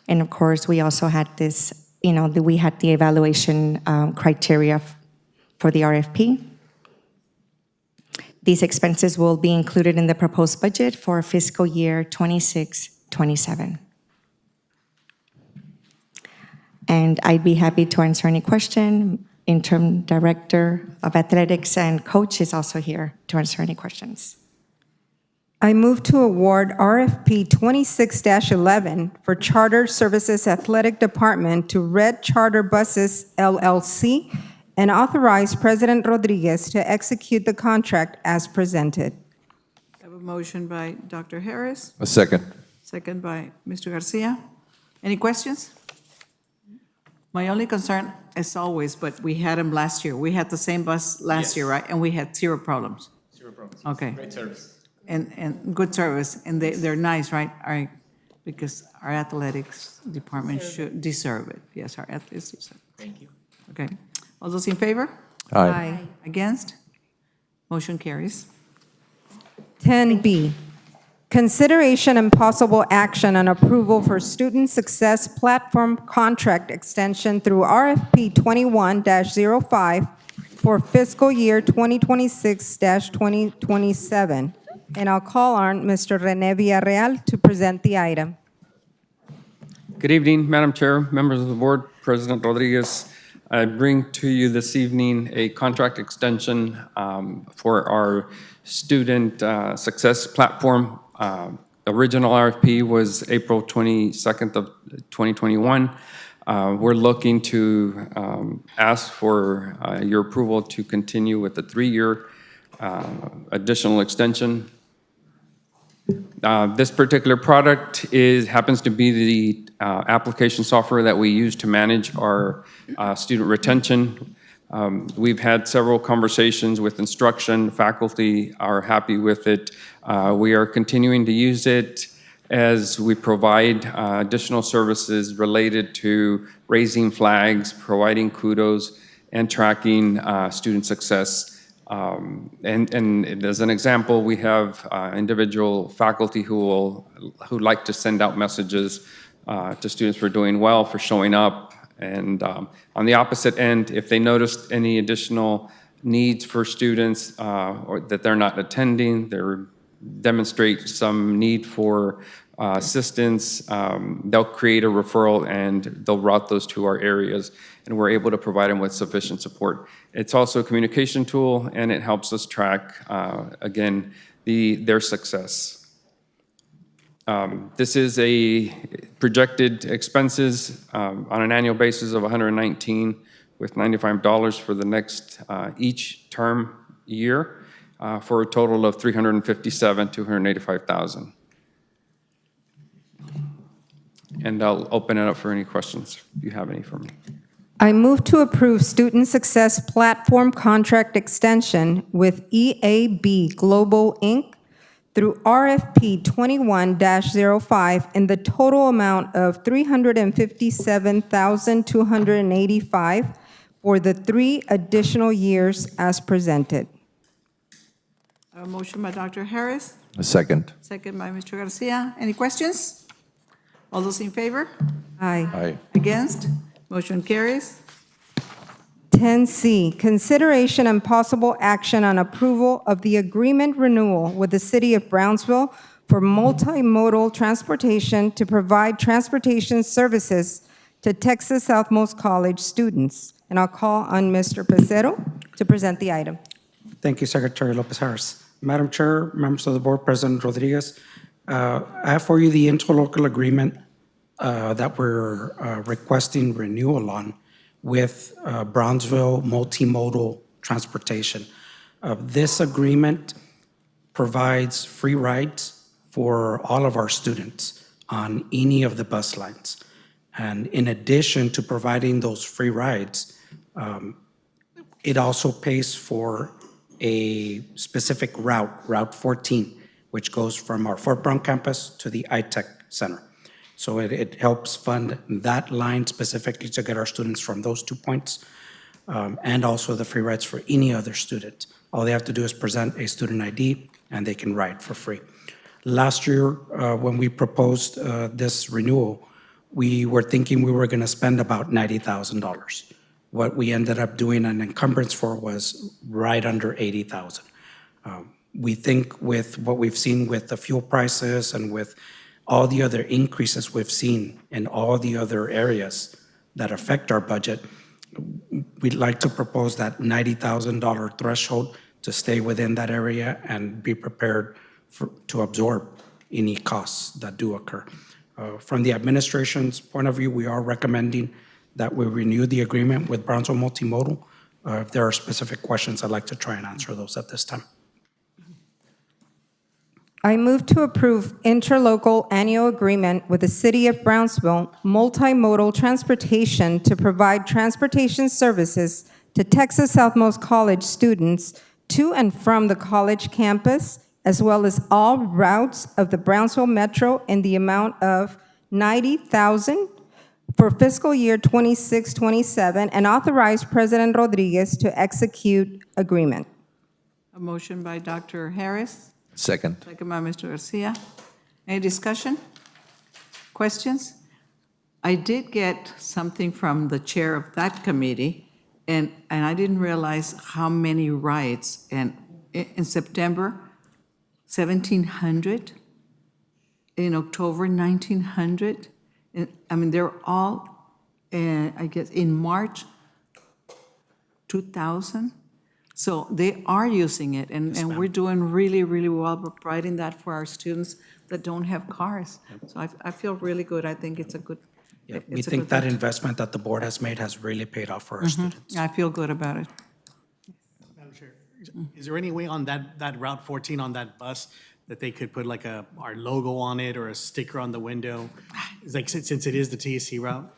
And of course, we also had this, we had the evaluation criteria for the RFP. These expenses will be included in the proposed budget for fiscal year 26-27. And I'd be happy to answer any question. Interim Director of Athletics and Coach is also here to answer any questions. I move to award RFP 26-11 for Charter Services Athletic Department to Red Charter Buses, LLC, and authorize President Rodriguez to execute the contract as presented. I have a motion by Dr. Harris, A second. second by Mr. Garcia. Any questions? My only concern, as always, but we had them last year. We had the same bus last year, right? And we had zero problems. Zero problems. Okay. Great service. And good service, and they're nice, right? All right, because our athletics department should deserve it. Yes, our athletes deserve it. Thank you. Okay. All those in favor? Aye. Against? Motion carries. 10B, consideration and possible action on approval for Student Success Platform Contract Extension through RFP 21-05 for fiscal year 2026-2027. And I'll call on Mr. Rene Villarreal to present the item. Good evening, Madam Chair, members of the board, President Rodriguez. I bring to you this evening a contract extension for our student success platform. Original RFP was April 22nd of 2021. We're looking to ask for your approval to continue with the 3-year additional extension. This particular product happens to be the application software that we use to manage our student retention. We've had several conversations with instruction. Faculty are happy with it. We are continuing to use it as we provide additional services related to raising flags, providing kudos, and tracking student success. And as an example, we have individual faculty who like to send out messages to students for doing well, for showing up. And on the opposite end, if they noticed any additional needs for students or that they're not attending, they demonstrate some need for assistance, they'll create a referral and they'll route those to our areas, and we're able to provide them with sufficient support. It's also a communication tool, and it helps us track, again, their success. This is a projected expenses on an annual basis of $119 with $95 for the next each term year for a total of $357,285,000. And I'll open it up for any questions if you have any for me. I move to approve Student Success Platform Contract Extension with EAB Global, Inc. through RFP 21-05 in the total amount of $357,285 for the 3 additional years as presented. A motion by Dr. Harris, A second. second by Mr. Garcia. Any questions? All those in favor? Aye. Aye. Against? Motion carries. 10C, consideration and possible action on approval of the agreement renewal with the City of Brownsville for multimodal transportation to provide transportation services to Texas Southmost College students. And I'll call on Mr. Pacero to present the item. Thank you, Secretary Lopez Harris. Madam Chair, members of the board, President Rodriguez, I have for you the interlocal agreement that we're requesting renewal on with Brownsville Multimodal Transportation. This agreement provides free rides for all of our students on any of the bus lines. And in addition to providing those free rides, it also pays for a specific route, Route 14, which goes from our Fort Brown campus to the iTech Center. So it helps fund that line specifically to get our students from those 2 points, and also the free rides for any other student. All they have to do is present a student ID, and they can ride for free. Last year, when we proposed this renewal, we were thinking we were going to spend about $90,000. What we ended up doing an encumbrance for was right under $80,000. We think with what we've seen with the fuel prices and with all the other increases we've seen in all the other areas that affect our budget, we'd like to propose that $90,000 threshold to stay within that area and be prepared to absorb any costs that do occur. From the administration's point of view, we are recommending that we renew the agreement with Brownsville Multimodal. If there are specific questions, I'd like to try and answer those at this time. I move to approve interlocal annual agreement with the City of Brownsville Multimodal Transportation to provide transportation services to Texas Southmost College students to and from the college campus, as well as all routes of the Brownsville Metro in the amount of $90,000 for fiscal year 26-27, and authorize President Rodriguez to execute agreement. A motion by Dr. Harris, Second. second by Mr. Garcia. Any discussion? Questions? I did get something from the chair of that committee, and I didn't realize how many rides. And in September, 1,700. In October, 1,900. And, I mean, they're all, I guess, in March, 2,000. So they are using it, and we're doing really, really well by providing that for our students that don't have cars. So I feel really good. I think it's a good. Yeah, we it's a think good that thing. investment that the board has made has really paid off for our students. I feel good about it. Madam Chair, is there any way on that Route 14 on that bus that they could put like our logo on it or a sticker on the window? It's like, since it is the TSC route,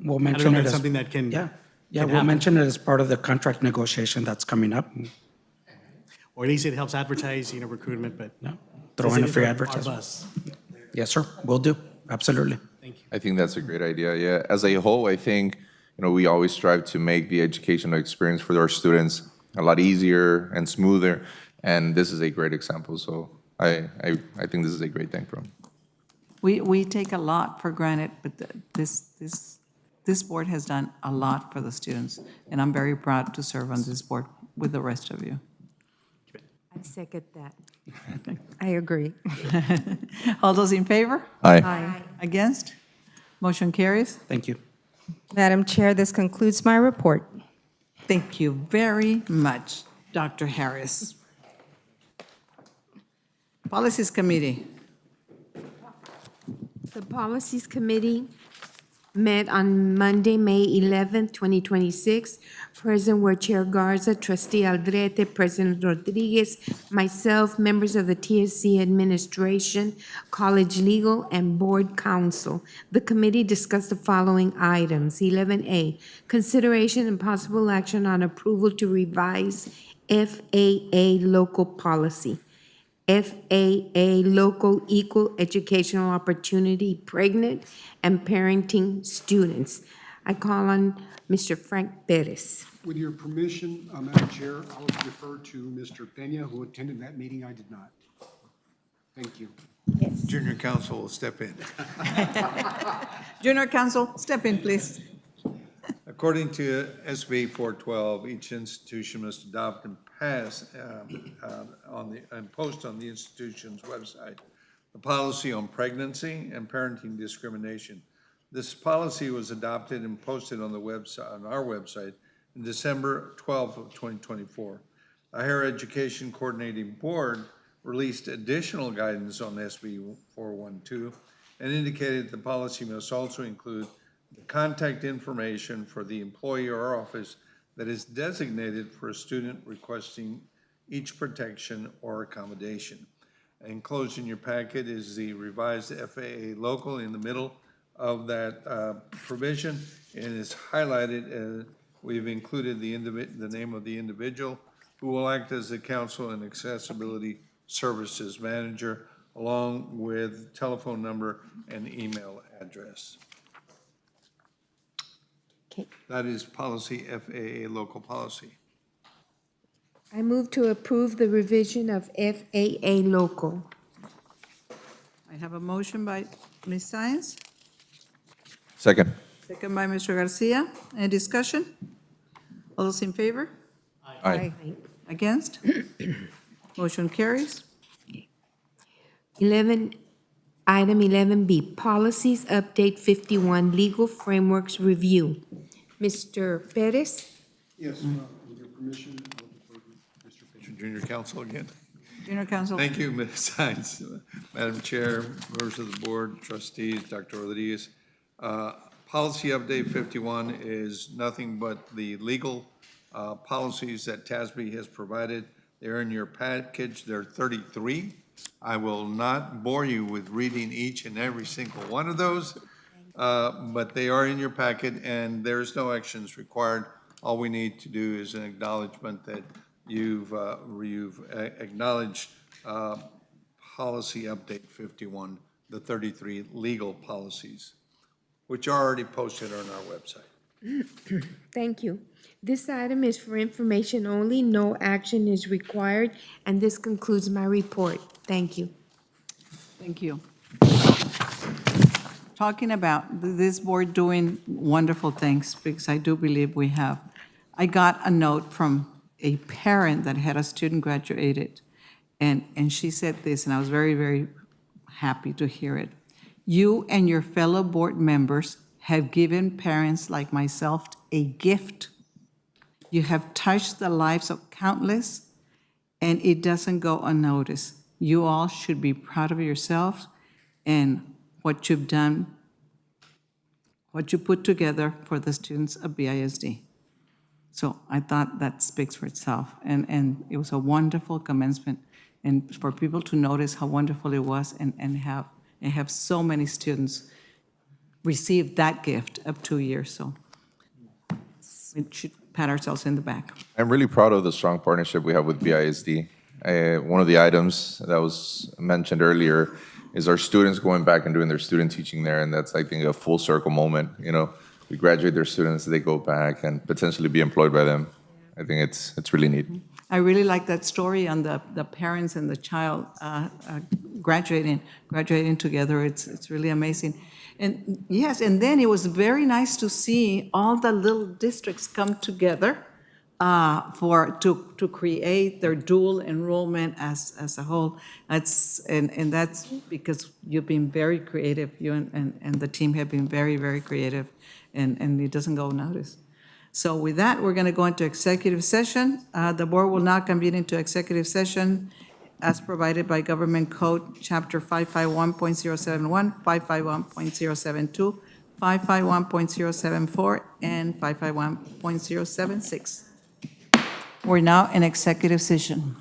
We'll I mention don't know it if it's as. something that can. Yeah, we'll mention it as part of the contract negotiation that's coming up. Or at least it helps advertise, recruitment, but. Throw since in it a is free our advertisement. bus. Yes, sir, will do, absolutely. I think that's a great idea, yeah. As a whole, I think, we always strive to make the educational experience for our students a lot easier and smoother, and this is a great example, so I think this is a great thing for them. We take a lot for granted, but this board has done a lot for the students, and I'm very proud to serve on this board with the rest of you. I second that. I agree. All those in favor? Aye. Against? Motion carries. Thank you. Madam Chair, this concludes my report. Thank you very much, Dr. Harris. Policies Committee. The Policies Committee met on Monday, May 11th, 2026. Present were Chair Garza, Trustee Aldrete, President Rodriguez, myself, members of the TSC Administration, College Legal, and Board Counsel. The committee discussed the following items. 11A, consideration and possible action on approval to revise FAA local policy. FAA Local Equal Educational Opportunity Pregnant and Parenting Students. I call on Mr. Frank Perez. With your permission, Madam Chair, I would refer to Mr. Peña, who attended that meeting. I did not. Thank you. Junior counsel will step in. Junior counsel, step in, please. According to SB 412, each institution must adopt and pass and post on the institution's website the policy on pregnancy and parenting discrimination. This policy was adopted and posted on the website, on our website, in December 12th of 2024. The Higher Education Coordinating Board released additional guidance on SB 412 and indicated the policy must also include the contact information for the employee or office that is designated for a student requesting each protection or accommodation. Enclosed in your packet is the revised FAA local in the middle of that provision, and is highlighted. We've included the name of the individual who will act as the counsel and accessibility services manager, along with telephone number and email address. Okay. That is policy, FAA local policy. I move to approve the revision of FAA local. I have a motion by Ms. Science, Second. second by Mr. Garcia. Any discussion? All those in favor? Aye. Against? Motion carries. 11, item 11B, policies update 51, legal frameworks review. Mr. Perez? Yes, with your permission, Mr. Junior Counsel again. Junior counsel. Thank you, Ms. Science. Madam Chair, members of the board, trustees, Dr. Rodriguez. Policy update 51 is nothing but the legal policies that TASB has provided. They're in your package. There are 33. I will not bore you with reading each and every single one of those, but they are in your packet, and there's no actions required. All we need to do is an acknowledgement that you've acknowledged policy update 51, the 33 legal policies, which are already posted on our website. Thank you. This item is for information only. No action is required, and this concludes my report. Thank you. Thank you. Talking about this board doing wonderful things, because I do believe we have. I got a note from a parent that had a student graduated, and she said this, and I was very, very happy to hear it. You and your fellow board members have given parents like myself a gift. You have touched the lives of countless, and it doesn't go unnoticed. You all should be proud of yourselves and what you've done, what you put together for the students of BISD. So I thought that speaks for itself, and it was a wonderful commencement, and for people to notice how wonderful it was and have so many students receive that gift of 2 years, so we should pat ourselves in the back. I'm really proud of the strong partnership we have with BISD. One of the items that was mentioned earlier is our students going back and doing their student teaching there, and that's, I think, a full circle moment. You know, we graduate their students, they go back and potentially be employed by them. I think it's really neat. I really like that story on the parents and the child graduating together. It's really amazing. And yes, and then it was very nice to see all the little districts come together to create their dual enrollment as a whole. And that's because you've been very creative. You and the team have been very, very creative, and it doesn't go unnoticed. So with that, we're going to go into executive session. The board will now convene into executive session as provided by Government Code, Chapter 551.071, 551.072, 551.074, and 551.076. We're now in executive session.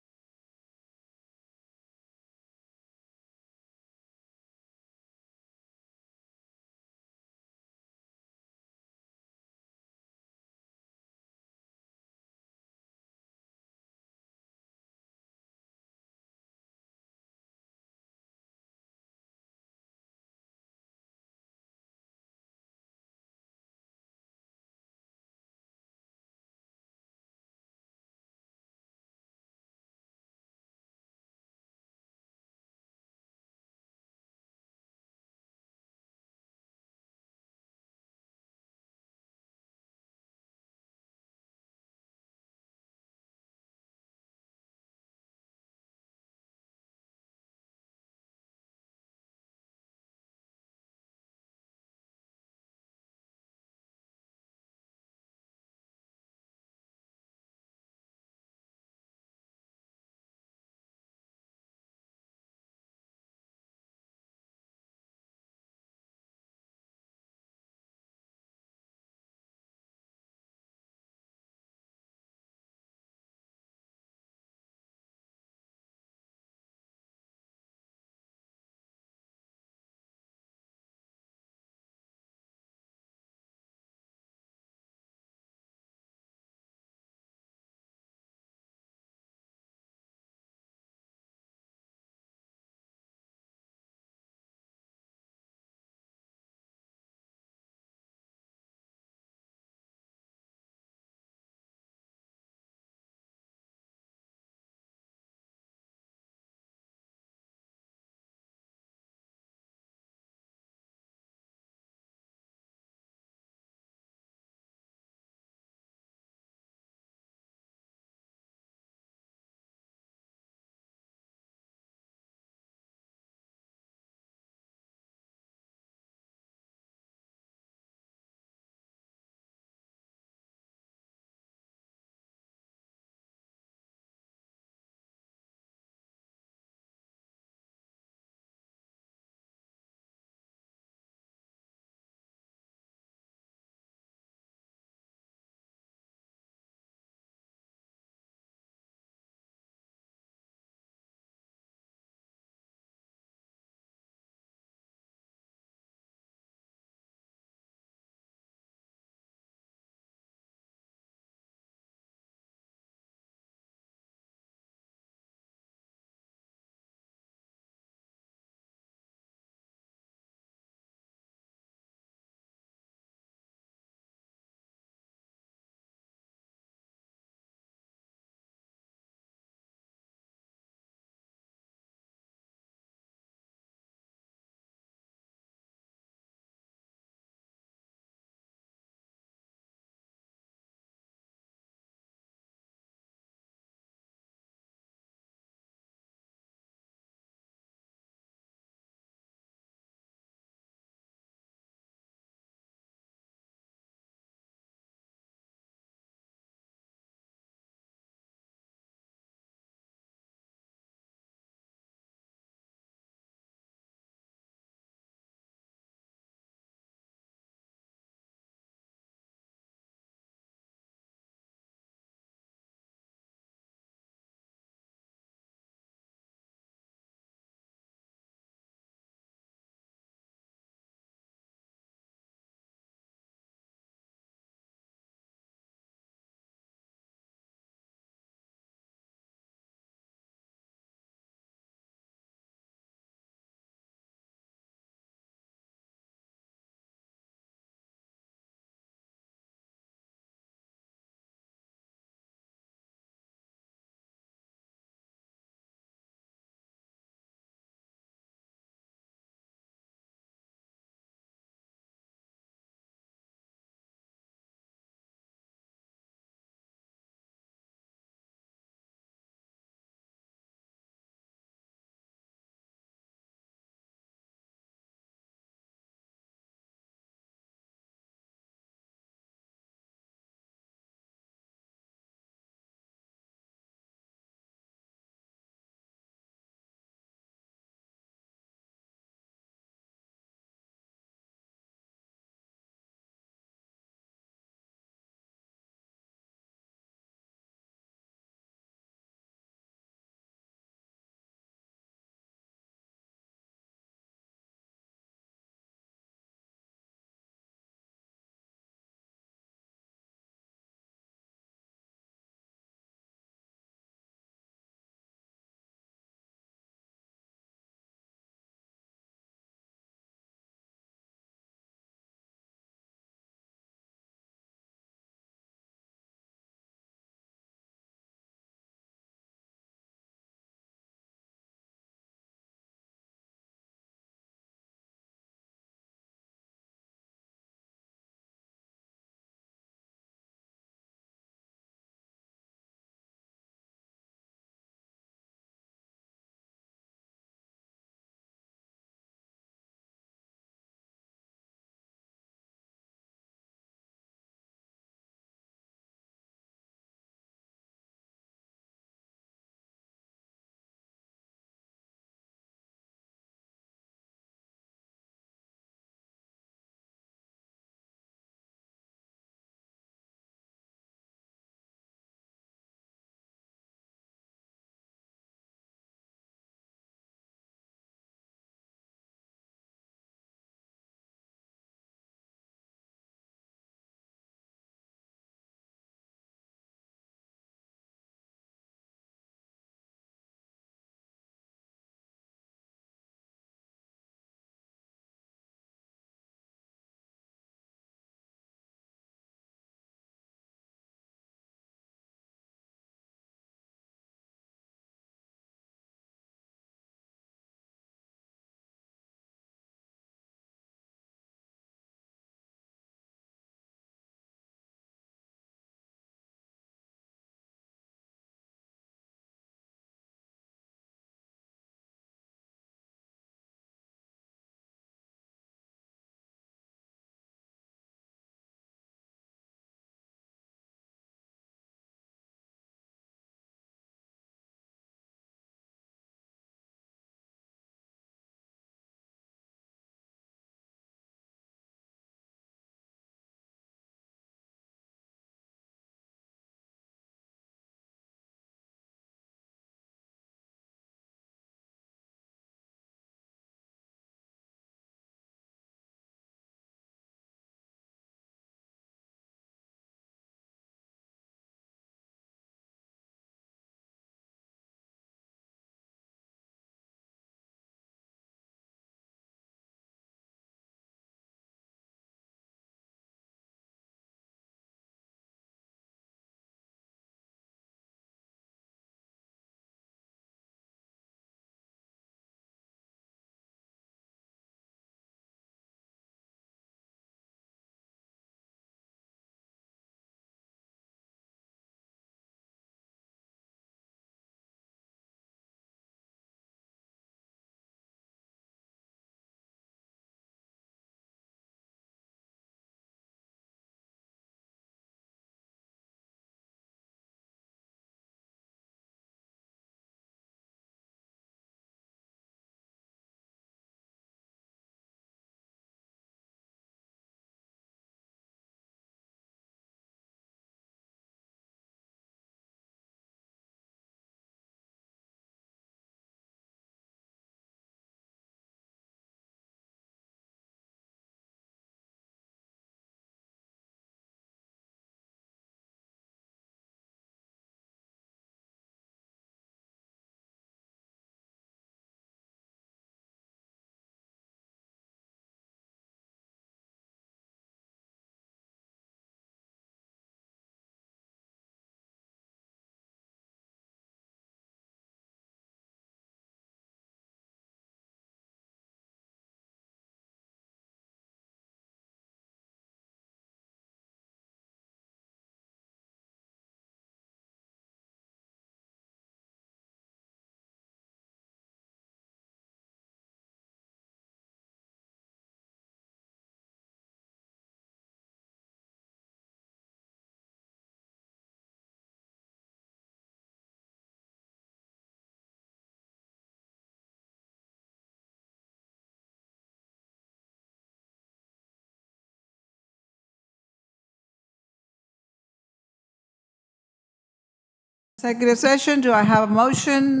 Executive session, do I have a motion?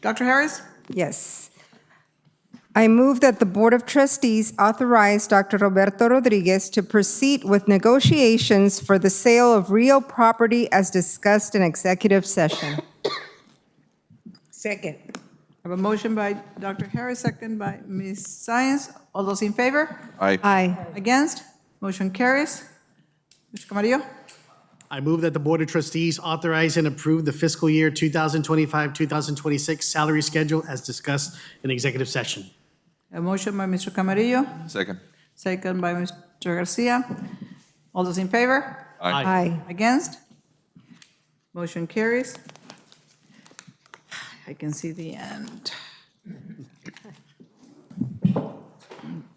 Dr. Harris? Yes. I move that the Board of Trustees authorize Dr. Roberto Rodriguez to proceed with negotiations for the sale of real property as discussed in executive session. Second. I have a motion by Dr. Harris, second by Ms. Science. All those in favor? Aye. Aye. Against? Motion carries. Mr. Camarillo? I move that the Board of Trustees authorize and approve the fiscal year 2025-2026 salary schedule as discussed in executive session. A motion by Mr. Camarillo, Second. second by Mr. Garcia. All those in favor? Aye. Aye. Against? Motion carries. I can see the end.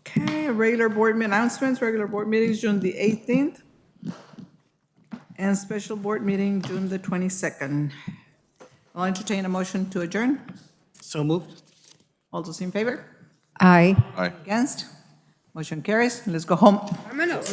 Okay, regular board announcements, regular board meetings, June the 18th, and special board meeting, June the 22nd. I'll entertain a motion to adjourn. So moved. All those in favor? Aye. Aye. Against? Motion carries. Let's go home. Vámonos.